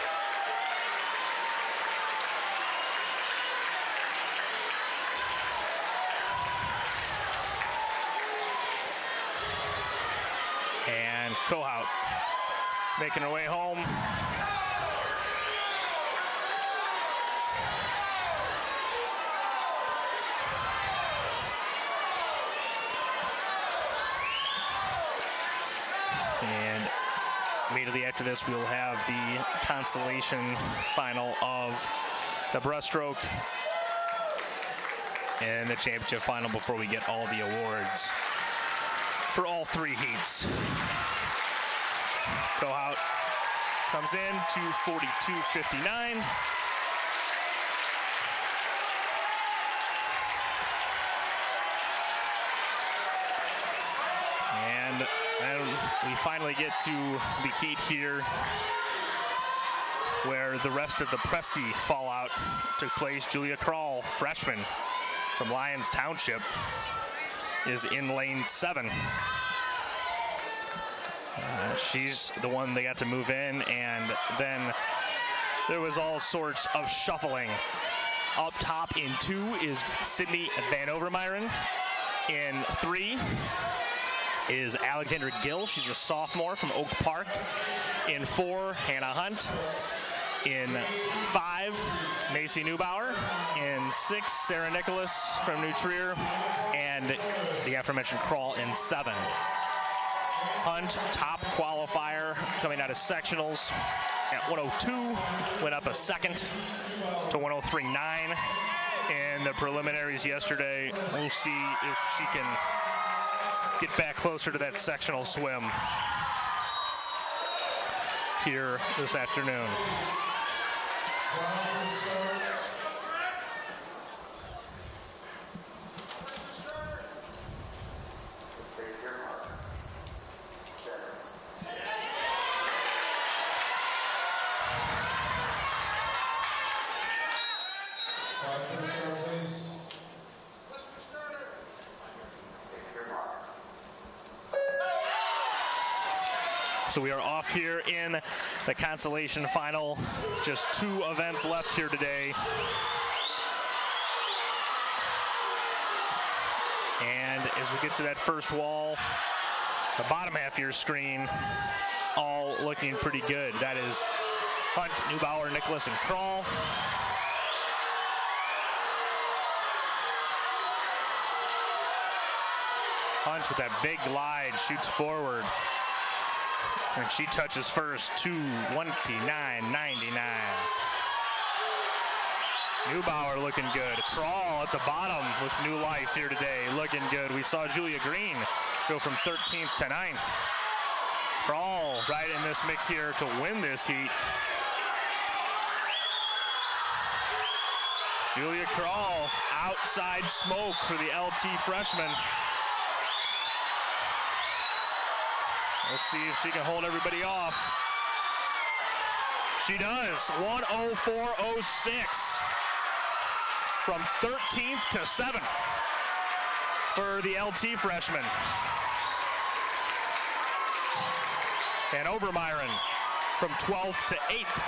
And Kohout making her way home. And immediately after this, we'll have the consolation final of the breaststroke and the championship final before we get all the awards for all 3 heats. Kohout comes in to 42.59. And we finally get to the heat here where the rest of the Presky fallout took place. Julia Krall, freshman from Lyons Township, is in lane 7. She's the one they got to move in, and then there was all sorts of shuffling. Up top in 2 is Sydney Van Overmyron. In 3, is Alexandra Gill. She's a sophomore from Oak Park. In 4, Hannah Hunt. In 5, Macy Neubauer. In 6, Sarah Nicholas from New Trier. And the aforementioned Crawl in 7. Hunt, top qualifier, coming out of sectionals at 102. Went up a second to 103.9 in the preliminaries yesterday. We'll see if she can get back closer to that sectional swim here this afternoon. So we are off here in the consolation final. Just 2 events left here today. And as we get to that first wall, the bottom half of your screen, all looking pretty good. That is Hunt, Neubauer, Nicholas, and Crawl. Hunt with that big glide, shoots forward. And she touches first, 2:29.99. Neubauer looking good. Crawl at the bottom with new life here today, looking good. We saw Julia Green go from 13th to 9th. Crawl right in this mix here to win this heat. Julia Crawl, outside smoke for the LT freshman. We'll see if she can hold everybody off. She does. 1:04.06 from 13th to 7th for the LT freshman. And Obermeiren from 12th to 8th.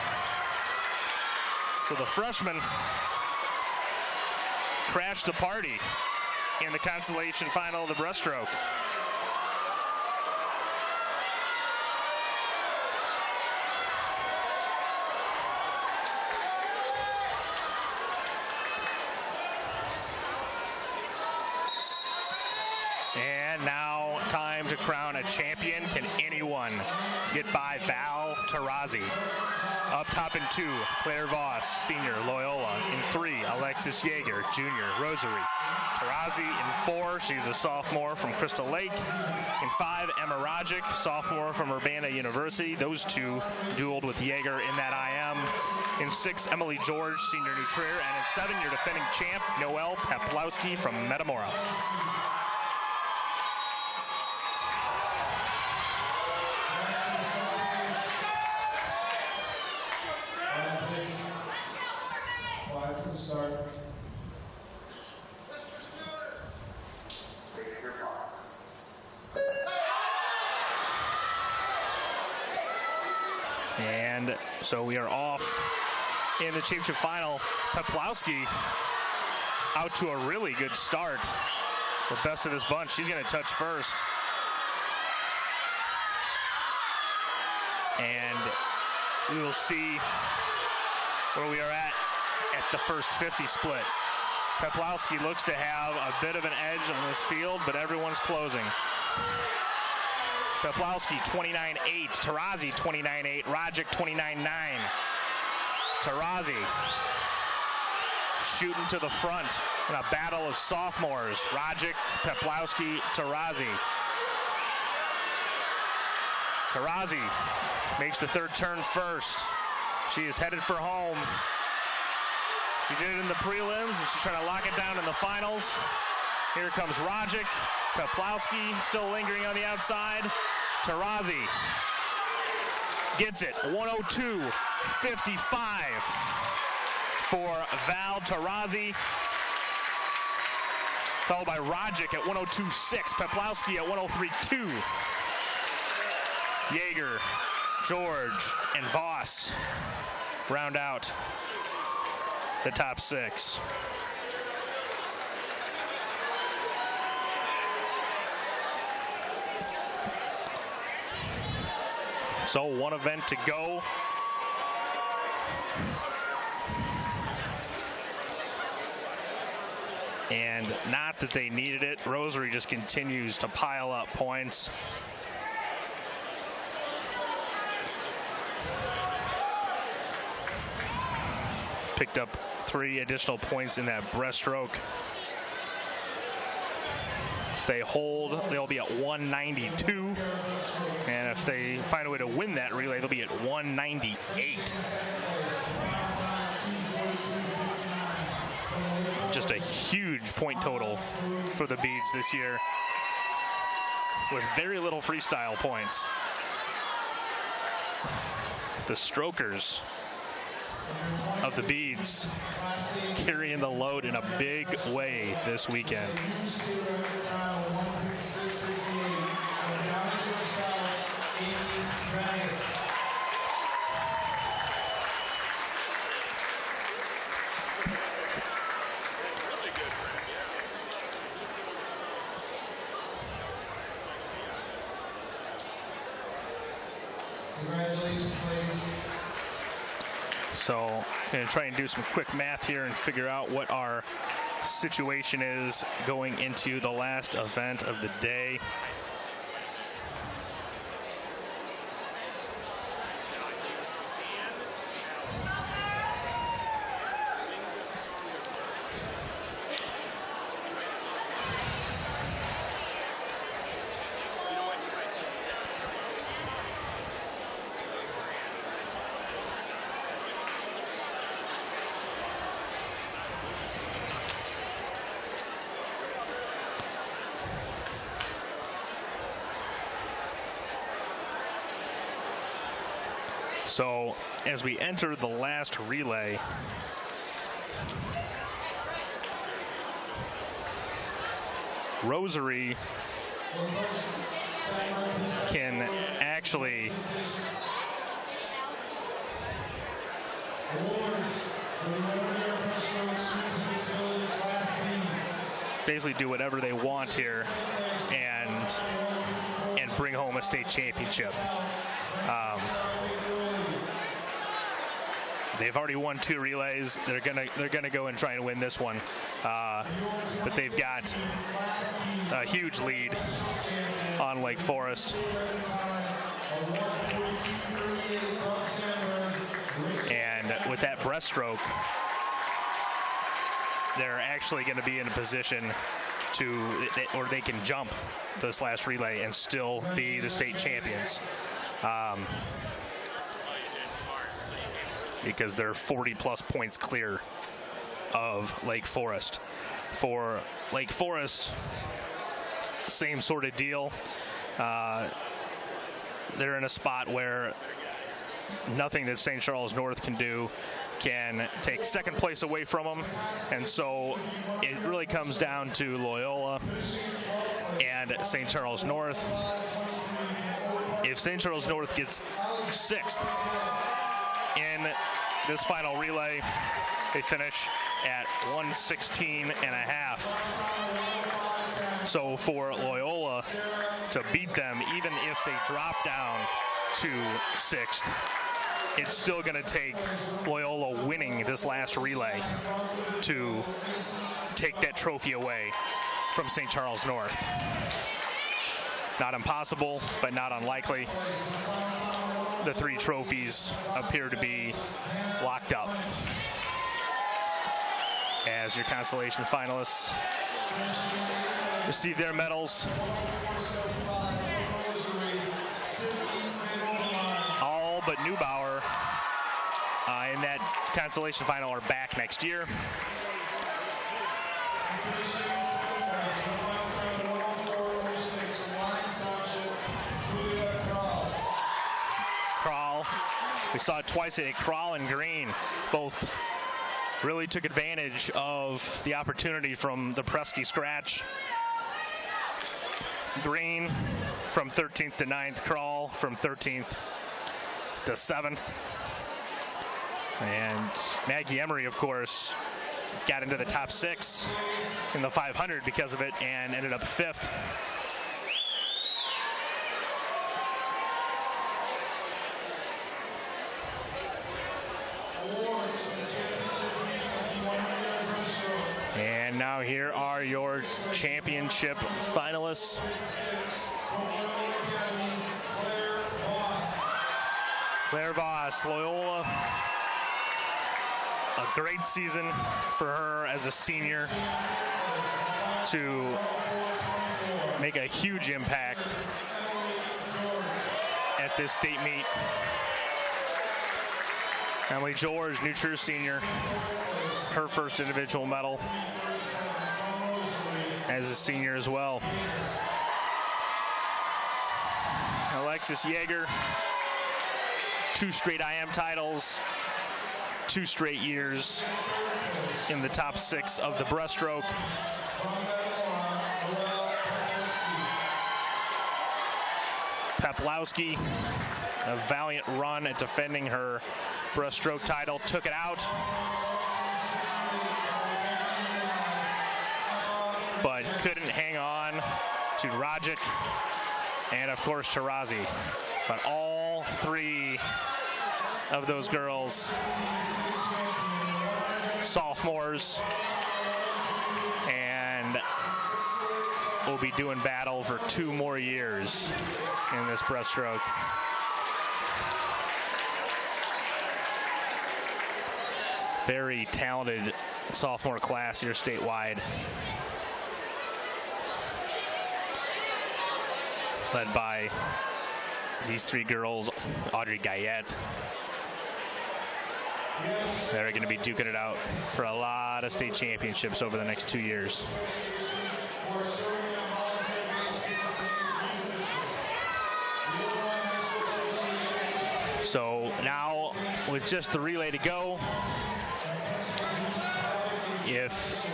So the freshman crashed the party in the consolation final of the breaststroke. And now time to crown a champion. Can anyone get by Val Tarazi? Up top in 2, Claire Voss, senior, Loyola. In 3, Alexis Yeager, junior, Rosary. Tarazi in 4, she's a sophomore from Crystal Lake. In 5, Emma Rajic, sophomore from Urbana University. Those 2 dueled with Yeager in that IM. In 6, Emily George, senior, New Trier. And in 7, your defending champ, Noelle Peplowski from Metamora. And so we are off in the championship final. Peplowski out to a really good start. The best of this bunch. She's going to touch first. And we will see where we are at the first 50 split. Peplowski looks to have a bit of an edge on this field, but everyone's closing. Peplowski 29.8, Tarazi 29.8, Rajic 29.9. Tarazi shooting to the front in a battle of sophomores. Rajic, Peplowski, Tarazi. Tarazi makes the third turn first. She is headed for home. She did it in the prelims, and she's trying to lock it down in the finals. Here comes Rajic. Peplowski still lingering on the outside. Tarazi gets it. 1:02.55 for Val Tarazi. Followed by Rajic at 1:02.6. Peplowski at 1:03.2. Yeager, George, and Voss round out the top 6. So one event to go. And not that they needed it. Rosary just continues to pile up points. Picked up 3 additional points in that breaststroke. If they hold, they'll be at 192. And if they find a way to win that relay, they'll be at 198. Just a huge point total for the beads this year, with very little freestyle points. The strokers of the beads carrying the load in a big way this weekend. Congratulations, ladies. So I'm going to try and do some quick math here and figure out what our situation is going into the last event of the day. So as we enter the last relay, Rosary can actually basically do whatever they want here and bring home a state championship. They've already won 2 relays. They're gonna go and try and win this one, but they've got a huge lead on Lake Forest. And with that breaststroke, they're actually going to be in a position or they can jump this last relay and still be the state champions. Because they're 40+ points clear of Lake Forest. For Lake Forest, same sort of deal. They're in a spot where nothing that St. Charles North can do can take second place away from them. And so it really comes down to Loyola and St. Charles North. If St. Charles North gets 6th in this final relay, they finish at 116.5. So for Loyola to beat them, even if they drop down to 6th, it's still going to take Loyola winning this last relay to take that trophy away from St. Charles North. Not impossible, but not unlikely. The 3 trophies appear to be locked up as your consolation finalists receive their medals. All but Neubauer in that consolation final are back next year. We saw it twice at Crawl and Green. Both really took advantage of the opportunity from the Presky scratch. Green from 13th to 9th, Crawl from 13th to 7th. And Maggie Emery, of course, got into the top 6 in the 500 because of it and ended up 5th. championship finalists. Claire Voss, Loyola. A great season for her as a senior to make a huge impact at this state meet. Emily George, new true senior, her first individual medal as a senior as well. Alexis Yeager, 2 straight IM titles, 2 straight years in the top 6 of the breaststroke. Peplowski, a valiant run at defending her breaststroke title, took it out, but couldn't hang on to Rajic and of course Tarazi. But all 3 of those girls, sophomores, and will be doing battle for 2 more years in this breaststroke. Very talented sophomore class here statewide, led by these 3 girls, Audrey Gayette. They're going to be duking it out for a lot of state championships over the next 2 years. So now, with just the relay to go, if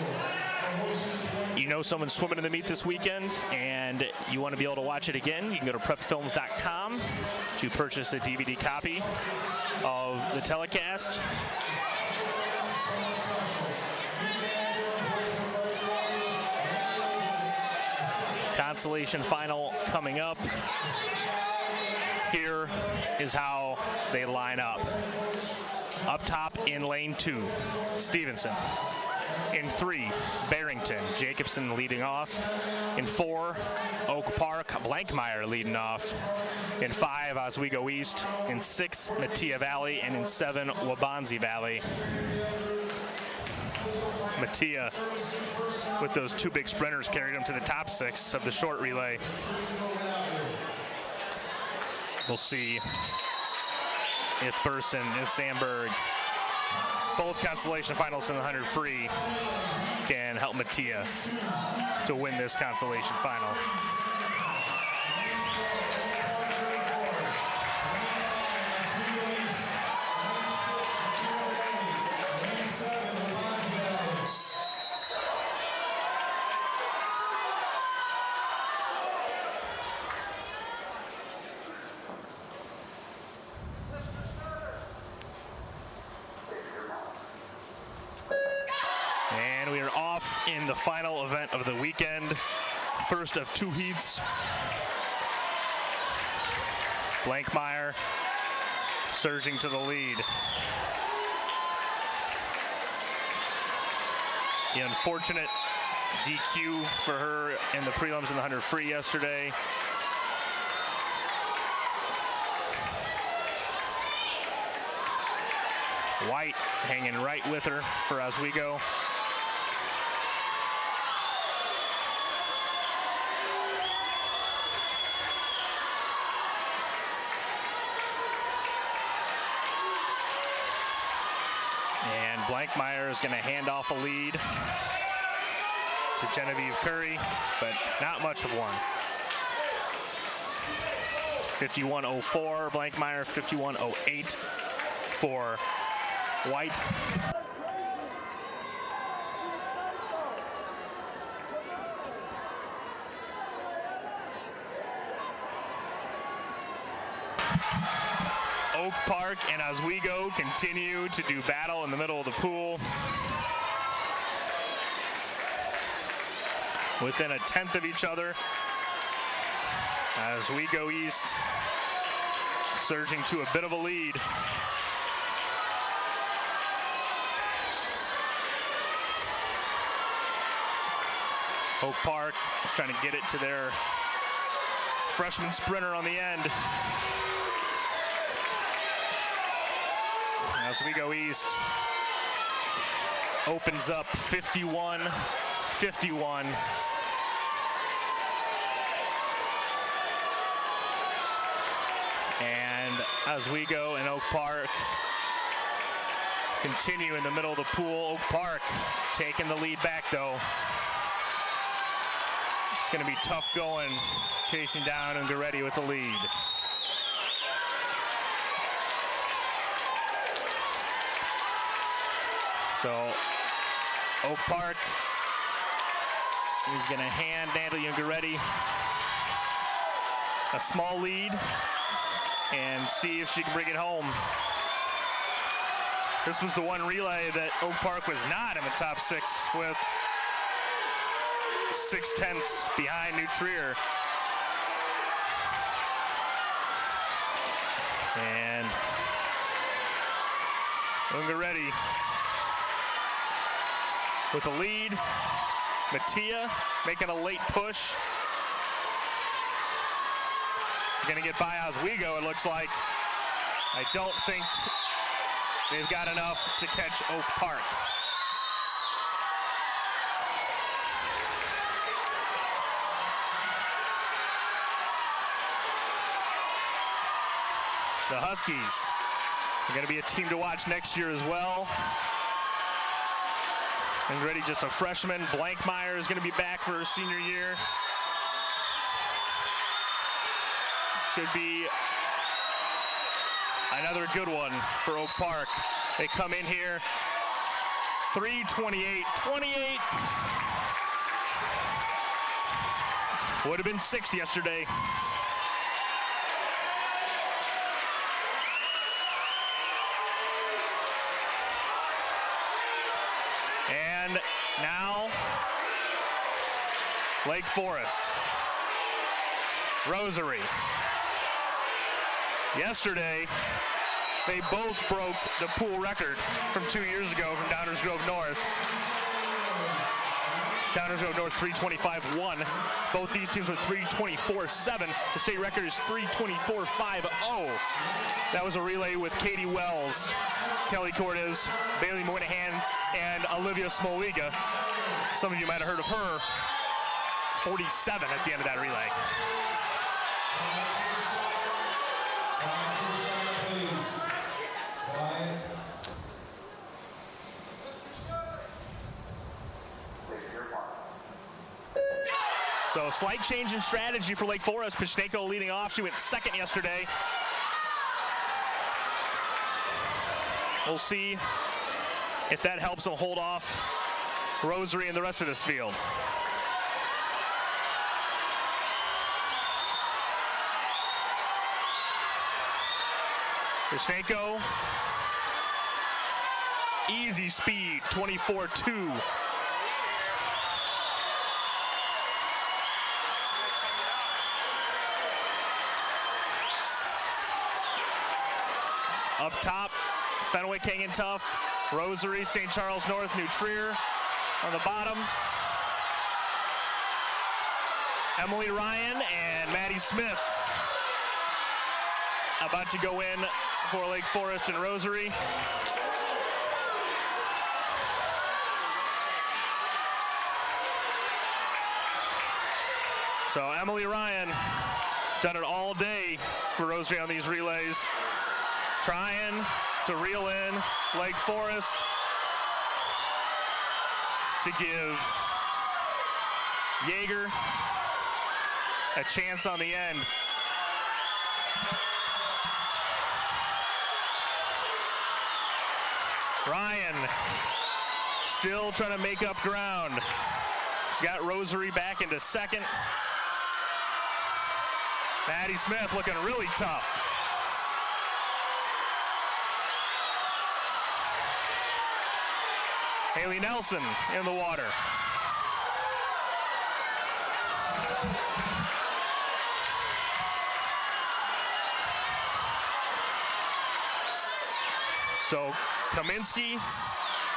you know someone's swimming in the meet this weekend and you want to be able to watch it again, you can go to prepfilms.com to purchase a DVD copy of the telecast. Consolation final coming up. Here is how they line up. Up top in lane 2, Stevenson. In 3, Barrington, Jacobson leading off. In 4, Oak Park, Blankmeyer leading off. In 5, Oswego East. In 6, Mattia Valley. And in 7, Wabanzi Valley. Mattia, with those 2 big sprinters, carried them to the top 6 of the short relay. We'll see if Burson and Sandberg, both consolation finalists in the 100 free, can help Mattia to win this consolation final. In the final event of the weekend, first of 2 heats. Blankmeyer surging to the lead. The unfortunate DQ for her in the prelims in the 100 free yesterday. White hanging right with her for Oswego. Blankmeyer is going to hand off a lead to Genevieve Curry, but not much of one. 51.04 Blankmeyer, 51.08 for White. Oak Park and Oswego continue to do battle in the middle of the pool. Within a tenth of each other. Oswego East surging to a bit of a lead. Oak Park trying to get it to their freshman sprinter on the end. As we go east, opens up 51-51. And as we go in Oak Park, continue in the middle of the pool. Oak Park taking the lead back though. It's going to be tough going, chasing down Ungaretti with the lead. So Oak Park is going to hand Natalie Ungaretti a small lead and see if she can bring it home. This was the one relay that Oak Park was not in the top 6 with 6/10 behind New Trier. And Ungaretti with a lead. Mattia making a late push. Going to get by Oswego, it looks like. I don't think they've got enough to catch Oak Park. The Huskies are going to be a team to watch next year as well. Ungaretti just a freshman. Blankmeyer is going to be back for her senior year. Should be another good one for Oak Park. They come in here 3:28. Would have been 6 yesterday. And now Lake Forest. Rosary. Yesterday, they both broke the pool record from 2 years ago from Downers Grove North. Downers Grove North 3:25.1. Both these teams were 3:24.7. The state record is 3:24.50. That was a relay with Katie Wells, Kelly Cortez, Bailey Moynihan, and Olivia Smoliga. Some of you might have heard of her. 47 at the end of that relay. So slight change in strategy for Lake Forest. Pishneko leading off. She went second yesterday. We'll see if that helps them hold off Rosary and the rest of this field. Pishneko, easy speed, 24.2. Up top, Fenwick hanging tough. Rosary, St. Charles North, New Trier on the bottom. Emily Ryan and Maddie Smith about to go in for Lake Forest and Rosary. So Emily Ryan done it all day for Rosary on these relays. Trying to reel in Lake Forest to give Yeager a chance on the end. Ryan still trying to make up ground. She's got Rosary back into second. Maddie Smith looking really tough. Haley Nelson in the water. So Kaminsky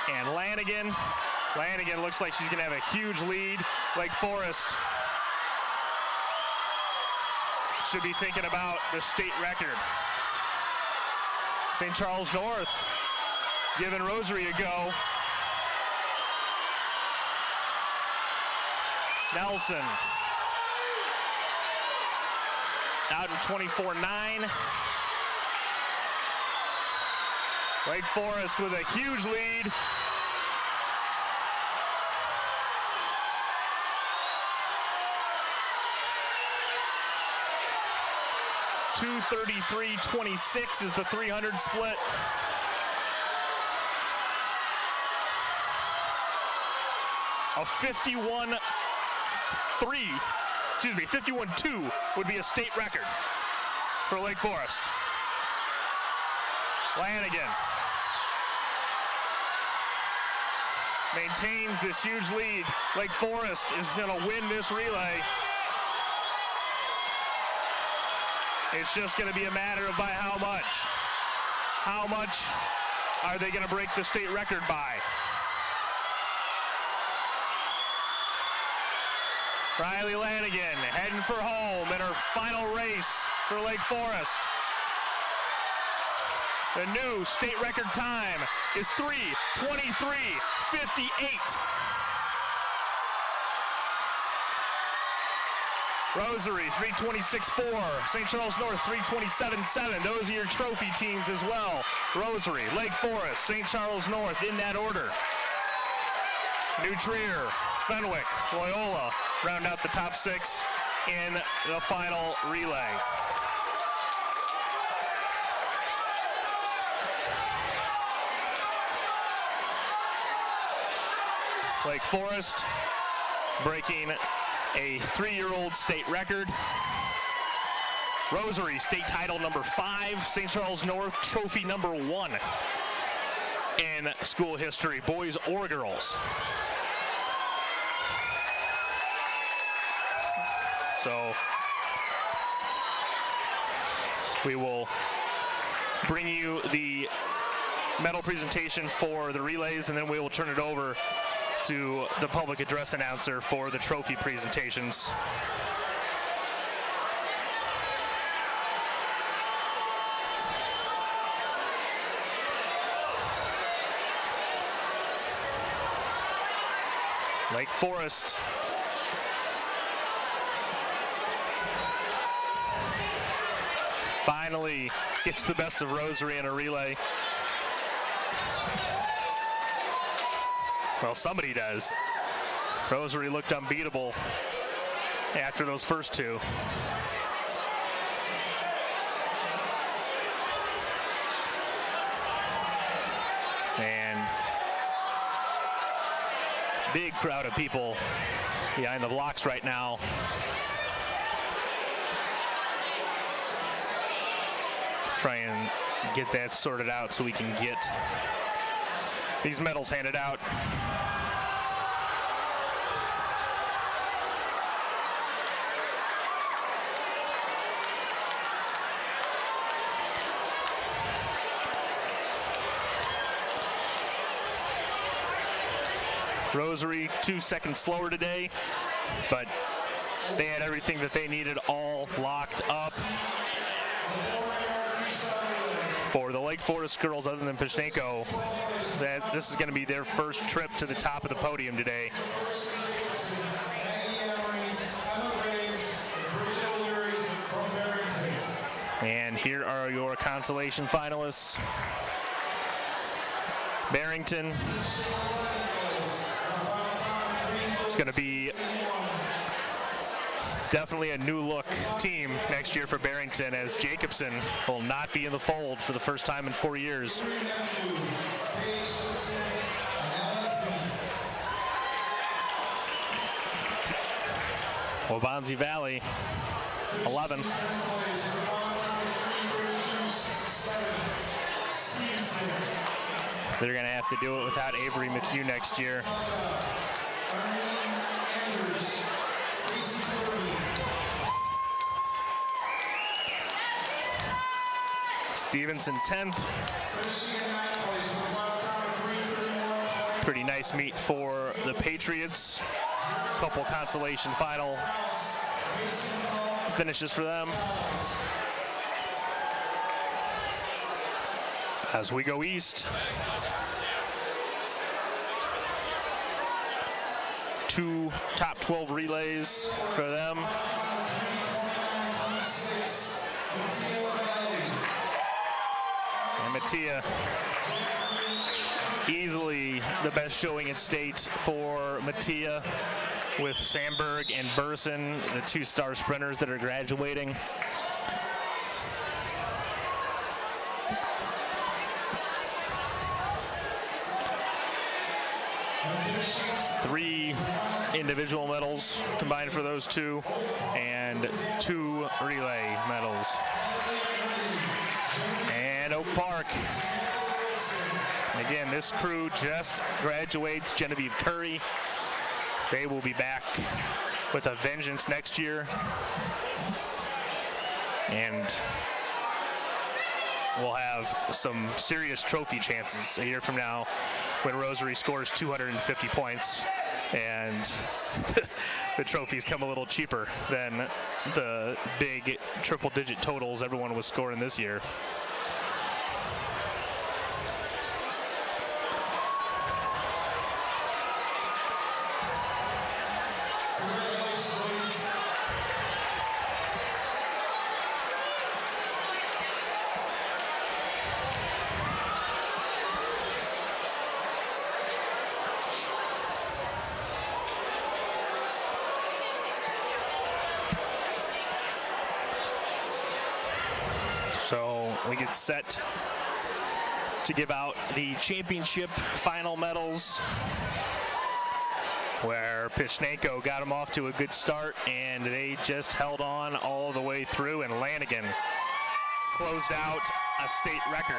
and Lanigan Lanigan looks like she's going to have a huge lead. Lake Forest should be thinking about the state record. St. Charles North giving Rosary a go. Nelson out in 24-9. Wake Forest with a huge lead. .233.26 is the 300 split. A 51.2 would be a state record for Lake Forest. Lanigan maintains this huge lead. Lake Forest is going to win this relay. It's just going to be a matter of by how much. How much are they going to break the state record by? Riley Lanigan heading for home in her final race for Lake Forest. The new state record time is 3:23.58. Rosary 3:26.4. St. Charles North 3:27.7. Those are your trophy teams as well. Rosary, Lake Forest, St. Charles North in that order. New Trier, Fenwick, Loyola round out the top 6 in the final relay. Lake Forest breaking a 3-year-old state record. Rosary, state title number 5. St. Charles North, trophy number 1 in school history, boys or girls. So we will bring you the medal presentation for the relays, and then we will turn it over to the public address announcer for the trophy presentations. Lake Forest finally gets the best of Rosary in a relay. Well, somebody does. Rosary looked unbeatable after those first two. And big crowd of people behind the blocks right now. Try and get that sorted out so we can get these medals handed out. Rosary 2 seconds slower today, but they had everything that they needed all locked up. For the Lake Forest girls, other than Pishnenko, that this is going to be their first trip to the top of the podium today. And here are your consolation finalists. Barrington. It's going to be definitely a new look team next year for Barrington, as Jacobson will not be in the fold for the first time in 4 years. Waubonsie Valley, 11th. They're going to have to do it without Avery Matthew next year. Stevenson 10th. Pretty nice meet for the Patriots. Couple consolation final finishes for them. As we go east, 2 top 12 relays for them. And Mattia, easily the best showing in state for Mattia, with Sandberg and Burson, the 2-star sprinters that are graduating. Three individual medals combined for those two, and 2 relay medals. And Oak Park. Again, this crew just graduates. Genevieve Curry. They will be back with a vengeance next year. And we'll have some serious trophy chances a year from now when Rosary scores 250 points and the trophies come a little cheaper than the big triple-digit totals everyone was scoring this year. So we get set to give out the championship final medals, where Pishnenko got them off to a good start, and they just held on all the way through, and Lanigan closed out a state record.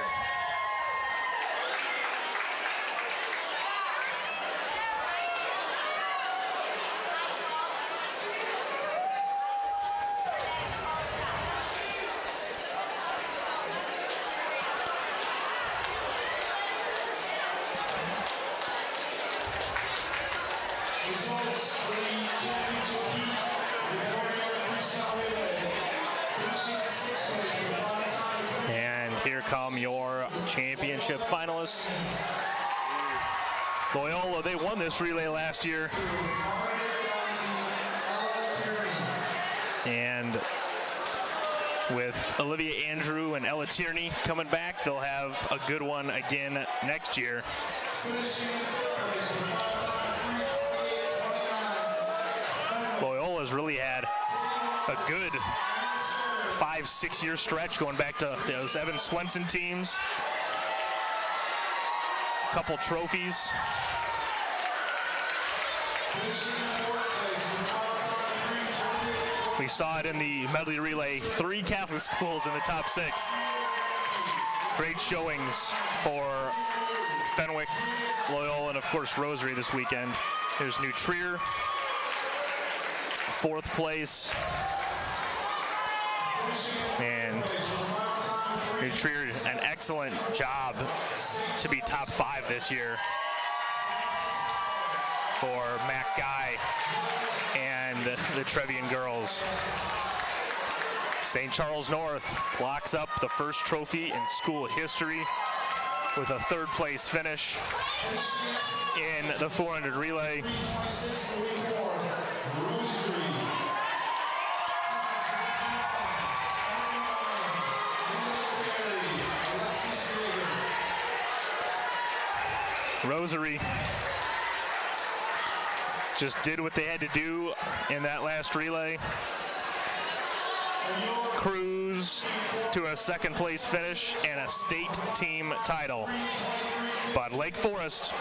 And here come your championship finalists. Loyola, they won this relay last year. And with Olivia Andrew and Ella Tierney coming back, they'll have a good one again next year. Loyola's really had a good 5-6 year stretch going back to those Evan Swenson teams. A couple trophies. We saw it in the medley relay, 3 Catholic schools in the top 6. Great showings for Fenwick, Loyola, and of course Rosary this weekend. Here's New Trier, 4th place. And New Trier, an excellent job to be top 5 this year for Mac Guy and the Trevian girls. St. Charles North locks up the first trophy in school history with a 3rd place finish in the 400 relay. Rosary just did what they had to do in that last relay. Cruise to a 2nd place finish and a state team title. But Lake Forest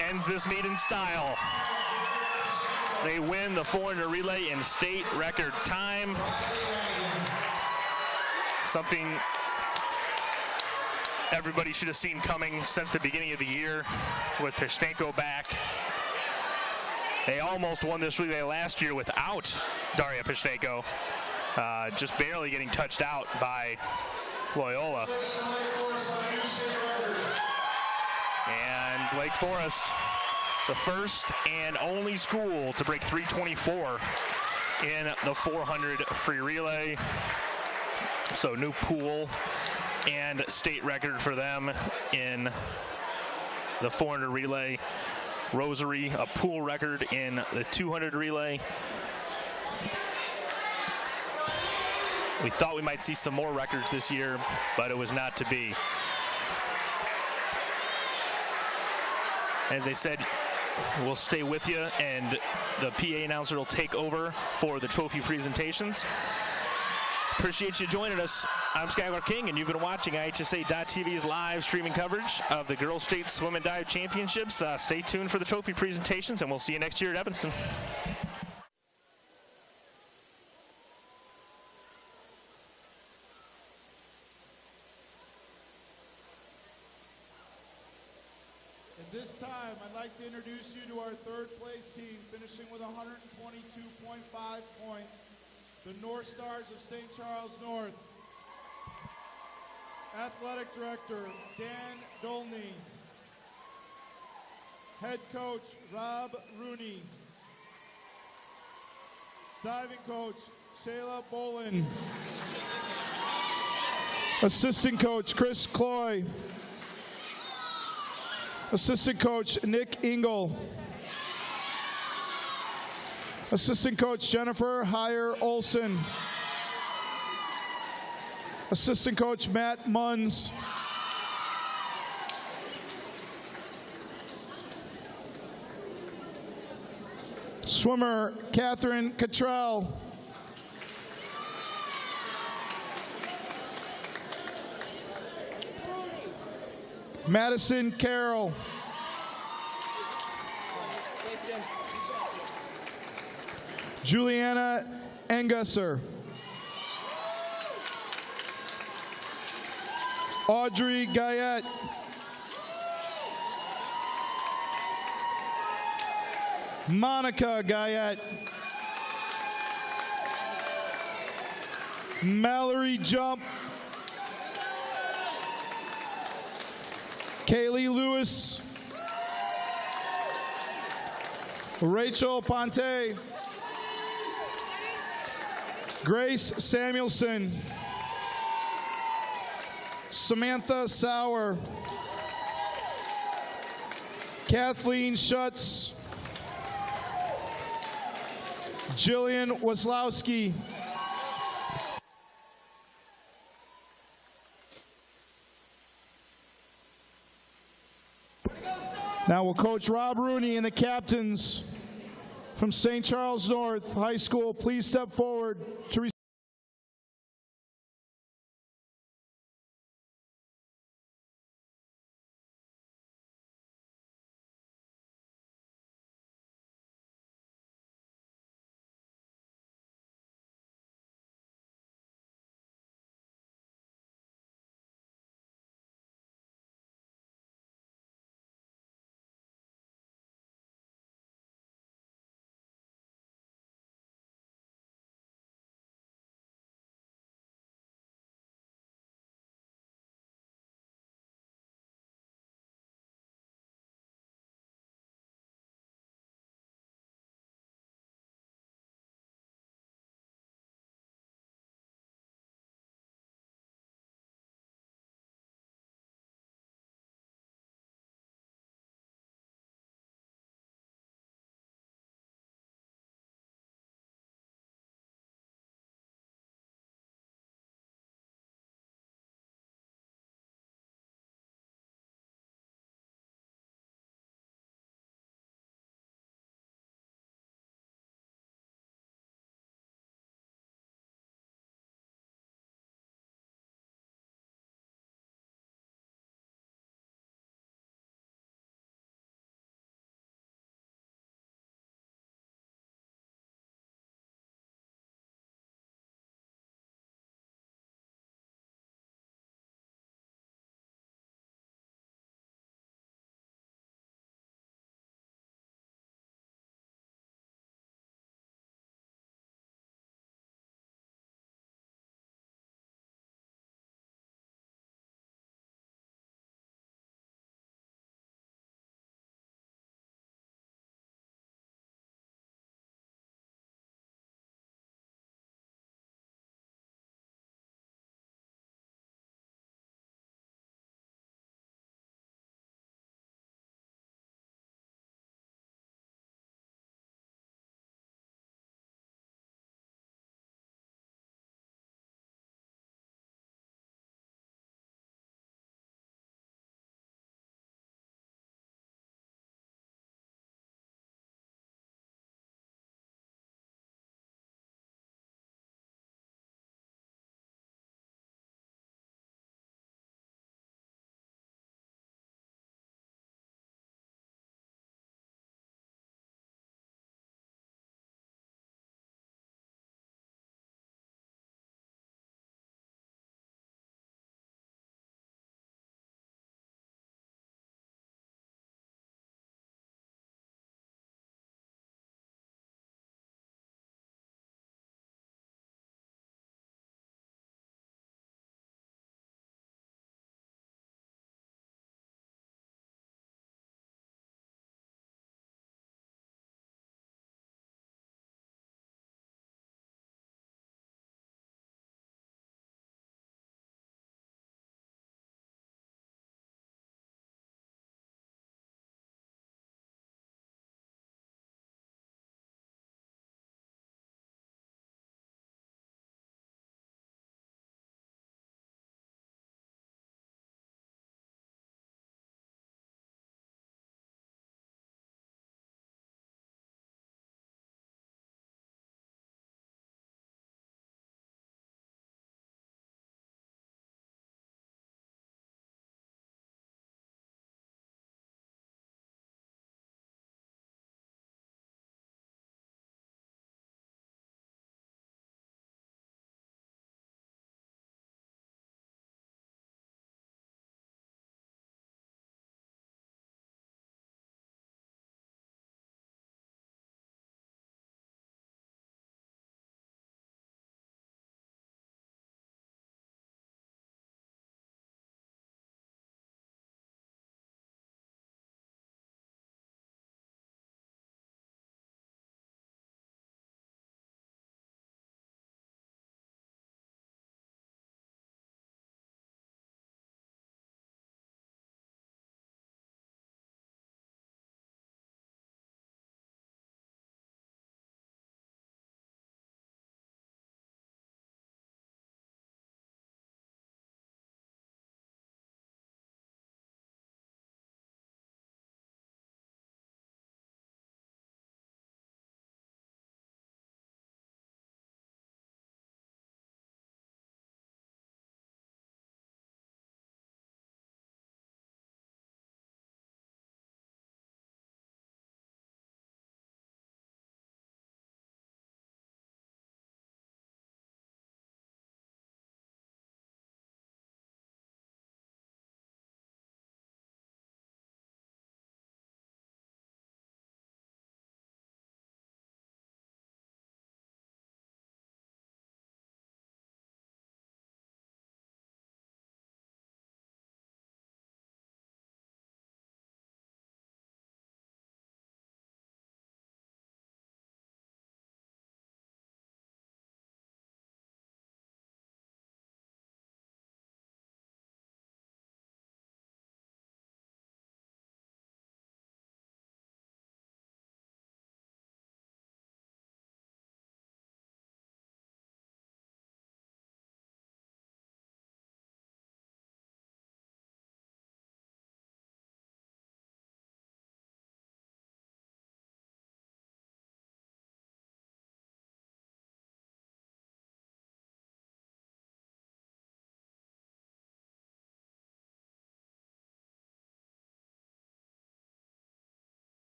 ends this meet in style. They win the 400 relay in state record time. Something everybody should have seen coming since the beginning of the year with Pishnenko back. They almost won this relay last year without Daria Pishnenko, just barely getting touched out by Loyola. And Lake Forest, the first and only school to break 324 in the 400 free relay. So new pool and state record for them in the 400 relay. Rosary, a pool record in the 200 relay. We thought we might see some more records this year, but it was not to be. As I said, we'll stay with you, and the PA announcer will take over for the trophy presentations. Appreciate you joining us. I'm Skylar King, and you've been watching IHSA.tv's live streaming coverage of the Girls State Swim and Dive Championships. Stay tuned for the trophy presentations, and we'll see you next year at Evanston. At this time, I'd like to introduce you to our third place team, finishing with 122.5 points. The North Stars of St. Charles North. Athletic Director, Dan Dolney. Head Coach, Rob Rooney. Diving Coach, Shayla Bolin. Assistant Coach, Chris Cloy. Assistant Coach, Nick Engel. Assistant Coach, Jennifer Heyer Olson. Assistant Coach, Matt Munns. Swimmer, Catherine Cottrell. Madison Carroll. Juliana Engesser. Audrey Guyette. Monica Guyette. Mallory Jump. Kaylee Lewis. Rachel Ponte. Grace Samuelson. Samantha Sauer. Kathleen Schutz. Jillian Waslowski. Now will Coach Rob Rooney and the captains from St. Charles North High School please step forward to